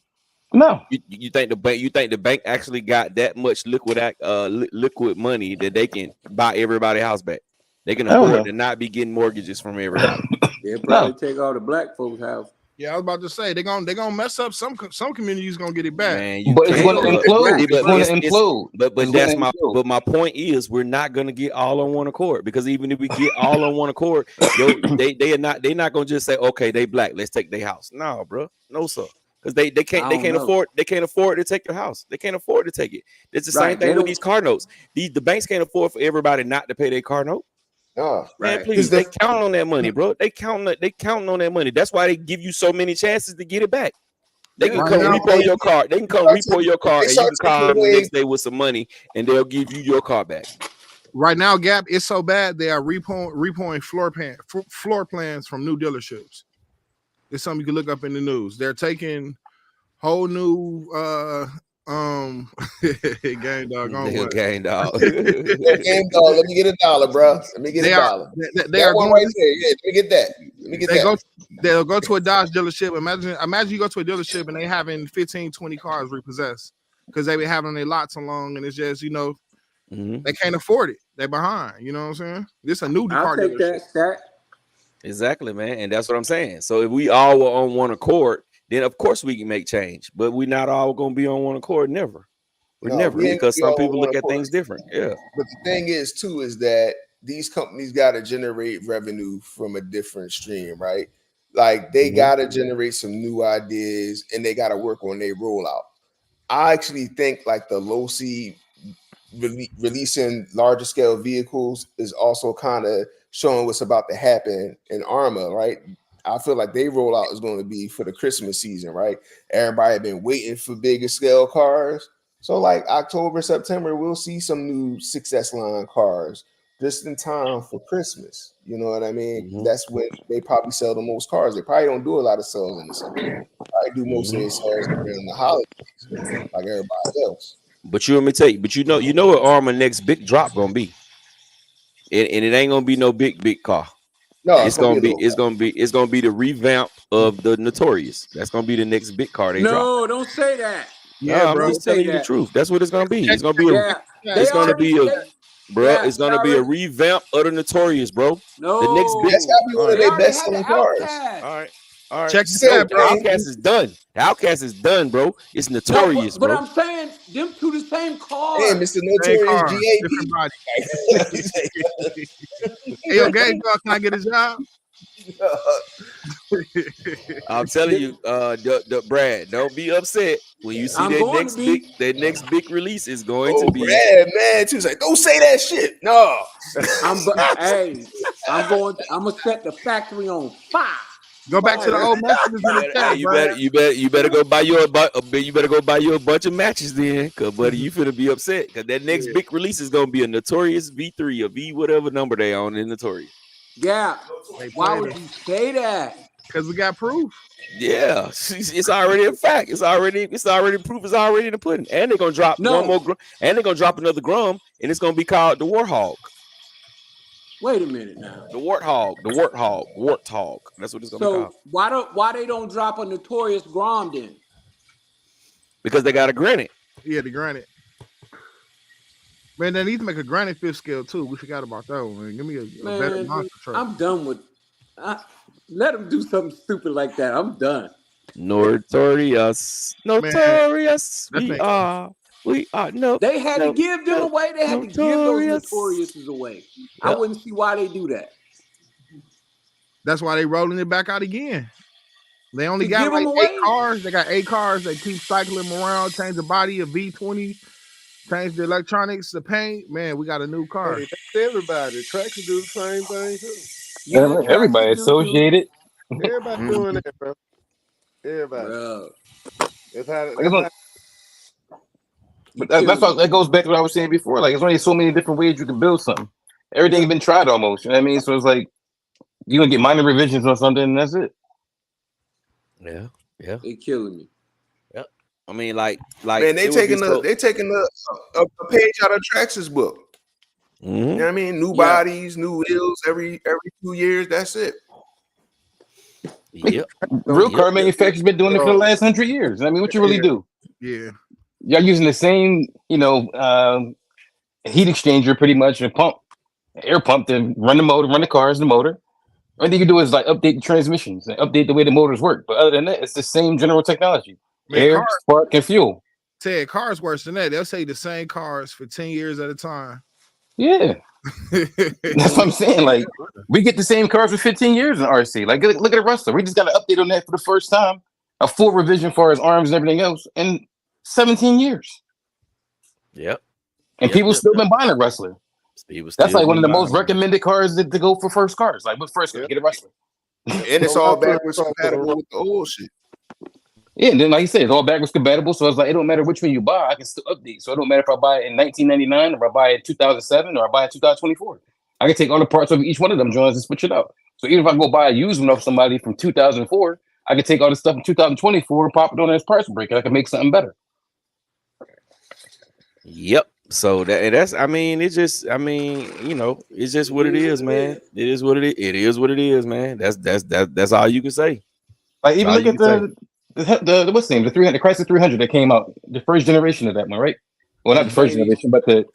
No. You think the bank actually got that much liquid money that they can buy everybody's house back? They can afford to not be getting mortgages from everybody. They'll probably take all the black folks' house. Yeah, I was about to say they're gonna mess up some communities gonna get it back. Man, but it's gonna implode. It's gonna implode. But my point is we're not gonna get all on one accord, because even if we get all on one accord, they're not gonna just say, okay, they black, let's take their house. No, bro, no sir. Because they can't afford to take your house. They can't afford to take it. It's the same thing with these car notes. The banks can't afford for everybody not to pay their car note. No, man, please. They count on that money, bro. They counting on that money. That's why they give you so many chances to get it back. They can come repo your car. They can come repo your car, and you can call them the next day with some money, and they'll give you your car back. Right now, Gap, it's so bad they are repoing floor plans from new dealerships. It's something you can look up in the news. They're taking whole new gang dog. Gang dog. Game dog. Let me get $1, bro. Let me get $1. They are one going right there. Yeah, let me get that. Let me get that. They'll go to a Dodge dealership. Imagine you go to a dealership and they having 15, 20 cars repossessed because they be having their lots along, and it's just they can't afford it. They're behind. You know what I'm saying? This a new car dealership. That stat. Exactly, man, and that's what I'm saying. So if we all were on one accord, then of course we can make change. But we're not all going to be on one accord. Never. Because some people look at things different. Yeah. But the thing is that these companies got to generate revenue from a different stream, right? Like they got to generate some new ideas, and they got to work on their rollout. I actually think like the Losi releasing larger scale vehicles is also kind of showing what's about to happen in ARMA, right? I feel like their rollout is going to be for the Christmas season, right? Everybody been waiting for bigger scale cars. So like October, September, we'll see some new 6S line cars just in time for Christmas. You know what I mean? That's when they probably sell the most cars. They probably don't do a lot of sales in the summer. I do most of their sales during the holidays, like everybody else. But let me tell you, you know what ARMA next big drop gonna be. And it ain't gonna be no big car. No, it's gonna be the revamp of the Notorious. That's gonna be the next big car they drop. No, don't say that. Yeah, bro, I'm just telling you the truth. That's what it's gonna be. It's gonna be it's gonna be a revamp of the Notorious, bro. No, the next big. That's gotta be one of their best selling cars. All right. Check this out, bro. Outcast is done. The Outcast is done, bro. It's Notorious, but bro. I'm saying them two the same car. Hey, Mr. Notorious GA. Different body. Hey, yo, gang dog, can I get a job? I'm telling you, Brad, don't be upset when you see that next big release is going to be. Brad, man, she was like, don't say that shit. No, I'm gonna set the factory on fire. Go back to the old matches in the chat, you better go buy you a bunch of matches then, cause buddy, you finna be upset. Cause that next big release is gonna be a Notorious V3 or V whatever number they on in Notorious. Yeah. Why would you say that? Because we got proof. Yeah, it's already a fact. It's already proof. It's already in the pudding. And they're gonna drop one more, and they're gonna drop another Grum, and it's gonna be called the Warthog. Wait a minute now. The Warthog. That's what it's gonna be called. So why they don't drop a Notorious Grom then? Because they got a Granite. Yeah, the Granite. Man, they need to make a granite fifth scale too. We forgot about that one. Man. Give me a better monster truck. I'm done with. Let them do something stupid like that. I'm done. Notorious. We are. No. They had to give them away. They had to give those Notoriouses away. Yep. I wouldn't see why they do that. That's why they rolling it back out again. They only got like 8 cars. They got 8 cars. They keep cycling them around, change the body of V20, change the electronics, the paint. Man, we got a new car. Hey, that's everybody. Tractors do the same thing too. Yeah, everybody associated. Everybody doing that, bro. Everybody. Bro. That's why that goes back to what I was saying before. Like, there's only so many different ways you can build something. Everything's been tried almost. You know what I mean? So it's like you're gonna get minor revisions on something, and that's it. Yeah. It killing me. Yep. I mean, like man, they taking a page out of Traxxas book. Mm-hmm. You know what I mean? New bodies, new wheels every 2 years. That's it. Yep. Real car manufacturers been doing it for the last 100 years. I mean, what you really do? Yeah. Y'all using the same, heat exchanger pretty much, a pump, air pump to run the motor, run the cars, the motor. Only thing you do is like update the transmissions and update the way the motors work. But other than that, it's the same general technology. Man, air, spark, and fuel. Ted, cars worse than that. They'll say the same cars for 10 years at a time. Yeah. That's what I'm saying. Like, we get the same cars for 15 years in RC. Like, look at the Rustler. We just got an update on that for the first time. A full revision for his arms and everything else in 17 years. Yep. And people still been buying a Rustler. That's like one of the most recommended cars to go for first cars. Like, what's first? Get a Rustler. And it's all backwards compatible with the old shit. Yeah, and then like you said, it's all backwards compatible. So it's like it don't matter which one you buy, I can still update. So it don't matter if I buy it in 1999 or I buy it in 2007 or I buy it in 2024. I can take all the parts of each one of them joints and switch it out. So even if I go buy a used one off somebody from 2004, I can take all the stuff from 2024 and pop it on as parts break. I can make something better. Yep. So it's just what it is, man. It is what it is. It is what it is, man. That's all you can say. Like even look at the what's the name? The 300, the Chrysler 300 that came out, the first generation of that one, right? Well, not the first generation, but it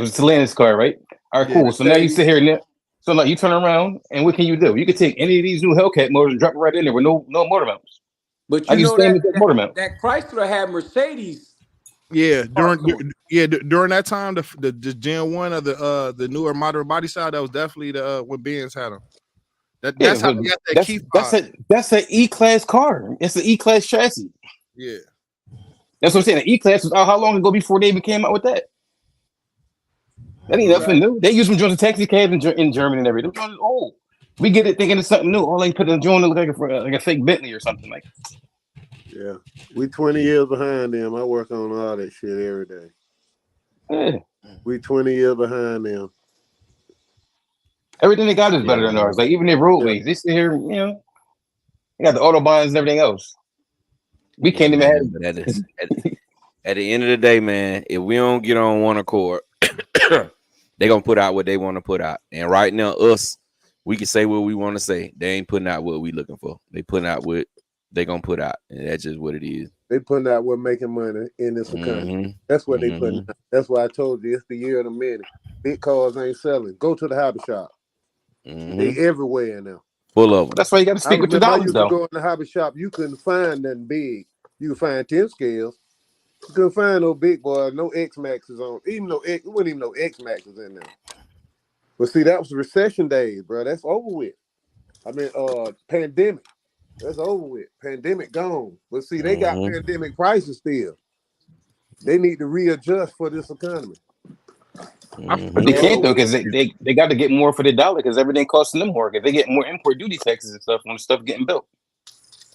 was a Stellantis car, right? All right, cool. So now you sit here and so like you turn around and what can you do? You can take any of these new Hellcat motors and drop it right in there with no motor mounts. But you know that Chrysler had Mercedes. Yeah, during that time, the Gen 1 of the newer modern body style, that was definitely the when Benz had them. That's how we got that key fob. That's an E-Class car. It's an E-Class chassis. Yeah. That's what I'm saying. The E-Class was out how long ago before they even came out with that? That ain't nothing new. They use them joints in taxi cabs in Germany and everything. Them old. We get it thinking it's something new. All they put in the joint look like a fake Bentley or something like that. Yeah. We 20 years behind them. I work on all that shit every day. Yeah. We 20 years behind them. Everything they got is better than ours. Like even their roadways, they sit here, they got the autobahns and everything else. We can't even have at the end of the day, man, if we don't get on one accord, they're gonna put out what they want to put out. And right now, we can say what we want to say. They ain't putting out what we looking for. They putting out what they gonna put out, and that's just what it is. They putting out what making money in this economy. That's what they putting out. That's why I told you it's the year of the minute. Big cars ain't selling. Go to the hobby shop. They everywhere now. Full of them. That's why you got to stick with the dollars, though. Go in the hobby shop, you couldn't find nothing big. You could find 10 scales. You couldn't find no big boy, no X Maxes on. Even though it wasn't even no X Maxes in there. But see, that was recession days, bro. That's over with. I mean, pandemic. That's over with. Pandemic gone. But see, they got pandemic prices still. They need to readjust for this economy. But they can't though, because they got to get more for the dollar because everything costing them more. Because they get more import duty taxes and stuff when the stuff getting built.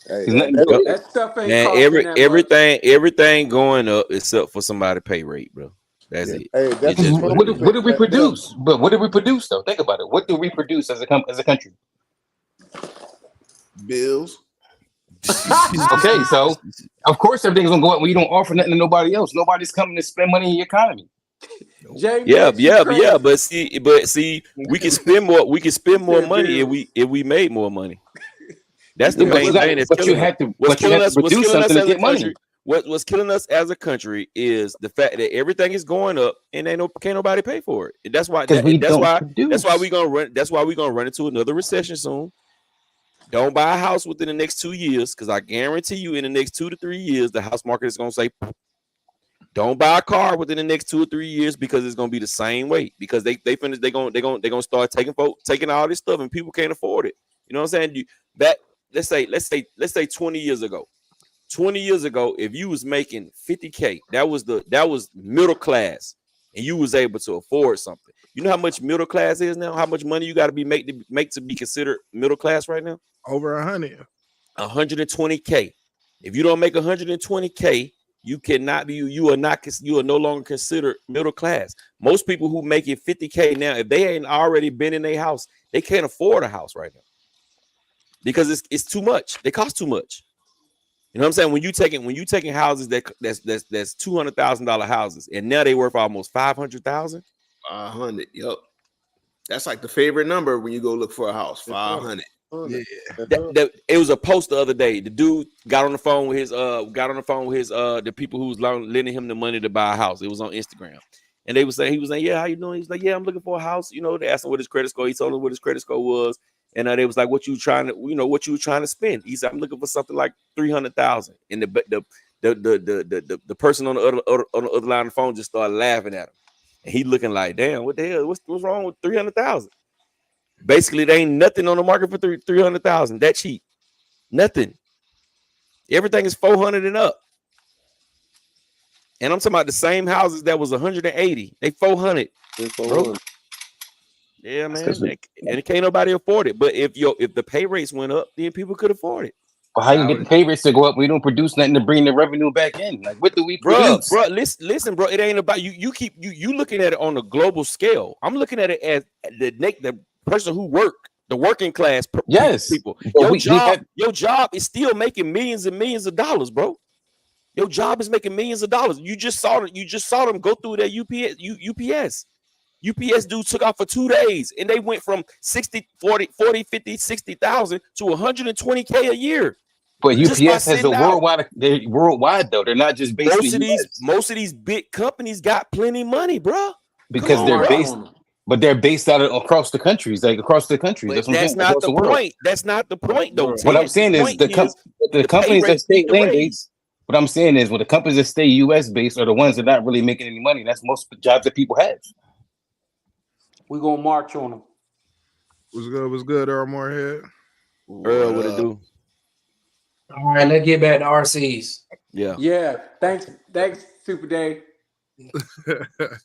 Hey, that stuff ain't everything going up except for somebody's pay rate, bro. That's it. Hey, what do we produce? But what do we produce though? Think about it. What do we produce as a country? Bills. Okay, so of course everything's gonna go up when you don't offer nothing to nobody else. Nobody's coming to spend money in your economy. But see, we can spend more. We can spend more money if we made more money. That's the main thing. What's killing us what's killing us as a country is the fact that everything is going up and can't nobody pay for it. That's why we don't produce. That's why we're gonna run into another recession soon. Don't buy a house within the next 2 years, because I guarantee you in the next 2 to 3 years, the house market is gonna say, don't buy a car within the next 2 or 3 years, because it's gonna be the same way, because they gonna start taking all this stuff and people can't afford it. You know what I'm saying? Let's say 20 years ago. 20 years ago, if you was making 50K, that was middle class, and you was able to afford something. You know how much middle class is now? How much money you got to make to be considered middle class right now? Over 100. 120K. If you don't make 120K, you are no longer considered middle class. Most people who make it 50K now, if they ain't already been in their house, they can't afford a house right now, because it's too much. They cost too much. You know what I'm saying? When you taking houses that's $200,000 houses, and now they worth almost 500,000. 500. Yep. That's like the favorite number when you go look for a house. 500. Yeah. It was a post the other day. The dude got on the phone with his the people who was lending him the money to buy a house. It was on Instagram. And he was saying, yeah, how you doing? He was like, yeah, I'm looking for a house. You know, they asked him what his credit score. He told them what his credit score was. And they was like, what you trying to spend? He said, I'm looking for something like 300,000. And the person on the other line of the phone just started laughing at him. And he looking like, damn, what the hell? What's wrong with 300,000? Basically, there ain't nothing on the market for 300,000. That cheap. Nothing. Everything is 400 and up. And I'm talking about the same houses that was 180. They 400. Bro. Yeah, man. And it can't nobody afford it. But if the pay rates went up, then people could afford it. Well, how you get the pay rates to go up? We don't produce nothing to bring the revenue back in. Like, what do we produce? Bro, listen, bro. It ain't about you. You looking at it on a global scale. I'm looking at it as the person who the working class people. Your job is still making millions and millions of dollars, bro. Your job is making millions of dollars. You just saw them go through that UPS. UPS dude took off for 2 days, and they went from 40, 50, 60,000 to 120K a year. But UPS has a worldwide. They're worldwide though. They're not just based. Most of these big companies got plenty money, bro. Because they're based. But they're based out across the countries, like across the country. That's not the point. That's not the point, though. What I'm saying is the companies that stay land based. What I'm saying is, the companies that stay U.S. based are the ones that are not really making any money. That's most jobs that people have. We're gonna march on them. Was good, Earl Moorhead. Earl, what it do? All right, let's get back to RCs. Yeah. Thanks, Super Dave.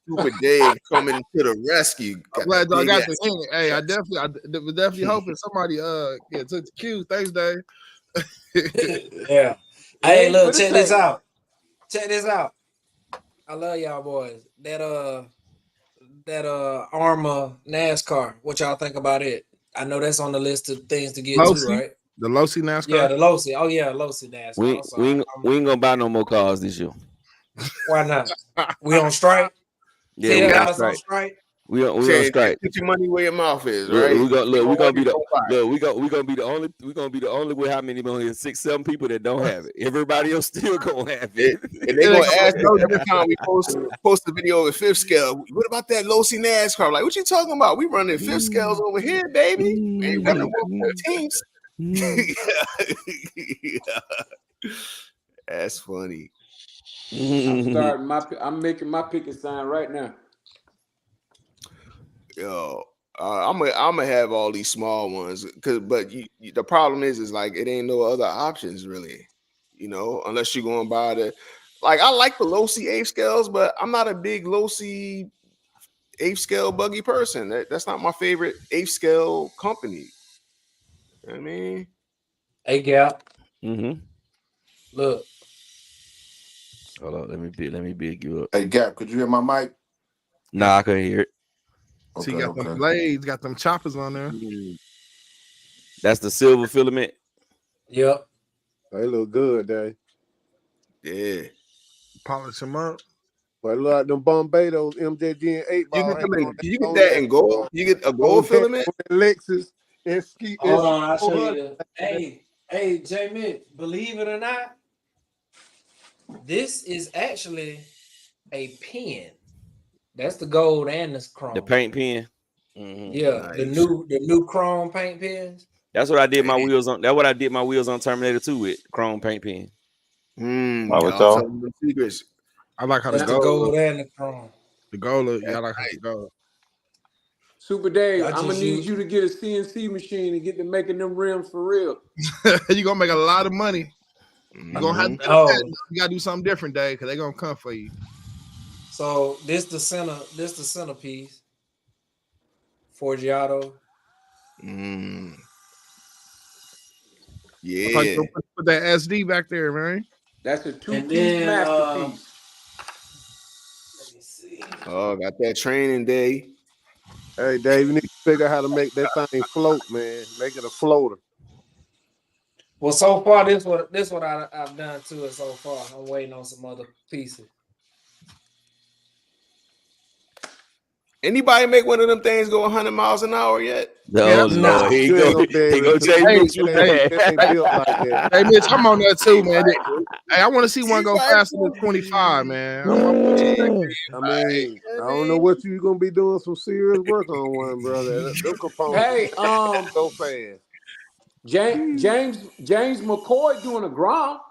Super Dave coming to the rescue. I'm glad I got the hint. Hey, I was definitely hoping somebody took the cue. Thanks, Dave. Yeah. Hey, look, check this out. Check this out. I love y'all boys. That Arma NASCAR. What y'all think about it? I know that's on the list of things to get to, right? The Losi NASCAR. Yeah, the Losi. Oh yeah, Losi NASCAR. We ain't gonna buy no more cars this year. Why not? We on strike. Yeah, we on strike. We on strike. Put your money where your mouth is, right? We're gonna be the only with how many million? 6, 7 people that don't have it. Everybody else still gonna have it. And they're gonna ask us every time we post a video with 5th scale. What about that Losi NASCAR? Like, what you talking about? We running 5th scales over here, baby. We ain't running 114s. Yeah. That's funny. I'm making my picket sign right now. Yo, I'm gonna have all these small ones, but the problem is like it ain't no other options really, unless you're going to buy I like the Losi 8 scales, but I'm not a big Losi 8 scale buggy person. That's not my favorite 8 scale company. You know what I mean, hey Gap. Mm-hmm. Look, hold on, let me big you up. Hey Gap, could you hear my mic? Nah, I couldn't hear it. Okay, so you got them blades, got them choppers on there. That's the silver filament. Yep. They look good, Dave. Yeah. Polish them up. But look like them Bombay, those MJG and 8 ball. You get that in gold? You get a gold filament? Lexus and ski. Hold on, I'll show you. Hey, J Mitch, believe it or not, This is actually a pen. That's the gold and the chrome. The paint pen. Yeah, Nice. the new chrome paint pens. That's what I did my wheels on. That's what I did my wheels on Terminator 2 with chrome paint pen. Wow, it's Y'all all. telling the secrets. I like how That's the gold and the chrome. the gold look. Yeah, I That's like how nice. the gold. Super Dave, I I'm gonna just need use- you to get a CNC machine and get to making them rims for real. You gonna make a lot of money. You gonna have to Oh. you gotta do something different, Dave, because they gonna come for you. So this the centerpiece. Forgiato. I thought you Yeah. gonna put that SD back there, man. That's a And two-piece then, masterpiece. Let me see. Oh, got that training day. Hey, Dave, you need to figure out how to make that thing float, man. Make it a floater. Well, so far this what I've done to it so far. I'm waiting on some other pieces. Anybody make one of them things go 100 miles an hour yet? Oh Yeah, Lord, here You you ain't go. gonna be Here able go to. Jay Hey, Mitchell. It ain't built like that. Hey, Mitch, I'm on that too, man. Hey, I want to see one go faster than 25, man. I'm I mean, I don't know what you gonna be doing some serious work on one, brother. Them components Hey, so fast. James McCoy doing a Grom.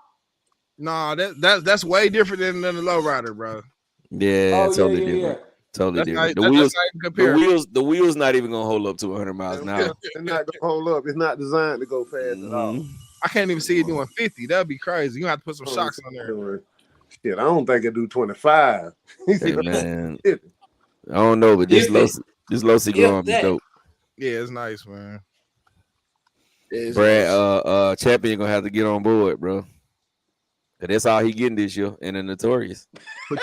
Nah, that's way different than the lowrider, bro. Yeah, Oh totally yeah. different. Totally That's different. not, that's not even comparable. The wheels not even gonna hold up to 100 miles an hour. It's not gonna hold up. It's not designed to go fast at all. I can't even see it doing 50. That'd be crazy. You have to put some shocks on there. Shit, I don't think it do 25. Hey, man, I don't know, but this Losi Grom is dope. Yeah, it's nice, man. Brad, Champion gonna have to get on board, bro. That's all he getting this year in the Notorious. Put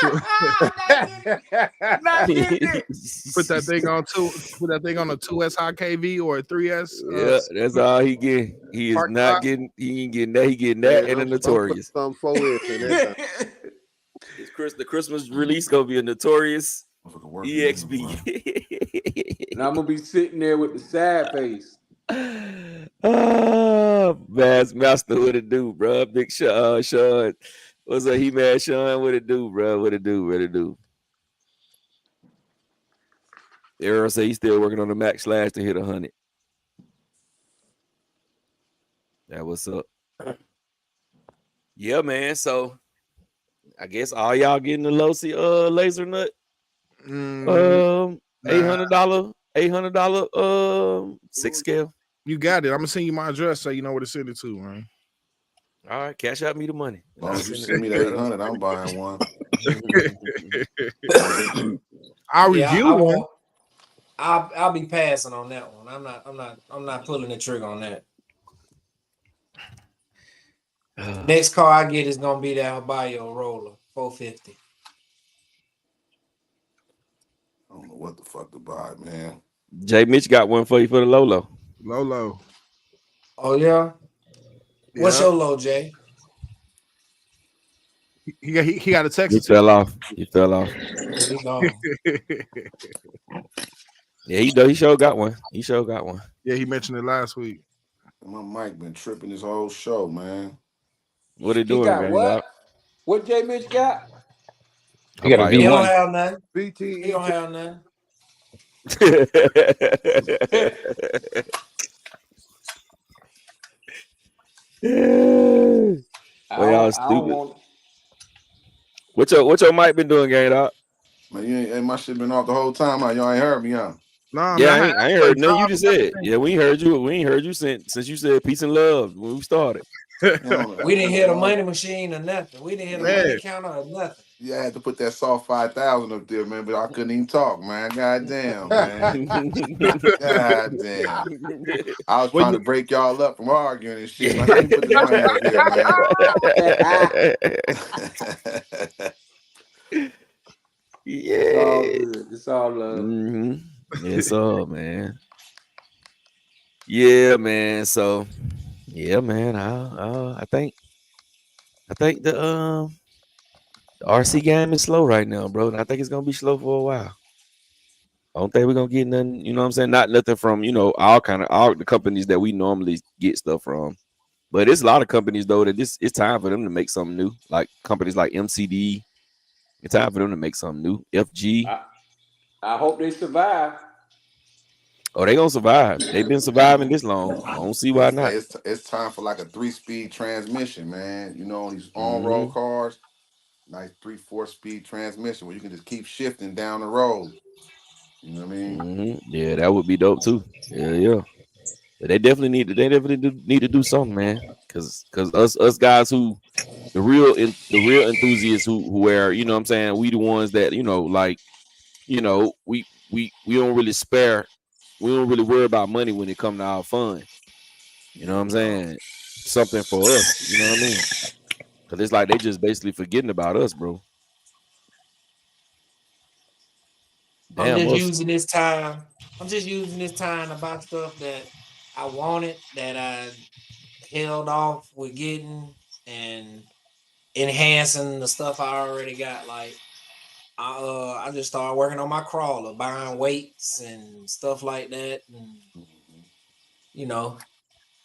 that thing on a 2S high KV or a 3S. Yeah, that's all he getting. He is Park not lot. getting. He ain't getting that. He getting that and the Notorious. Some 4S in that thing. The Christmas release gonna be a Notorious EXP. And I'm gonna be sitting there with the sad face. Master, what it do, bro? Big Sean. What's up, he mad Sean? What it do, bro? What it do? Errol say he's still working on the Max Slash to hit 100. That what's up. Yeah, man. So I guess all y'all getting the Losi laser nut. $800 6 scale. You got it. I'm gonna send you my address so you know where to send it to, man. All right, cash out me the money. As long as you send me the 800, I'm buying one. I'll review one. I'll be passing on that one. I'm not pulling the trigger on that. Next car I get is gonna be that Hobbyo roller 450. I don't know what the fuck to buy, man. Jay Mitch got one for you for the Lolo. Lolo. Oh yeah. What's your low, Jay? He got a text. He fell off. Yeah, he sure got one. Yeah, he mentioned it last week. My mic been tripping this whole show, man. What he doing, got man? what? What J Mitch got? He got a He don't V1. have nothing. BT. He don't have nothing. Well, y'all stupid. What your mic been doing, gang dog? Man, you ain't my shit been off the whole time. Y'all ain't heard me, huh? Nah, Yeah, man, I ain't heard nothing you just said. Yeah, we ain't heard you. We ain't heard you since you said peace and love when we started. We didn't hear the money machine or nothing. We didn't hear the money counter or nothing. Yeah, I had to put that soft 5,000 up there, man, but I couldn't even talk, man. God damn, man. God damn. I was trying to break y'all up from arguing and shit. Like, let me put the money up here, man. Yeah, it's all love. It's all, man. Yeah, man. So, yeah, man. I think the RC game is slow right now, bro. And I think it's gonna be slow for a while. I don't think we're gonna get nothing, you know what I'm saying? Not nothing from, all the companies that we normally get stuff from. But it's a lot of companies though that it's time for them to make something new. Like companies like MCD, it's time for them to make something new. FG. I hope they survive. Oh, they gonna survive. They've been surviving this long. I don't see why not. It's time for like a 3-speed transmission, man. You know, these on-road Mm-hmm. cars, nice 3-4 speed transmission where you can just keep shifting down the road. You know what I mean? Mm-hmm. Yeah, that would be dope too. Yeah. But they definitely need to do something, man. Cause us guys who the real enthusiasts who are, you know what I'm saying, we the ones that, you know, like, you know, we don't really spare, we don't really worry about money when it comes to our fun. You know what I'm saying? Something for us, you know what I mean? Cause it's like they just basically forgetting about us, bro. I'm Damn just us. using this time. I'm just using this time to buy stuff that I wanted, that I held off with getting, and enhancing the stuff I already got. Like I just started working on my crawler, buying weights and stuff like that. And you know,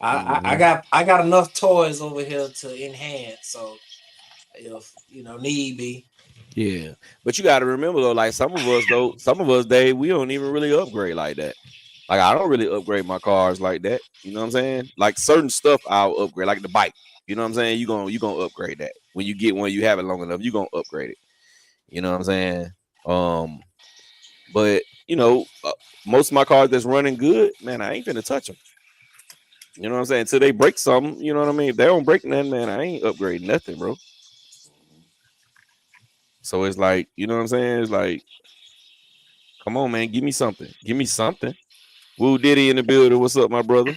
I got enough toys over here to enhance. So if you know need be. Yeah, but you got to remember though, like some of us, Dave, we don't even really upgrade like that. Like I don't really upgrade my cars like that. You know what I'm saying? Like certain stuff I'll upgrade, like the bike. You know what I'm saying? You gonna upgrade that when you get one. You have it long enough, you gonna upgrade it. You know what I'm saying? But you know, most of my cars that's running good, man, I ain't finna touch them. You know what I'm saying? Until they break something, you know what I mean? If they don't break nothing, man, I ain't upgrading nothing, bro. So it's like, you know what I'm saying? It's like, come on, man, give me something. Give me something. Woo Diddy in the building. What's up, my brother?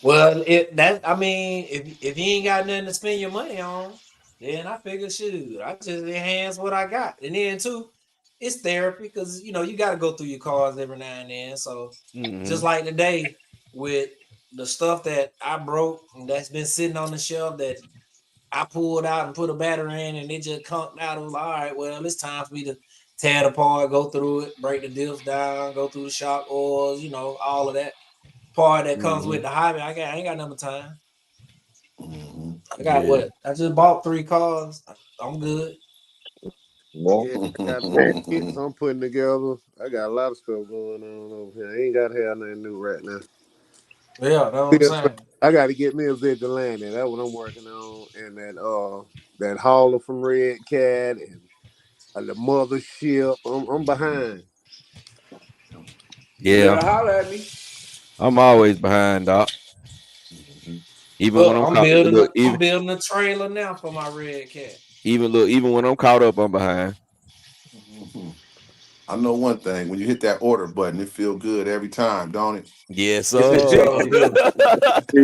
Well, I mean, if you ain't got nothing to spend your money on, then I figure shoot, I just enhance what I got. And then too, it's therapy because you know you got to go through your cars every now and then. So just like today with the stuff that I broke and that's been sitting on the shelf that I pulled out and put a battery in and it just conked out. It was like, all right, well, it's time for me to tear it apart, go through it, break the diffs down, go through the shock oils, you know, all of that part that comes with the hobby. I ain't got number time. I got what? I just bought 3 cars. I'm good. Yeah, I got some kits I'm putting together. I got a lot of stuff going on over here. I ain't got to have nothing new right now. Yeah, that's what I'm saying. I got to get me a vigilante. That's what I'm working on. And that hauler from Red Cat and the mothership. I'm behind. Yeah. You better holler at me. I'm always behind, Doc. Even when I'm building a trailer now for my Red Cat. Even when I'm caught up, I'm behind. I know one thing: when you hit that order button, it feels good every time, don't it? Yes, It's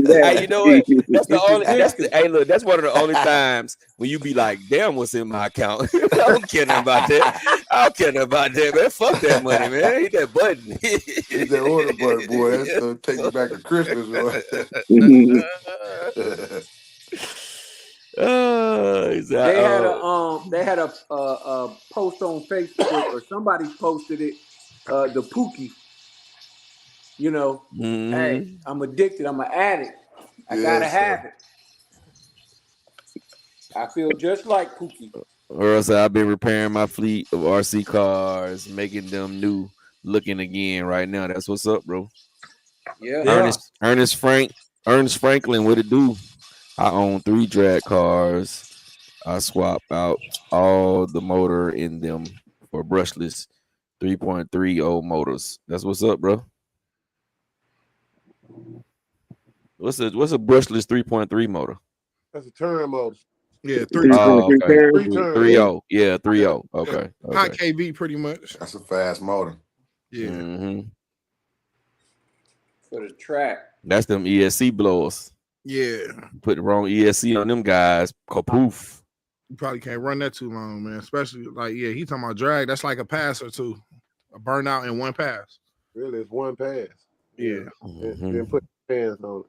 Hey, you know what? That's the it's only. addictive. Hey, look, that's one of the only times when you be like, "Damn, what's in my account?" I don't care nothing about that. I don't care nothing about that, man. Fuck that money, man. Hit that button. Hit that order button, boy. That's take you back to Christmas. They had a post on Facebook or somebody posted it. The Pookie. You know, hey, I'm addicted. I'm an addict. I gotta have it. I feel just like Pookie. Or else I've been repairing my fleet of RC cars, making them new looking again right now. That's what's up, bro. Yeah. Ernest Franklin, what it do? I own 3 drag cars. I swap out all the motor in them for brushless 3.30 motors. That's what's up, bro. What's a brushless 3.3 motor? That's a turn motor. Yeah, 3. Oh, okay. 3.0. Yeah, 3.0. Okay. High KB, pretty much. That's a fast motor. Yeah. For the track. That's them ESC blowers. Yeah. Put the wrong ESC on them guys. Kapoof. You probably can't run that too long, man. Especially like, yeah, he talking about drag. That's like a pass or two. A burnout in one pass. Really, it's one pass. Yeah. Then put pants on it.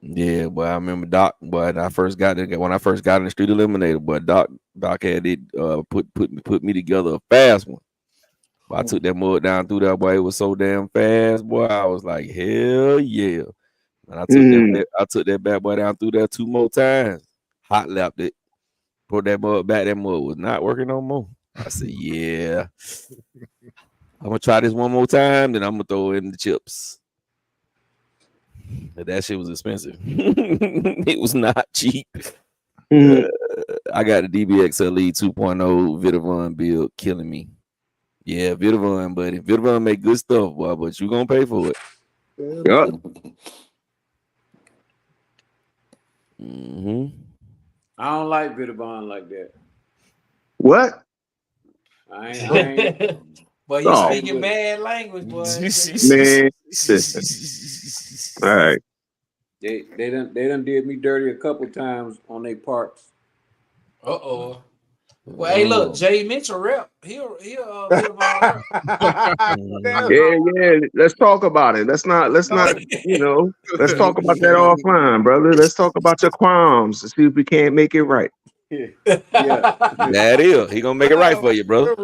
Yeah, but I remember Doc. But when I first got in the Street Eliminator, but Doc had it put me together a fast one. But I took that mud down through that, boy. It was so damn fast, boy. I was like, hell yeah. And I took that bad boy down through there 2 more times. Hot lapped it. Put that mud back. That mud was not working no more. I said, yeah. I'm gonna try this one more time, then I'm gonna throw in the chips. But that shit was expensive. It was not cheap. I got the DBX LE 2.0 Vitavon build killing me. Yeah, Vitavon, buddy. Vitavon make good stuff, boy, but you gonna pay for it. Yep. I don't like Vitavon like that. What? I ain't. But you speaking bad language, boy. Man, listen. All right. They done did me dirty a couple times on their parts. Well, hey, look, Jay Mitchell rep. He'll Vitavon rep. Yeah. Let's talk about it. Let's not, let's talk about that offline, brother. Let's talk about your crimes to see if we can't make it right. Yeah. That is. He gonna make it right for you, brother.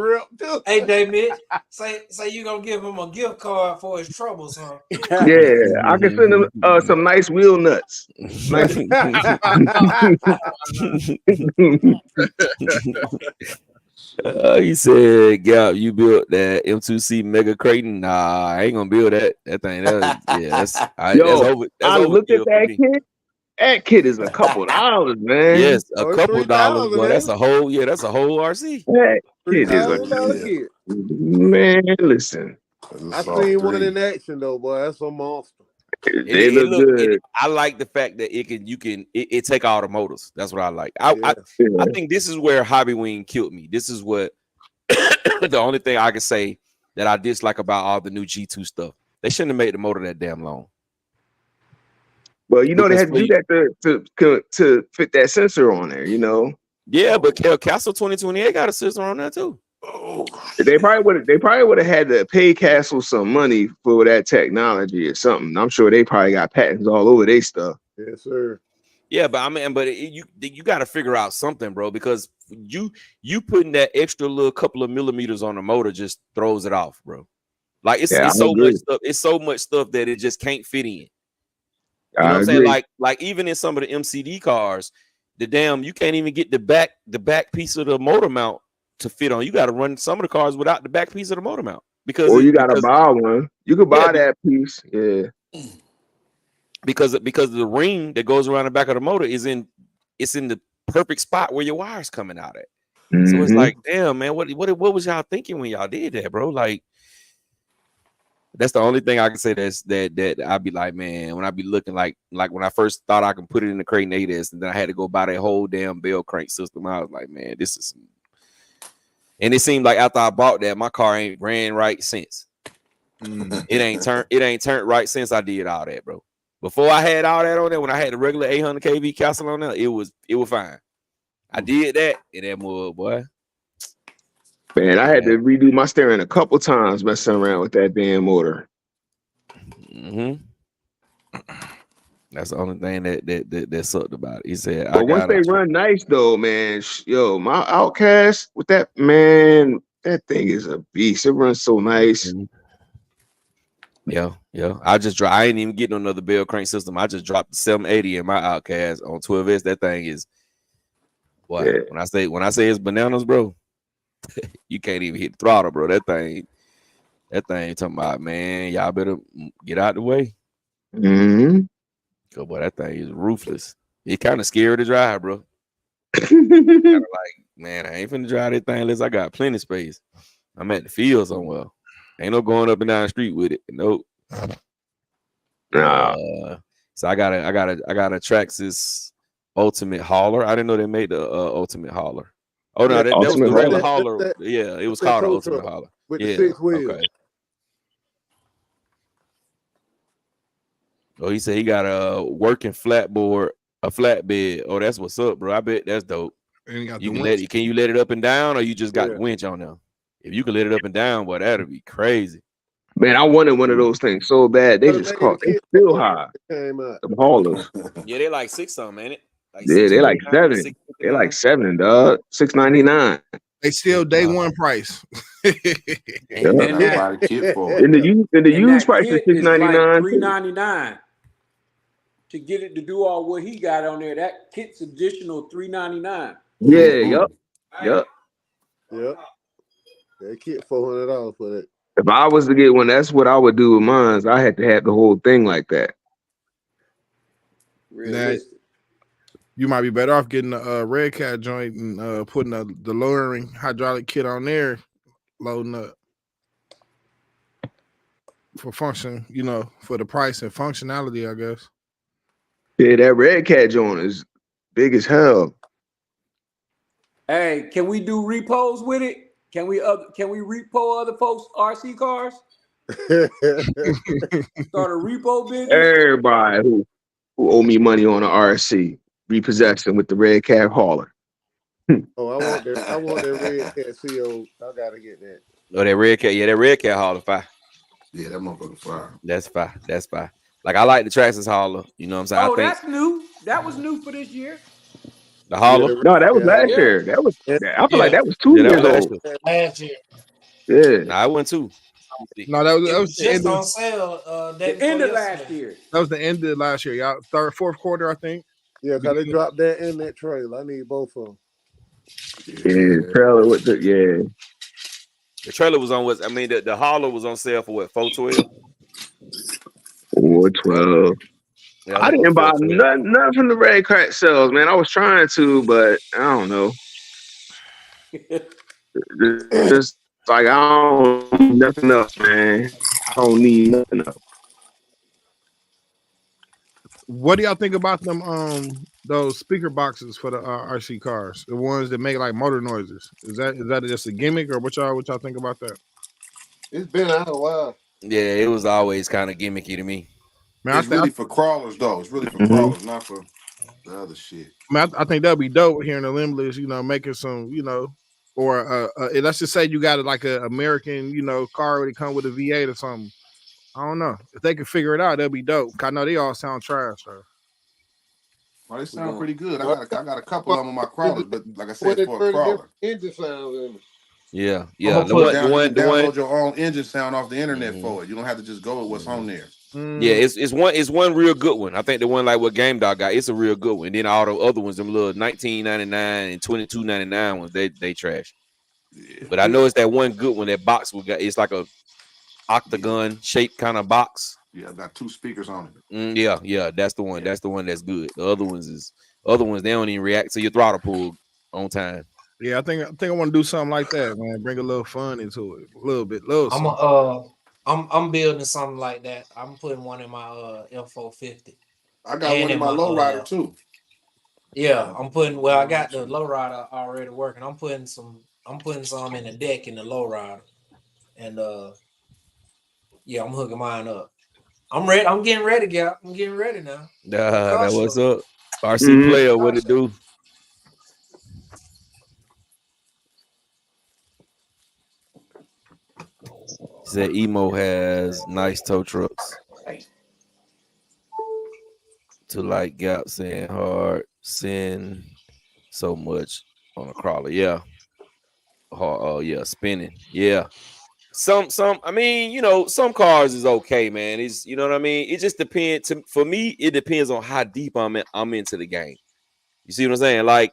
Hey, Jay Mitch, say you gonna give him a gift card for his troubles, huh? Yeah, I can send him some nice wheel nuts. Nice. He said, Gap, you built that M2C Mega Creighton? Nah, I ain't gonna build that. That thing, that's over. I looked at that kit. That kit is a couple dollars, man. Yes, a couple dollars, but that's a whole RC. That kit is a kit. Man, listen. I seen one in action though, boy. That's a monster. They look good. I like the fact that it take all the motors. That's what I like. I think this is where Hobby Wing killed me. This is what the only thing I can say that I dislike about all the new G2 stuff. They shouldn't have made the motor that damn long. Well, they had to do that to fit that sensor on there, Yeah, but Castle 2028 got a sensor on there too. They probably would have had to pay Castle some money for that technology or something. I'm sure they probably got patents all over their stuff. Yes, sir. Yeah, but you got to figure out something, bro, because you putting that extra little couple of millimeters on the motor just throws it off, bro. Like it's so much stuff. It's so much stuff that it just can't fit in. You know what I'm saying? Like even in some of the MCD cars, you can't even get the back piece of the motor mount to fit on. You got to run some of the cars without the back piece of the motor mount you got to buy one. You could buy that piece, because the ring that goes around the back of the motor is in the perfect spot where your wire's coming out at. So it's like, damn, man, what was y'all thinking when y'all did that, bro? Like. That's the only thing I can say that I'd be like, man, when I be looking like when I first thought I can put it in the Creighton 8S and then I had to go buy that whole damn bell crank system. I was like, man, this is and it seemed like after I bought that, my car ain't ran right since. It ain't turned right since I did all that, bro. Before I had all that on there, when I had the regular 800 kV Castle on there, it was fine. I did that and that mud, boy. Man, I had to redo my steering a couple times messing around with that damn motor. That's the only thing that sucked about it. He said, but once they run nice though, man, my Outcast with that, man, that thing is a beast. It runs so nice. Yeah. I ain't even getting another bell crank system. I just dropped the 780 in my Outcast on 12S. That thing is, boy. Yeah. When I say it's bananas, bro. You can't even hit the throttle, bro. That thing talking about, man, y'all better get out the way. Boy, that thing is ruthless. It kind of scary to drive, bro. Kind of like, man, I ain't finna drive that thing unless I got plenty of space. I'm at the field somewhere. Ain't no going up and down the street with it. Nope. So I got a Traxxas Ultimate Hauler. I didn't know they made the Ultimate Hauler. Oh no, that was the regular hauler. Yeah, it was called the Ultimate Hauler. With the 6 wheels. Okay. Oh, he said he got a working flatbed. Oh, that's what's up, bro. I bet that's dope. Can you let it up and down, or you just got the winch on there? If you can let it up and down, boy, that'd be crazy. Man, I wanted one of those things so bad. They still high. The haulers. Yeah, they're like 6 something, ain't it? They're like 7. They're like 7, dog. $699. They still day one price. And the used price is $699. $399. to get it to do all what he got on there. That kit's additional $399. Yeah, yep. That kit $400 for that. If I was to get one, that's what I would do with mine. I had to have the whole thing like that. Realistic. You might be better off getting a Red Cat joint and putting the lowering hydraulic kit on there, loading up for function, for the price and functionality, I guess. Yeah, that Red Cat joint is big as hell. Hey, can we do repos with it? Can we repo other folks' RC cars? Start a repo business? Everybody who owe me money on an RC, repossess them with the Red Cat hauler. Oh, I want that Red Cat CO. I gotta get that. Oh, that Red Cat, that Red Cat hauler fire. Yeah, that motherfucker fire. That's fire. Like, I like the Traxxas hauler. You know what I'm saying? Oh, that's new. That was new for this year. The hauler? No, that was last year. That was. I feel like that was 2 years old. Last year. Yeah. Nah, I went 2. No, that was the just end on sale. The end of last year. That was the end of last year, y'all. Fourth quarter, I think. Yeah, because they dropped that in that trailer. I need both of them. Yeah, trailer with the The trailer was on the hauler was on sale for what, $412? $412. Yeah, I didn't buy nothing from the Red Cat sales, man. I was trying to, but I don't know. Just like I don't need nothing else, man. I don't need nothing else. What do y'all think about them? Those speaker boxes for the RC cars, the ones that make like motor noises. Is that just a gimmick, or what y'all think about that? It's been out a while. Yeah, it was always kind of gimmicky to me. Man, it's really for crawlers, though. It's really for crawlers, not for the other shit. Man, I think that'd be dope here in the Limitless, making some, or let's just say you got like an American, car that come with a V8 or something. I don't know. If they could figure it out, that'd be dope. I know they all sound trash, though. Well, they sound pretty good. I got a couple of them on my crawlers, but like I said, it's for a crawler. Engine sounds in it. Yeah. Download your own engine sound off the internet for it. You don't have to just go with what's on there. Yeah, it's one real good one. I think the one like what Game Dog got, it's a real good one. And then all the other ones, them little $19.99 and $22.99 ones, they trash. Yeah. But I know it's that one good one. That box we got, it's like a octagon shaped kind of box. Yeah, I got 2 speakers on it. Yeah, that's the one. Yeah. That's the one that's good. The other ones they don't even react to your throttle pull on time. Yeah, I think I want to do something like that, man. Bring a little fun into it, a little bit. I'm building something like that. I'm putting one in my F450. I got one in my lowrider too. Yeah, I'm putting. Well, I got the lowrider already working. I'm putting some in the deck in the lowrider, and I'm hooking mine up. I'm ready. I'm getting ready, Gap. I'm getting ready now. That what's up, RC player? What it do? Said Emo has nice tow trucks. To like Gap saying hard send so much on a crawler. Yeah. Spinning. Yeah. Some I mean, some cars is okay, man. It's you know what I mean? It just depends. For me, it depends on how deep I'm into the game. You see what I'm saying? Like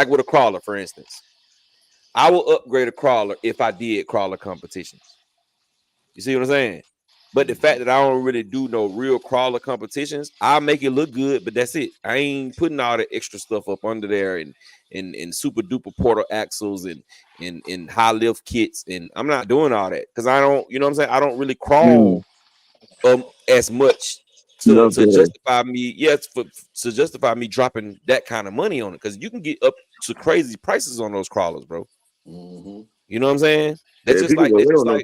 with a crawler, for instance. I will upgrade a crawler if I did crawler competitions. You see what I'm saying? But the fact that I don't really do no real crawler competitions, I'll make it look good, but that's it. I ain't putting all the extra stuff up under there and super duper portal axles and high lift kits, and I'm not doing all that because I don't, you know what I'm saying? I don't really crawl as much to justify me, to justify me dropping that kind of money on it, because you can get up to crazy prices on those crawlers, bro. Mm-hmm. You know what I'm saying? That's just like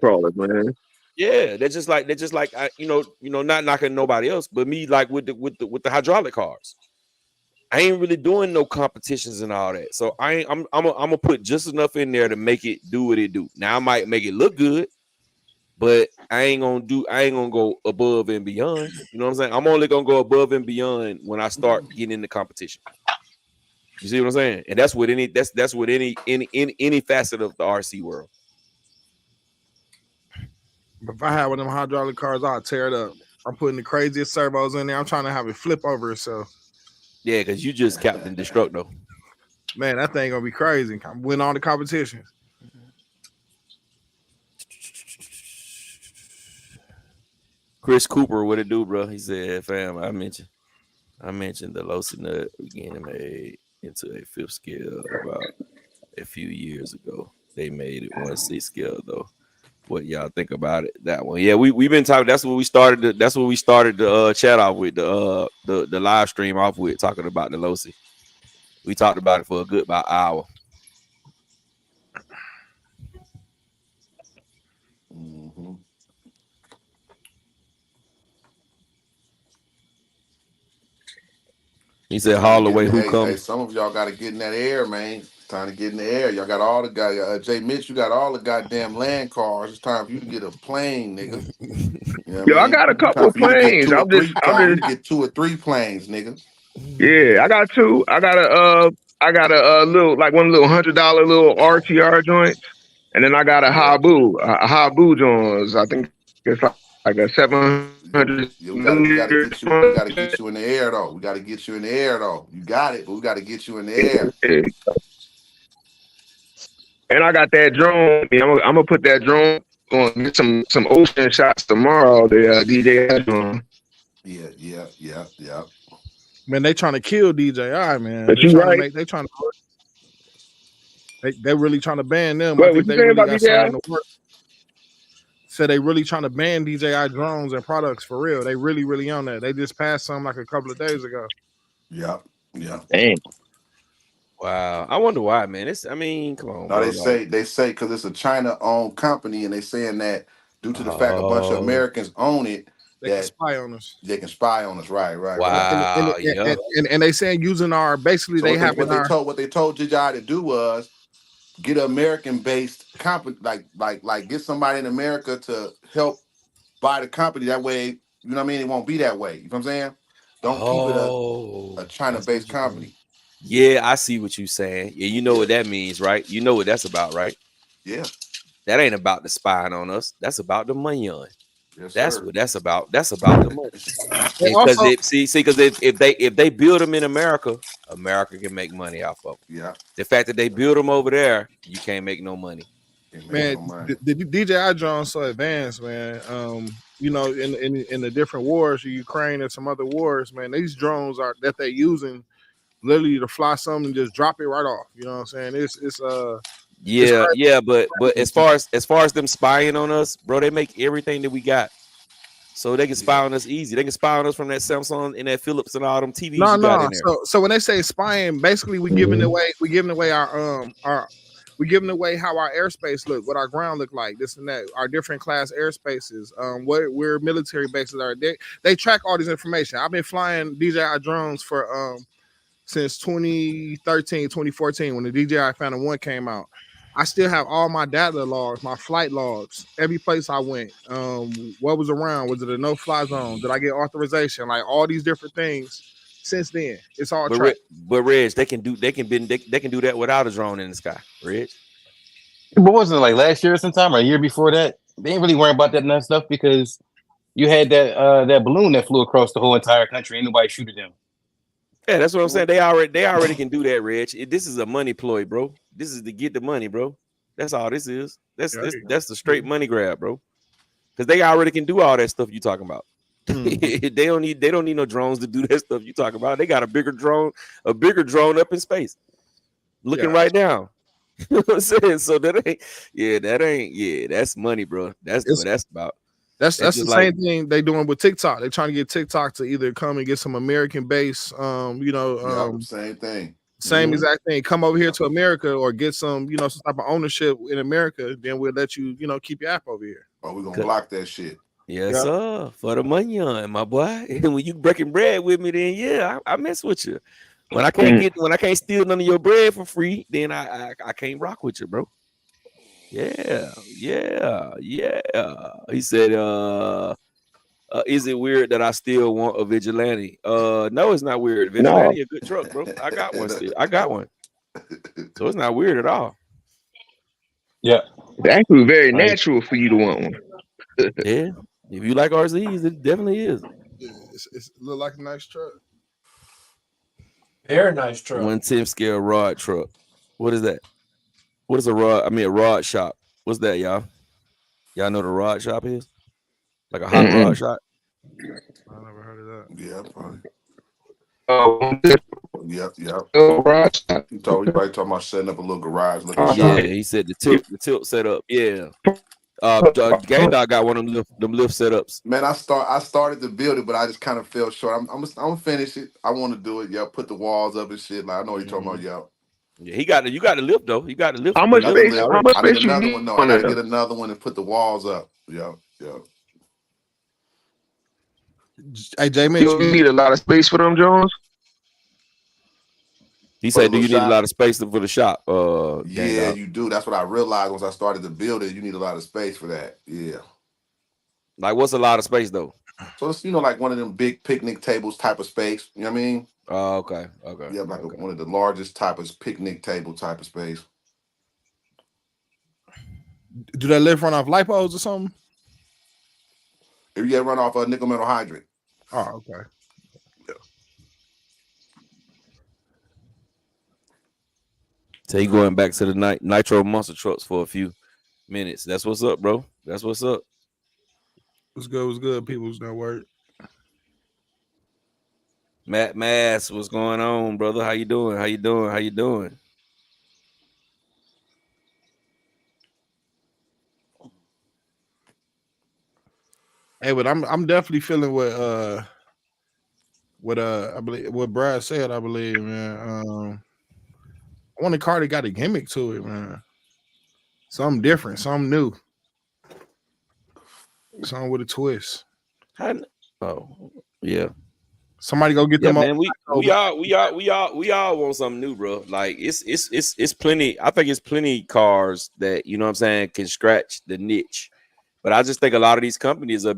crawlers, man. Yeah, they're just like not knocking nobody else, but me, like with the hydraulic cars. I ain't really doing no competitions and all that. So I'm gonna put just enough in there to make it do what it do. Now I might make it look good, but I ain't gonna go above and beyond. You know what I'm saying? I'm only gonna go above and beyond when I start getting into competition. You see what I'm saying? And that's with any facet of the RC world. If I had one of them hydraulic cars, I'd tear it up. I'm putting the craziest servos in there. I'm trying to have it flip over itself. Yeah, because you just Captain Destructo. Man, that thing gonna be crazy. I'm winning all the competitions. Chris Cooper, what it do, bro? He said, "Fam, I mentioned the Losi nut beginning made into a 5th scale about a few years ago. They made it 1/6 scale though. What y'all think about it? That one? Yeah, we've been talking. That's what we started. The chat off with the live stream off with, talking about the Losi. We talked about it for a good about hour. Mm-hmm. He said, "Haul away, who Hey, comes?" some of y'all got to get in that air, man. It's time to get in the air. Y'all got all the guys. Jay Mitch, you got all the goddamn land cars. It's time for you to get a plane, nigga. You know what Yo, I I mean? got a couple Time for you to get planes. two or I'm just, three. Time for you to get 2 or 3 planes, nigga. yeah, I got 2. I got a little, like one little $100 little RTR joint, and then I got a Yeah. Habu joints. I think it's like a 700. Yeah, we gotta get you. We gotta get you in the air though. We gotta get you in the air though. You got it, but we gotta get you in the air. And I got that drone. I'm gonna put that drone on, get some ocean shots tomorrow. The DJI drone. Yeah. Man, they trying to kill DJI, man. But They you trying to right. make. They really trying to ban them. I What think you they saying really about got something in DJI? the works. Said they really trying to ban DJI drones and products for real. They really on that. They just passed some like a couple of days ago. Yeah. Damn. Wow, I wonder why, man. I mean, come on, No, bro. they say because it's a China-owned company, and they saying that due to the fact a bunch of Oh, Americans own it, They can that spy on us. they can spy on us. Right. wow, yeah. And they saying using our basically So they have what they told DJI to do was get an American-based company, like get somebody in America to help buy the company. That way, you know what I mean. It won't be that way. You know what I'm saying? Don't keep it a China-based company. Yeah, I see what you're saying. Yeah, you know what that means, right? You know what that's about, right? Yeah. That ain't about the spying on us. That's about the money on. Yes, That's sir. what that's about. That's about the money. also, Because if they build them in America, America can make money off of them. Yeah. The fact that they build them over there, you can't make no money. Man, the DJI drone's so advanced, man. You know, in the different wars, Ukraine and some other wars, man, these drones are that they're using literally to fly something and just drop it right off. You know what I'm saying? It's Yeah, but as far as them spying on us, bro, they make everything that we got. So they can spy on us easy. They can spy on us from that Samsung and that Philips and all them TVs you got in there. So when they say spying, basically we giving away our we giving away how our airspace look, what our ground look like, this and that, our different class airspaces, where military bases are. They track all this information. I've been flying DJI drones for since 2013, 2014 when the DJI Phantom 1 came out. I still have all my data logs, my flight logs, every place I went. What was around? Was it a no-fly zone? Did I get authorization? Like all these different things. Since then, it's all tracked. But Reg, they can do that without a drone in the sky, Reg. But wasn't it like last year sometime or a year before that? They ain't really worrying about that nut stuff because you had that balloon that flew across the whole entire country. Ain't nobody shooted them. Yeah, that's what I'm saying. They already can do that, Reg. This is a money ploy, bro. This is to get the money, bro. That's all this is. That's the straight money grab, bro. Because they already can do all that stuff you talking about. They don't need no drones to do that stuff you talking about. They got a bigger drone up in space, looking right down. You know what I'm saying? So that's money, bro. That's what that's about. That's the same thing they doing with TikTok. They're trying to get TikTok to either come and get some American base, same thing. Same exact thing. Come over here to America or get some, some type of ownership in America. Then we'll let you, keep your app over here. Oh, we're gonna block that shit. Yes, sir. For the money on my boy. And when you breaking bread with me, then yeah, I mess with you. When I can't steal none of your bread for free, then I can't rock with you, bro. Yeah. He said, is it weird that I still want a vigilante? No, it's not weird. Vigilante, a good truck, bro. I got one still. I got one. So it's not weird at all. Yeah. It's actually very natural for you to want one. Yeah. If you like RZs, it definitely is. Yeah, it look like a nice truck. Very nice truck. 110 scale rod truck. What is that? What is a rod? I mean, a rod shop. What's that, y'all? Y'all know what a rod shop is? Like a hot rod shop? I never heard of that. Yeah, probably. Yep. You probably talking about setting up a little garage looking shop. Yeah, he said the tilt setup. Yeah. Gang Dog got one of them lift setups. Man, I started to build it, but I just kind of fell short. I'm gonna finish it. I want to do it. Yeah, put the walls up and shit. Like I know what you're talking about, yo. Yeah, you got to lift though. You got to lift. How much space? I need another one. No, I gotta get another one and put the walls up. Yeah. Hey, J-Man, You need a lot of space for them, Jones. He said, "Do you need a lot of space for the shop?" Yeah, you do. That's what I realized once I started to build it. You need a lot of space for that. Yeah. Like, what's a lot of space though? So it's like one of them big picnic tables type of space. You know what I mean? Oh, okay. Yeah, like one of the largest type of picnic table type of space. Do that lift run off lipos or something? If you get run off a nickel metal hydrant. Oh, okay. So he going back to the nitro monster trucks for a few minutes. That's what's up, bro. That's what's up. What's good? People's no word. Matt Mass, what's going on, brother? How you doing? Hey, but I'm definitely feeling what I believe what Brad said. I believe, man. I want a car that got a gimmick to it, man. Something different, something new, something with a twist. Oh, yeah. Somebody go get them. Man, we all want something new, bro. Like it's plenty. I think it's plenty cars that, you know what I'm saying, can scratch the niche. But I just think a lot of these companies are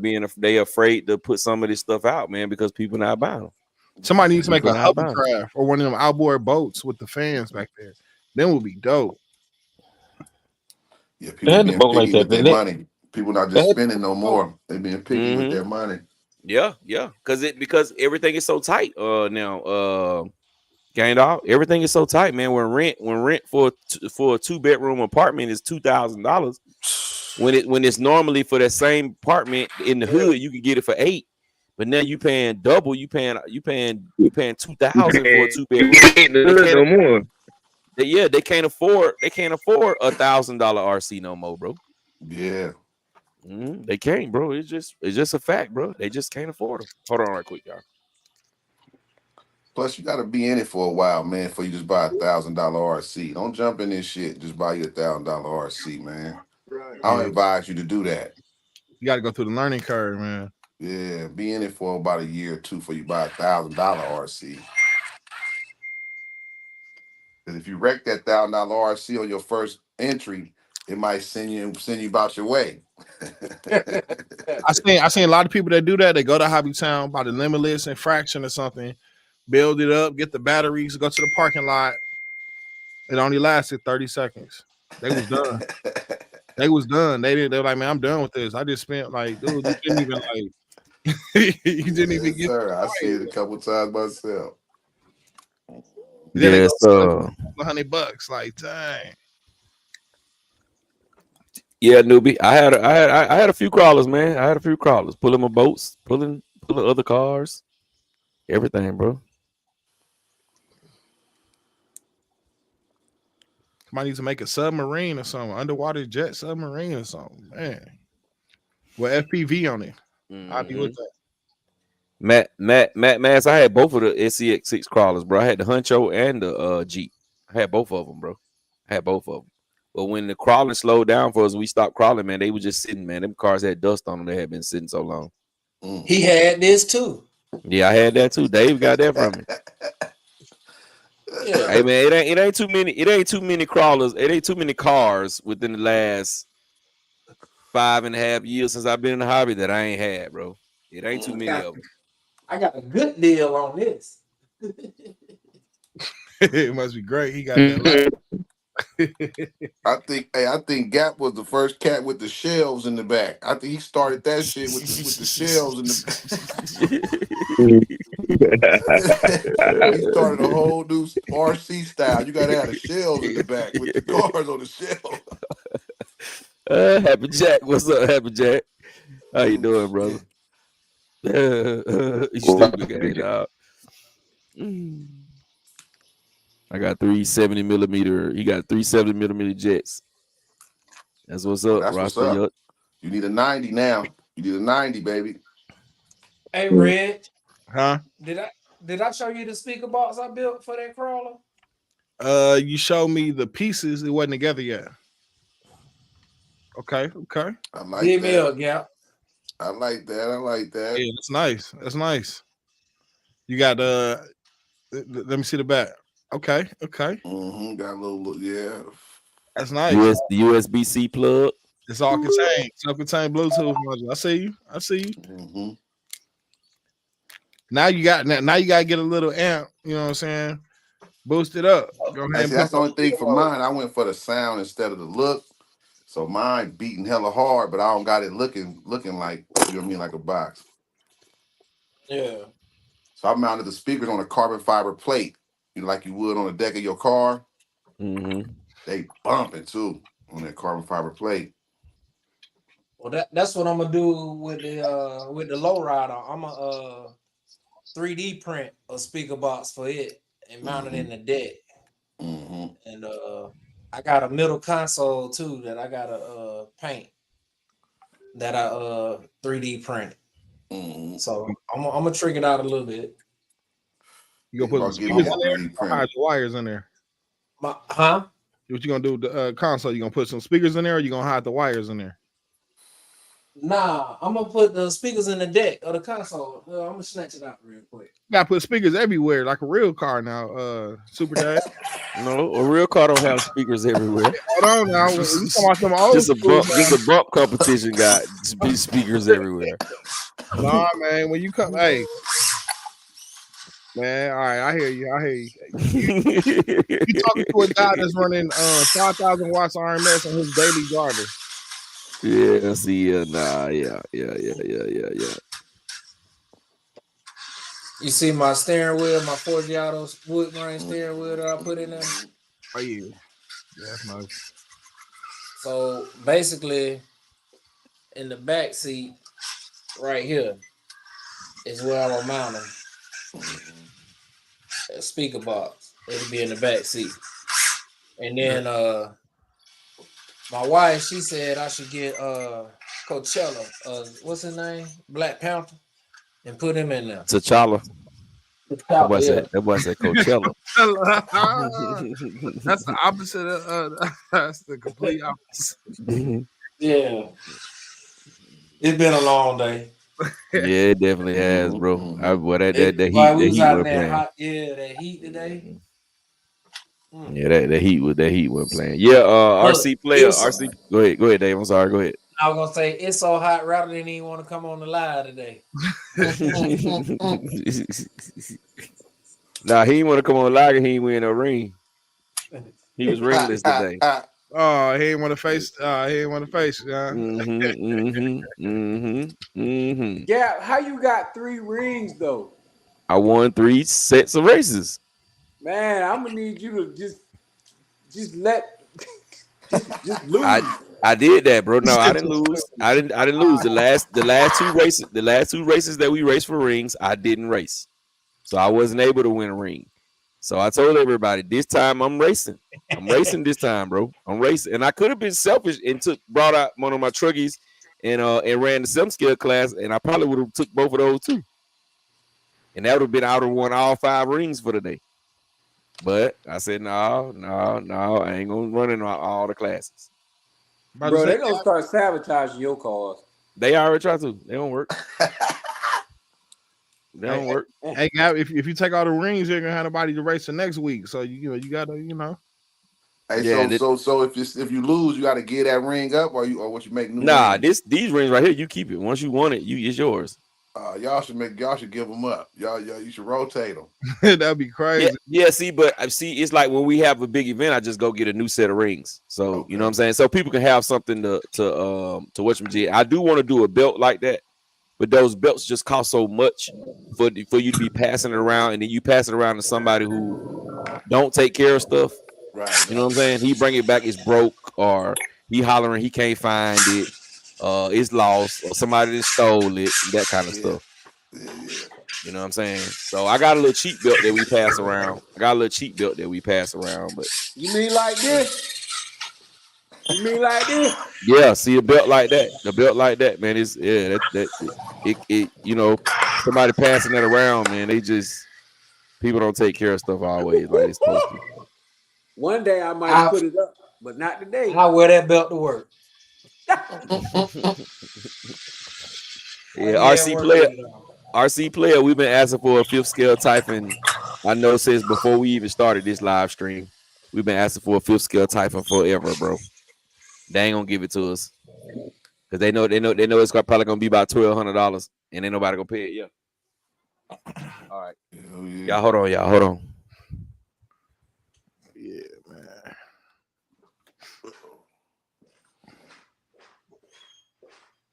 afraid to put some of this stuff out, man, because people not buying them. Somebody needs to make a hovercraft or one of them outboard boats with the fans back there. Then would be dope. Yeah, people being picky with their money. People not just spending no more. They being picky with their money. Yeah, because everything is so tight now. Gang Dog, everything is so tight, man. When rent for a 2-bedroom apartment is $2,000, when it's normally for that same apartment in the hood, you can get it for $8,000. But now you paying double. You paying $2,000 for a 2-bedroom. No more. They can't afford $1,000 RC no more, bro. Yeah. They can't, bro. It's just a fact, bro. They just can't afford them. Hold on right quick, y'all. Plus, you got to be in it for a while, man, before you just buy $1,000 RC. Don't jump in this shit. Just buy you $1,000 RC, man. Right. I don't advise you to do that. You got to go through the learning curve, man. Yeah, be in it for about a year or two before you buy $1,000 RC. Because if you wreck that $1,000 RC on your first entry, it might send you about your way. I seen a lot of people that do that. They go to Hobby Town, buy the Limitless and Fraction or something, build it up, get the batteries, go to the parking lot. It only lasted 30 seconds. They was done. They were like, man, I'm done with this. I just spent like, dude, you didn't even you didn't even get. Sir, I see it a couple times myself. Yes, $100. Like, dang. Yeah, newbie. I had a few crawlers, man. I had a few crawlers pulling my boats, pulling other cars, everything, bro. Somebody needs to make a submarine or something, underwater jet submarine or something, man. With FPV on it. I'll be with that. Matt, I had both of the SCX6 crawlers, bro. I had the Huncho and the Jeep. I had both of them, bro. But when the crawling slowed down for us, we stopped crawling, man. They were just sitting, man. Them cars had dust on them. They had been sitting so long. He had this too. Yeah, I had that too. Dave got that from me. Yeah. Hey man, it ain't too many crawlers. It ain't too many cars within the last 5.5 years since I've been in the hobby that I ain't had, bro. It ain't too many of them. I got a good deal on this. It must be great. He got that I think Gap was the first cat with the shelves in the back. I think he started that shit with the shelves in the. He started a whole new RC style. You gotta have the shelves in the back with the cars on the shelf. Happy Jack, what's up, Happy Jack? How you doing, brother? You stupid guy, dog. I got 370 millimeter. He got 370 millimeter jets. That's what's up, That's Roster. what's up. You need a 90 now. You need a 90, baby. Hey, Red. Huh? Did I show you the speaker box I built for that crawler? You showed me the pieces. It wasn't together yet. Okay. I like Give that. me up, yeah. I like that. Yeah, that's nice. You got let me see the back. Okay. Mm-hmm. Got a little, yeah. That's nice. The USB-C plug. It's all contained. Self-contained Bluetooth module. I see you. Mm-hmm. Now you got to get a little amp. You know what I'm saying? Boost it up. Go ahead. See, that's the only thing for mine. I went for the sound instead of the look. So mine beating hella hard, but I don't got it looking like, you know what I mean, like a box. Yeah. So I mounted the speakers on a carbon fiber plate, like you would on the deck of your car. Mm-hmm. They bumping too on that carbon fiber plate. Well, that's what I'm gonna do with the lowrider. I'm a 3D print a speaker box for it and mount it in the deck. Mm-hmm. And I got a middle console too that I gotta paint that I 3D print. Mm-hmm. So I'm gonna trick it out a little bit. You gonna put speakers in there or hide the wires in there? Huh? What you gonna do with the console? You gonna put some speakers in there, or you gonna hide the wires in there? Nah, I'm gonna put the speakers in the deck of the console. I'm gonna snatch it out real quick. You gotta put speakers everywhere, like a real car now. Super Dad. No, a real car don't have speakers everywhere. Hold on now. Just a bump competition got speakers everywhere. Nah, man. When you come, hey. Man, all right, I hear you. You talking to a guy that's running 5,000 watts RMS on his daily driver. Yeah, see, yeah. You see my steering wheel, my Forgiato wood grain steering wheel that I put in there? Oh yeah, that's nice. So basically, in the back seat, right here, is where I'm gonna mount them. A speaker box. It'll be in the back seat. And then my wife, she said I should get Coachella, what's his name? Black Panther, and put him in there. T'Challa. That boy said Coachella. That's the opposite of that's the complete opposite. Yeah. It's been a long day. Yeah, it definitely has, bro. That heat out we're there playing. that heat today. Yeah, that heat we're playing. Yeah, RC player, RC. Go ahead, Dave. I'm sorry. Go ahead. I was gonna say it's so hot, Rather didn't even want to come on the live today. Nah, he didn't want to come on live. He ain't wearing a ring. He was ringless today. Oh, he ain't want to face. Yeah, how you got 3 rings though? I won 3 sets of races. Man, I'm gonna need you to just lose. I did that, bro. No, I didn't lose. I didn't lose the last 2 races. The last 2 races that we raced for rings, I didn't race, so I wasn't able to win a ring. So I told everybody this time I'm racing. I'm racing this time, bro. I'm racing, and I could have been selfish and brought out one of my truckies and ran the some skill class, and I probably would have took both of those too, and that would have been out of won all 5 rings for the day. But I said no, I ain't gonna run in all the classes. Bro, they're gonna start sabotaging your cars. They already try to. They don't work. They don't work. Hey, Gab, if you take all the rings, you're gonna have nobody to race the next week. So you gotta. Hey, Yeah, so if you lose, you gotta give that ring up, or what you make new. Nah, rings? these rings right here, you keep it. Once you want it, it's yours. Y'all should give them up. Y'all you should rotate them. That'd be crazy. Yeah. See, but it's like when we have a big event, I just go get a new set of rings. So you know what I'm saying. So people can have something to watch me. I do want to do a belt like that, but those belts just cost so much for you to be passing it around, and then you pass it around to somebody who don't take care of stuff. Right. You know what I'm saying? He bring it back, it's broke, or he hollering he can't find it, it's lost, or somebody that stole it, that kind of stuff. Yeah. You know what I'm saying? So I got a little cheap belt that we pass around. But you mean like this? You mean like this? Yeah, see a belt like that. The belt like that, man, is it you know, somebody passing that around, man. People don't take care of stuff always like it's supposed to. One day I might put it up, but not today. I wear that belt to work. Yeah, RC player. We've been asking for a 5th scale Typhon. I know since before we even started this live stream, we've been asking for a 5th scale Typhon forever, bro. They ain't gonna give it to us because they know it's probably gonna be about $1,200, and ain't nobody gonna pay it. Yeah. All right. Y'all hold on. Yeah, man.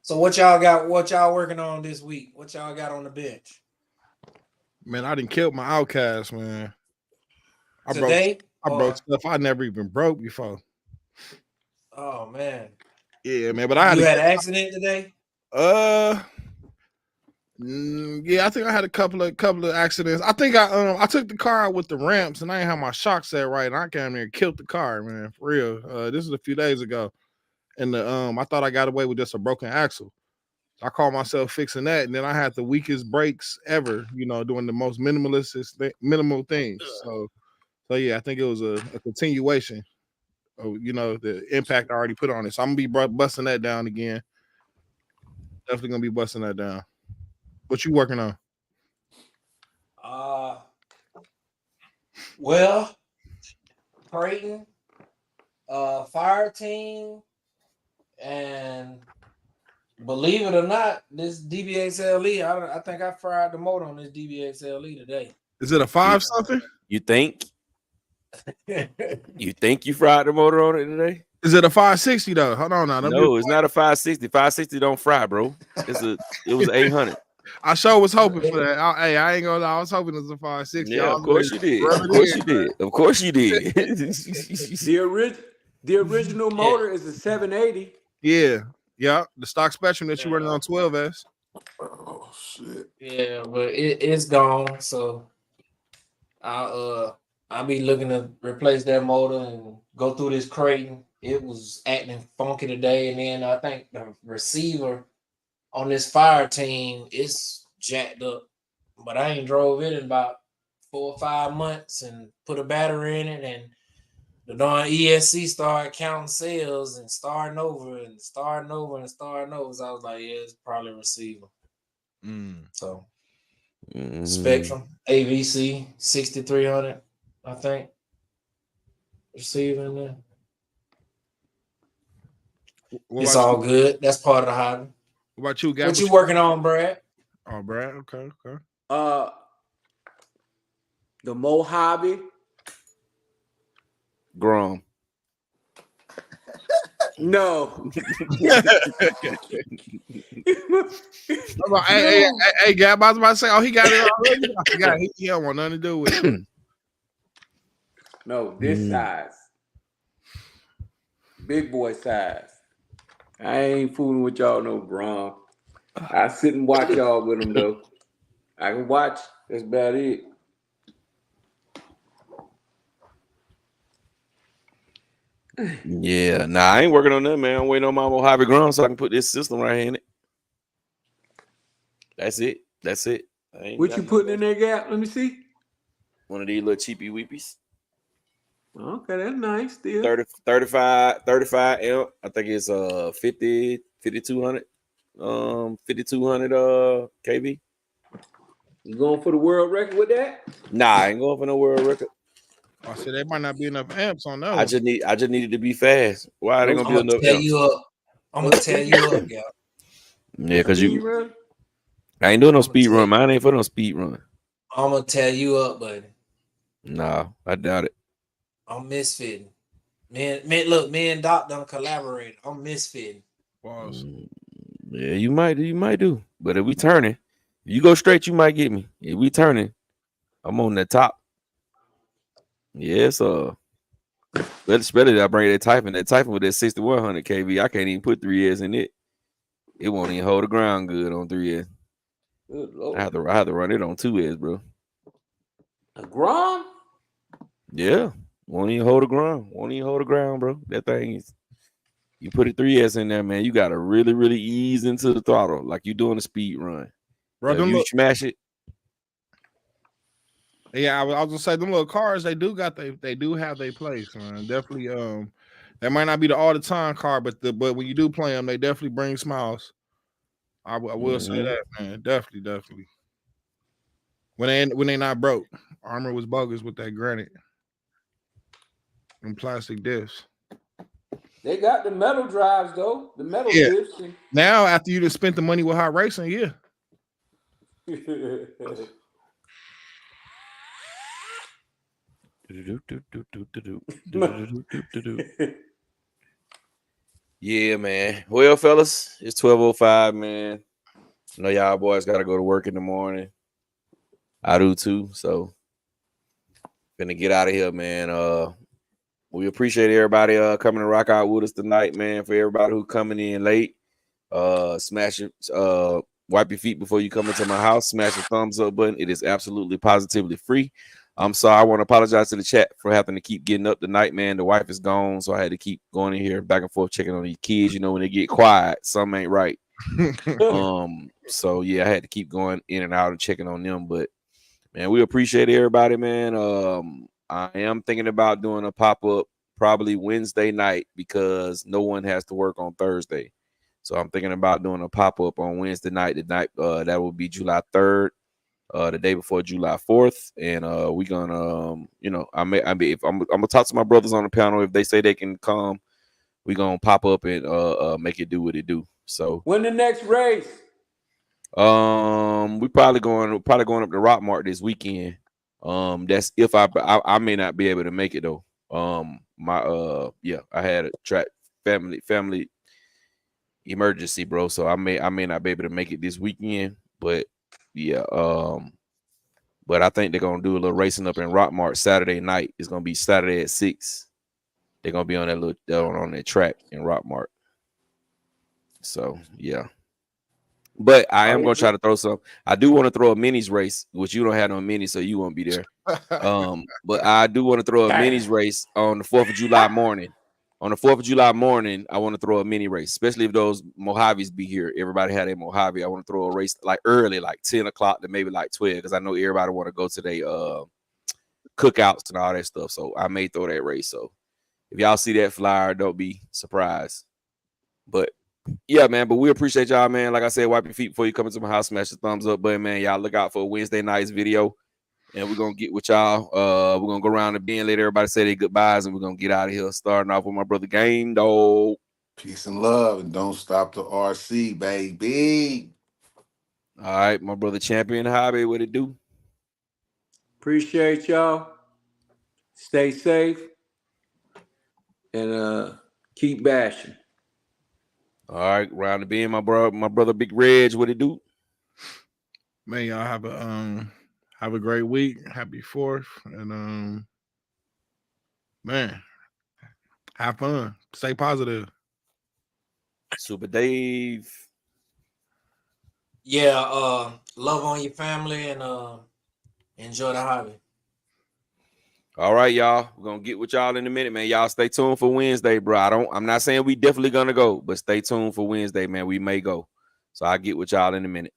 So what y'all got? What y'all working on this week? What y'all got on the bench? Man, I done killed my outcast, man. I broke stuff I never even broke before. Oh man. Yeah, man. But I had an accident today? Yeah, I think I had a couple of accidents. I think I took the car out with the ramps and I didn't have my shock set right, and I came there and killed the car, man. For real. This was a few days ago. And I thought I got away with just a broken axle. I called myself fixing that, and then I had the weakest brakes ever, you know, doing the most minimal things. So yeah, I think it was a continuation of, you know, the impact I already put on it. So I'm gonna be busting that down again. Definitely gonna be busting that down. What you working on? Well, Creighton, fire team, and believe it or not, this DBXLE, I think I fried the motor on this DBXLE today. Is it a 5 something? You think? You think you fried the motor on it today? Is it a 560 though? Hold on now. No, it's not a 560. 560 don't fry, bro. It was 800. I sure was hoping for that. I ain't gonna lie. I was hoping it was a 560. Yeah, of course you did. Of course you did. The original motor is a 780. Yeah. The stock Spectrum that you running on 12S. Oh shit. Yeah, but it's gone. So I'll be looking to replace that motor and go through this Creighton. It was acting funky today, and then I think the receiver on this fire team is jacked up. But I ain't drove it in about 4 or 5 months and put a battery in it, and the darn ESC started counting sales and starting over. So I was like, yeah, it's probably a receiver. So Spectrum AVC 6300, I think. Receiver in there. It's all good. That's part of the hobby. What about you, guys? What you working on, Brad? Oh, Brad. Okay. The Mojave. Grom. No. Hey, Gab, I was about to say, he got it already. I forgot. He don't want nothing to do with it. No, this size. Big boy size. I ain't fooling with y'all no Grom. I sit and watch y'all with them though. I can watch. That's about it. Yeah, I ain't working on that, man. I'm waiting on my Mojave Grom so I can put this system right in it. That's it. What you putting in there, Gap? Let me see. One of these little cheapy weepies. Okay, that's nice. Still 35 amp. I think it's 5200 kV. You going for the world record with that? Nah, I ain't going for no world record. I said there might not be enough amps on those. I just needed to be fast. Why are they gonna be enough amps? I'm gonna tell you up, yeah. Yeah, because you I ain't doing no speed run. Mine ain't for no speed run. I'm gonna tear you up, buddy. Nah, I doubt it. I'm misfitting. Man, look, me and Doc done collaborate. I'm misfitting. Yeah, you might do. But if we turning, if you go straight, you might get me. If we turning, I'm on the top. Yes, better I bring that Typhon. That Typhon with that 6100 kV. I can't even put 3S in it. It won't even hold the ground good on 3S. Good Lord. I have to run it on 2S, bro. A Grom? Yeah. Won't even hold the ground, bro. That thing is, you put a 3S in there, man. You gotta really, really ease into the throttle like you doing a speed run. Bro, If you smash it. Yeah, I was gonna say them little cars, they do have their place, man. Definitely, that might not be the all the time car, but when you do play them, they definitely bring smiles. I will say that, man. Definitely. When they not broke, Armor was bogus with that granite and plastic diffs. They got the metal drives though, the metal diffs. And... Now after you just spent the money with hot racing, yeah. Yeah, man. Well, fellas, it's 12:05, man. I know y'all boys got to go to work in the morning. I do too. So, finna get out of here, man. We appreciate everybody coming to rock out with us tonight, man. For everybody who coming in late, smash it, wipe your feet before you come into my house. Smash the thumbs up button. It is absolutely positively free. I'm sorry. I want to apologize to the chat for having to keep getting up tonight, man. The wife is gone, so I had to keep going in here back and forth checking on these kids. You know, when they get quiet, something ain't right. So yeah, I had to keep going in and out and checking on them. But man, we appreciate everybody, man. I am thinking about doing a pop-up probably Wednesday night because no one has to work on Thursday. So I'm thinking about doing a pop-up on Wednesday night. The night that will be July 3rd. The day before July 4th, and we gonna I'm gonna talk to my brothers on the panel. If they say they can come, we gonna pop up and make it do what it do. So when the next race? We probably going up to Rock Mart this weekend. That's if I may not be able to make it though. I had a track family emergency, bro. So I may not be able to make it this weekend, but yeah, but I think they're gonna do a little racing up in Rock Mart Saturday night. It's gonna be Saturday at 6. They're gonna be on on that track in Rock Mart. So yeah. But I am gonna try to throw some. I do want to throw a minis race, which you don't have no minis, so you won't be there. But I do want to throw a minis race on the 4th of July morning. On the 4th of July morning, I want to throw a mini race, especially if those Mojaves be here. Everybody had a Mojave. I want to throw a race like early, like 10 o'clock to maybe like 12, because I know everybody want to go to their cookouts and all that stuff. So I may throw that race. So if y'all see that flyer, don't be surprised. But yeah, man, but we appreciate y'all, man. Like I said, wipe your feet before you come into my house. Smash the thumbs up button, man. Y'all look out for Wednesday night's video. And we're going to get with y'all. We're going to go around the bend, let everybody say their goodbyes, and we're going to get out of here. Starting off with my brother Game Dog. Peace and love, and don't stop the RC, baby. All right, my brother Champion Hobby, what it do? Appreciate y'all. Stay safe. And keep bashing. All right, round the bend, my brother Big Reg, what it do? Man, y'all have a great week. Happy 4th. And man, have fun. Stay positive. Super Dave. Yeah, love on your family and enjoy the hobby. All right, y'all. We're gonna get with y'all in a minute, man. Y'all stay tuned for Wednesday, bro. I'm not saying we definitely gonna go, but stay tuned for Wednesday, man. We may go. So I'll get with y'all in a minute.